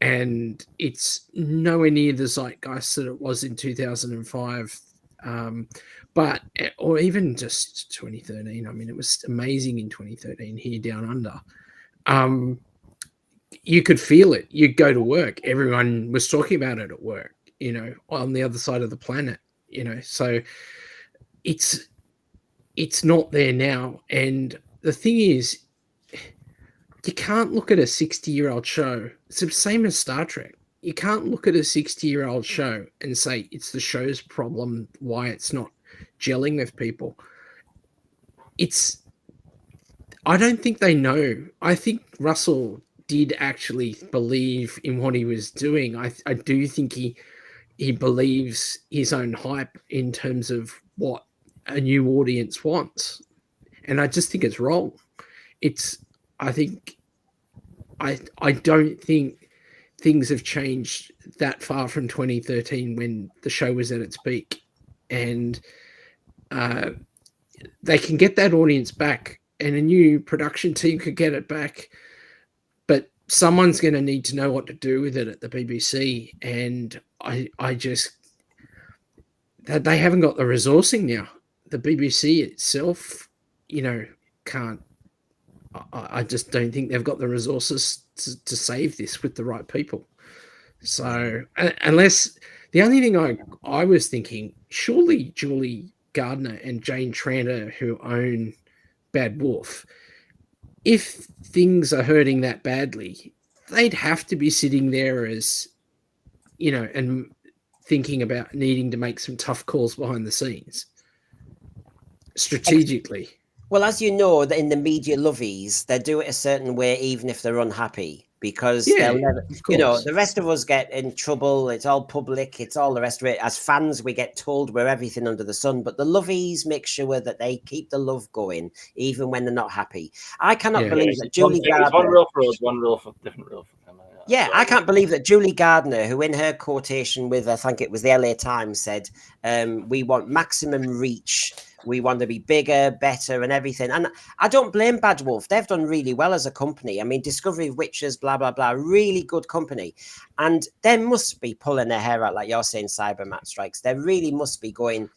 F: and it's nowhere near the zeitgeist that it was in 2005. But or even just 2013. I mean, it was amazing in 2013 here down under. You could feel it. You'd go to work. Everyone was talking about it at work, on the other side of the planet, so it's not there now. And the thing is, you can't look at a 60-year-old show. It's the same as Star Trek. You can't look at a 60-year-old show and say it's the show's problem, why it's not gelling with people. I don't think they know. I think Russell did actually believe in what he was doing. I do think he believes his own hype in terms of what a new audience wants. And I just think it's wrong. I don't think things have changed that far from 2013 when the show was at its peak. And they can get that audience back, and a new production team could get it back. But someone's going to need to know what to do with it at the BBC. And they haven't got the resourcing now. The BBC itself, can't. I just don't think they've got the resources to save this with the right people. So unless the only thing I was thinking, surely Julie Gardner and Jane Tranter, who own Bad Wolf, if things are hurting that badly, they'd have to be sitting there as, and thinking about needing to make some tough calls behind the scenes strategically.
A: Well, as you know, in the media lovies, they do it a certain way, even if they're unhappy, because they'll never, the rest of us get in trouble. It's all public. It's all the rest of it. As fans, we get told we're everything under the sun, but the lovies make sure that they keep the love going, even when they're not happy. I cannot believe that Julie Gardner...
D: One rule for us, one rule for different rule for them.
A: Yeah, I can't believe that Julie Gardner, who in her quotation with, I think it was the LA Times, said, we want maximum reach. We want to be bigger, better, and everything. And I don't blame Bad Wolf. They've done really well as a company. I mean, Discovery of Witches, blah, blah, blah, really good company. And they must be pulling their hair out, like you're saying, Cybermat Strikes. They really must be going...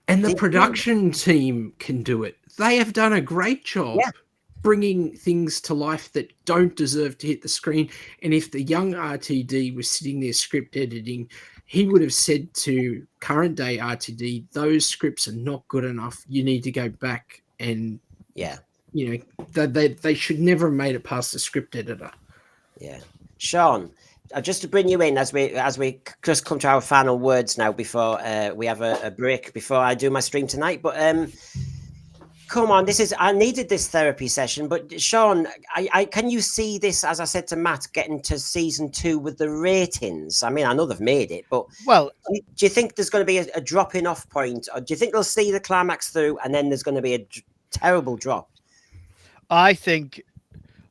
F: And the production team can do it. They have done a great job bringing things to life that don't deserve to hit the screen. And if the young RTD was sitting there script editing, he would have said to current day RTD, those scripts are not good enough. You need to go back and, they should never have made it past the script editor.
A: Yeah. Sean, just to bring you in as we just come to our final words now before we have a break before I do my stream tonight. But come on, I needed this therapy session. But Sean, I can you see this, as I said to Matt, getting to season 2 with the ratings? I mean, I know they've made it, but do you think there's going to be a dropping off point, or do you think they'll see the climax through and then there's going to be a terrible drop?
C: I think,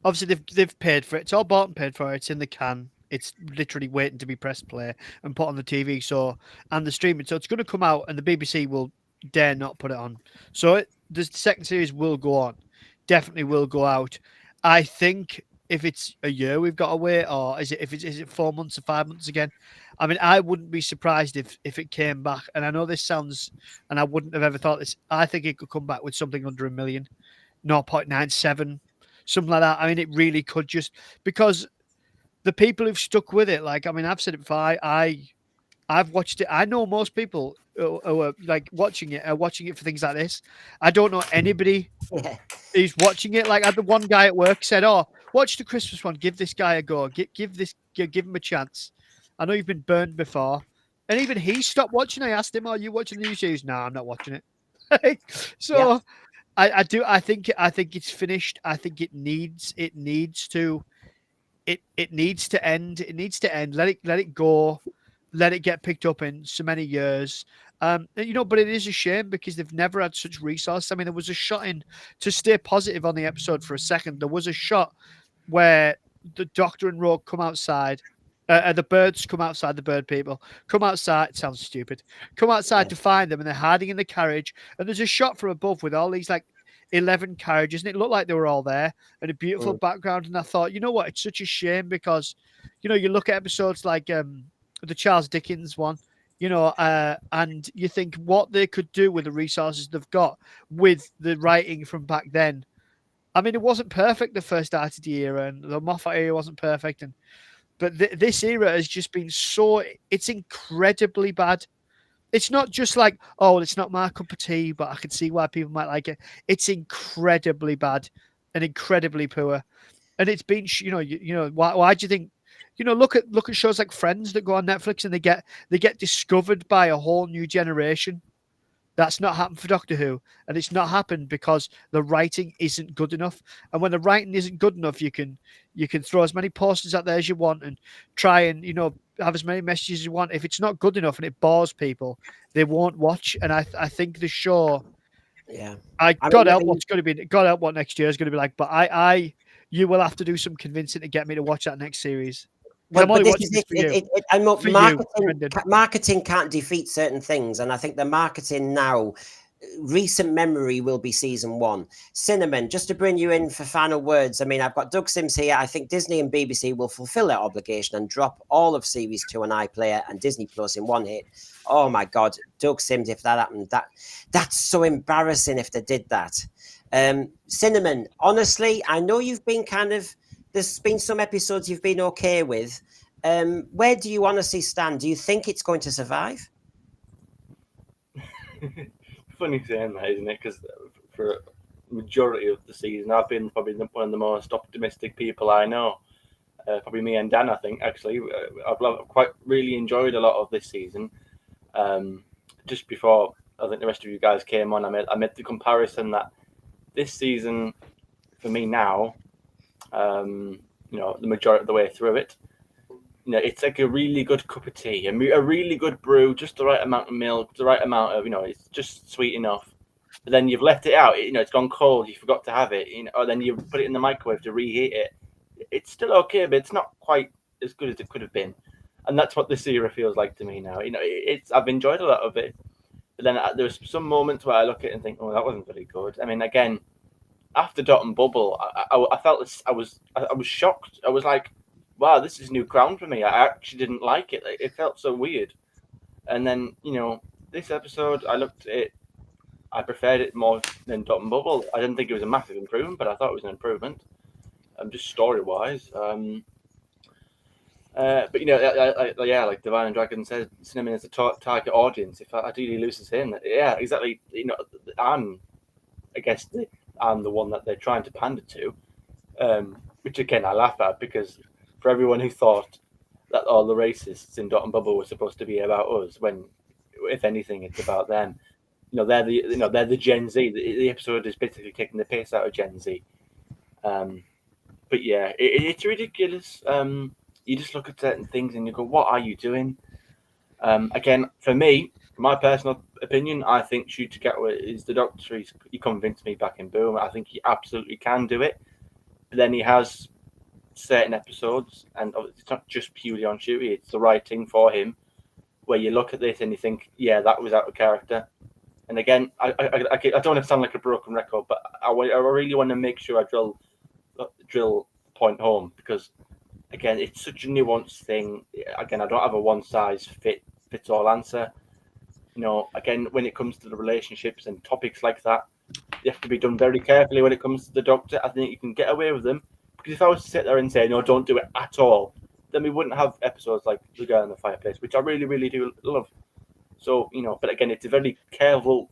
C: obviously, they've paid for it. It's all bought and paid for. It's in the can. It's literally waiting to be pressed play and put on the TV. And the streaming. So it's going to come out, and the BBC will dare not put it on. So the second series will go on. Definitely will go out. I think if it's a year we've got to wait, or is it 4 months or 5 months again? I mean, I wouldn't be surprised if it came back. And I know this sounds, and I wouldn't have ever thought this. I think it could come back with something under 1 million, 0.97, something like that. I mean, it really could, just because the people who've stuck with it, like, I mean, I've said it before, I've watched it. I know most people who are like watching it for things like this. I don't know anybody who's watching it. Like, I had the one guy at work said, "Oh, watch the Christmas one. Give this guy a go. Give him a chance. I know you've been burned before." And even he stopped watching. I asked him, "Are you watching the new series?" "No, I'm not watching it." So I think it's finished. I think it needs to end. It needs to end. Let it go. Let it get picked up in so many years. But it is a shame because they've never had such resource. I mean, there was a shot in, to stay positive on the episode for a second, there was a shot where the Doctor and Rogue come outside. The birds come outside, the bird people come outside. It sounds stupid. Come outside to find them, and they're hiding in the carriage. And there's a shot from above with all these, like, 11 carriages, and it looked like they were all there, and a beautiful background. And I thought, you know what? It's such a shame because, you look at episodes like the Charles Dickens one. you know, and you think what they could do with the resources they've got with the writing from back then. I mean, it wasn't perfect the first RTD era, and the Moffat era wasn't perfect, but this era has just been it's incredibly bad. It's not just like, oh, it's not my cup of tea, but I can see why people might like it. It's incredibly bad and incredibly poor, and it's been, why do you think? Look at shows like Friends that go on Netflix and they get discovered by a whole new generation. That's not happened for Doctor Who, and it's not happened because the writing isn't good enough. And when the writing isn't good enough, you can throw as many posters out there as you want and try and have as many messages as you want. If it's not good enough and it bores people, they won't watch. And I think the show,
A: Yeah,
C: God help what next year is going to be like. But you will have to do some convincing to get me to watch that next series.
A: Well, but this is marketing can't defeat certain things, and I think the marketing now, recent memory will be season 1. Cinnamon, just to bring you in for final words. I mean, I've got Doug Sims here. I think Disney and BBC will fulfill their obligation and drop all of series 2 on iPlayer and Disney Plus in one hit. Oh my God, Doug Sims! If that happened, that's so embarrassing if they did that. Cinnamon, honestly, I know you've been there's been some episodes you've been okay with. Where do you honestly stand? Do you think it's going to survive?
D: Funny saying that, isn't it? Because for a majority of the season, I've been probably one of the most optimistic people I know. Probably me and Dan, I think, actually. I've quite really enjoyed a lot of this season. Just before I think the rest of you guys came on, I made the comparison that this season, for me now, the majority of the way through it, it's like a really good cup of tea, a really good brew, just the right amount of milk, the right amount of, it's just sweet enough. But then you've left it out, it's gone cold, you forgot to have it, or then you put it in the microwave to reheat it. It's still okay, but it's not quite as good as it could have been. And that's what this era feels like to me now. I've enjoyed a lot of it, but then there's some moments where I look at it and think, oh, that wasn't very good. I mean, again, after Dot and Bubble, I felt I was shocked. I was like, wow, this is new ground for me. I actually didn't like it. It felt so weird. And then, this episode, I looked at it, I preferred it more than Dot and Bubble. I didn't think it was a massive improvement, but I thought it was an improvement, just story-wise. But, like Divine and Dragon said, Cinnamon is a target audience. If ideally loses him, yeah, exactly. I'm the one that they're trying to pander to, which again I laugh at, because for everyone who thought that all the racists in Dot and Bubble were supposed to be about us, when if anything it's about them. They're the Gen Z. The episode is basically taking the piss out of Gen Z. But yeah, it's ridiculous. You just look at certain things and you go, "What are you doing?" Again, for me, my personal opinion, I think Shooter Gatwa is the Doctor. He convinced me back in Boom. I think he absolutely can do it. But then he has certain episodes, and it's not just purely on Shooty, it's the writing for him, where you look at this and you think, yeah, that was out of character. And again, I don't want to sound like a broken record, but I really want to make sure I drill point home, because again, it's such a nuanced thing. Again, I don't have a one-size-fits-all answer. Again, when it comes to the relationships and topics like that, they have to be done very carefully when it comes to the Doctor. I think you can get away with them, because if I was to sit there and say, no, don't do it at all, then we wouldn't have episodes like The Girl in the Fireplace, which I really, really do love. So, but again, it's a very careful,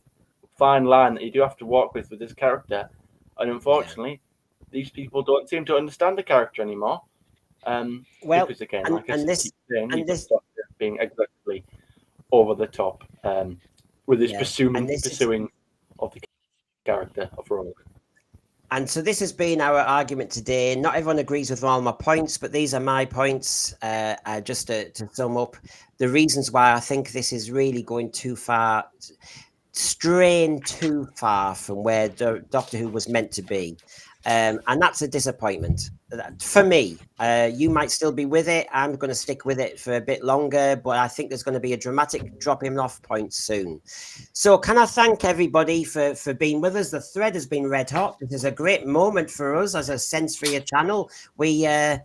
D: fine line that you do have to walk with this character. And unfortunately, these people don't seem to understand the character anymore. Because again, being exactly over the top with his pursuing of the character of Rogue.
A: And so this has been our argument today. Not everyone agrees with all my points, but these are my points. Just to sum up, the reasons why I think this is really going too far, straying too far from where Doctor Who was meant to be. And that's a disappointment for me. You might still be with it. I'm going to stick with it for a bit longer, but I think there's going to be a dramatic dropping off point soon. So can I thank everybody for being with us? The thread has been red hot. This is a great moment for us as a sense-free channel. We, we're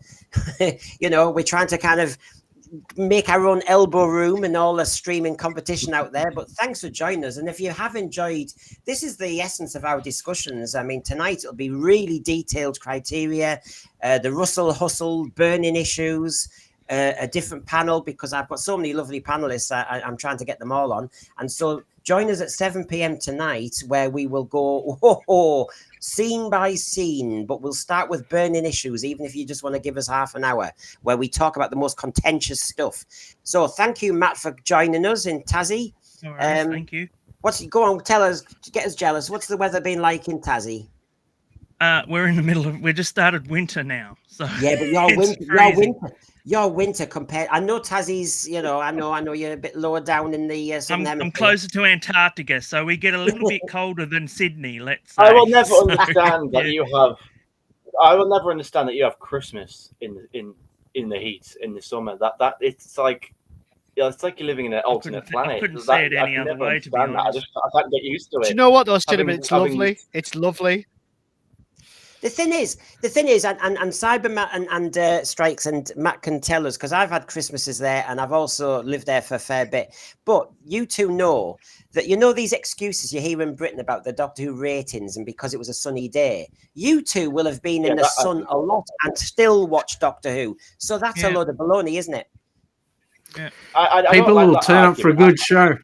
A: trying to kind of make our own elbow room and all the streaming competition out there. But thanks for joining us. And if you have enjoyed, this is the essence of our discussions. I mean, tonight it'll be really detailed criteria, the Russell Hustle burning issues, a different panel, because I've got so many lovely panelists. I'm trying to get them all on. And so join us at 7 p.m. tonight, where we will go scene by scene, but we'll start with burning issues, even if you just want to give us half an hour, where we talk about the most contentious stuff. So thank you, Matt, for joining us in Tassie.
E: All right, thank you.
A: Go on, tell us, get us jealous. What's the weather been like in Tassie?
E: We're in the middle of, we just started winter now. So
A: yeah, but your winter compared, I know Tassie's, you know, I know you're a bit lower down in the southern hemisphere.
E: I'm closer to Antarctica, so we get a little bit colder than Sydney, let's say.
D: I will never understand that you have. I will never understand that you have Christmas in the heat in the summer. That it's like, yeah, it's like you're living in an alternate planet.
E: I couldn't say it any other way, to be honest.
D: I can't get used to it.
C: Do you know what, though, Cinnamon? It's lovely. It's lovely.
A: The thing is, and Cybermat and Strikes and Matt can tell us, because I've had Christmases there and I've also lived there for a fair bit. But you two know that, you know, these excuses you hear in Britain about the Doctor Who ratings and because it was a sunny day. You two will have been in the sun a lot and still watch Doctor Who. So that's a load of baloney, isn't it?
E: Yeah.
F: People will turn up for a good show.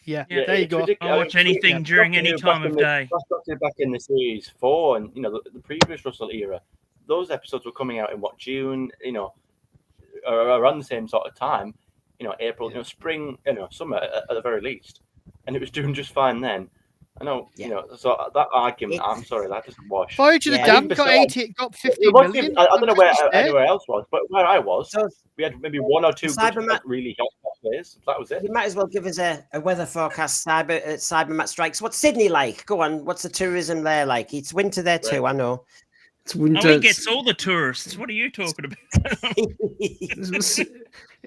C: Yeah, there you go.
E: I'll watch anything during any time of day.
D: Back in the series 4, and you know the previous Russell era, those episodes were coming out in June, you know, around the same sort of time, you know, April, you know, spring, you know, summer at the very least, and it was doing just fine then. I know, you know, so that argument, I'm sorry, that doesn't wash.
C: Voyage of the Damned got 50 million.
D: I don't know where anywhere else was, but where I was, we had maybe one or two really hot days. That was it.
A: You might as well give us a weather forecast. Cybermat Strikes. What's Sydney like? Go on. What's the tourism there like? It's winter there too. I know.
F: It's winter.
E: Oh, he gets all the tourists. What are you talking about?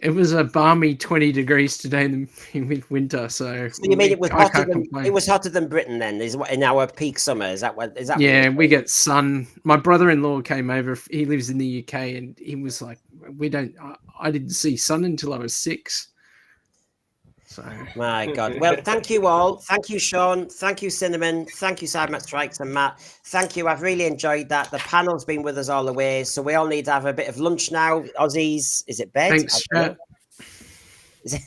F: It was a balmy 20 degrees today in winter. So
A: you mean it was hotter than it was hotter than Britain then? Is what in our peak summer? Is that what? Is that?
F: Yeah, we get sun. My brother-in-law came over. He lives in the UK, and he was like, I didn't see sun until I was 6. So.
A: My God. Well, thank you all. Thank you, Sean. Thank you, Cinnamon. Thank you, Cybermat Strikes and Matt. Thank you. I've really enjoyed that. The panel's been with us all the way, so we all need to have a bit of lunch now. Aussies, is it bed?
F: Thanks, Chat.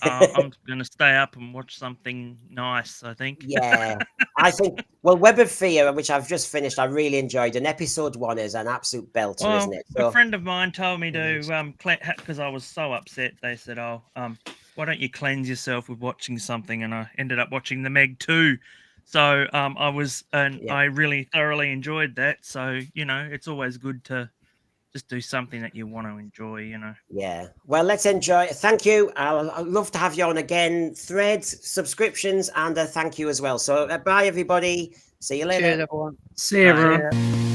E: I'm going to stay up and watch something nice, I think.
A: Yeah, I think, well, Web of Fear, which I've just finished, I really enjoyed. And episode 1 is an absolute belter, isn't it? So,
E: a friend of mine told me to, because I was so upset, they said, why don't you cleanse yourself with watching something? And I ended up watching The Meg 2. So I really thoroughly enjoyed that. So, you know, it's always good to just do something that you want to enjoy, you know.
A: Yeah. Well, let's enjoy. Thank you. I'd love to have you on again. Threads, subscriptions, and a thank you as well. So bye, everybody. See you later.
C: Cheers, everyone.
F: See you, everyone.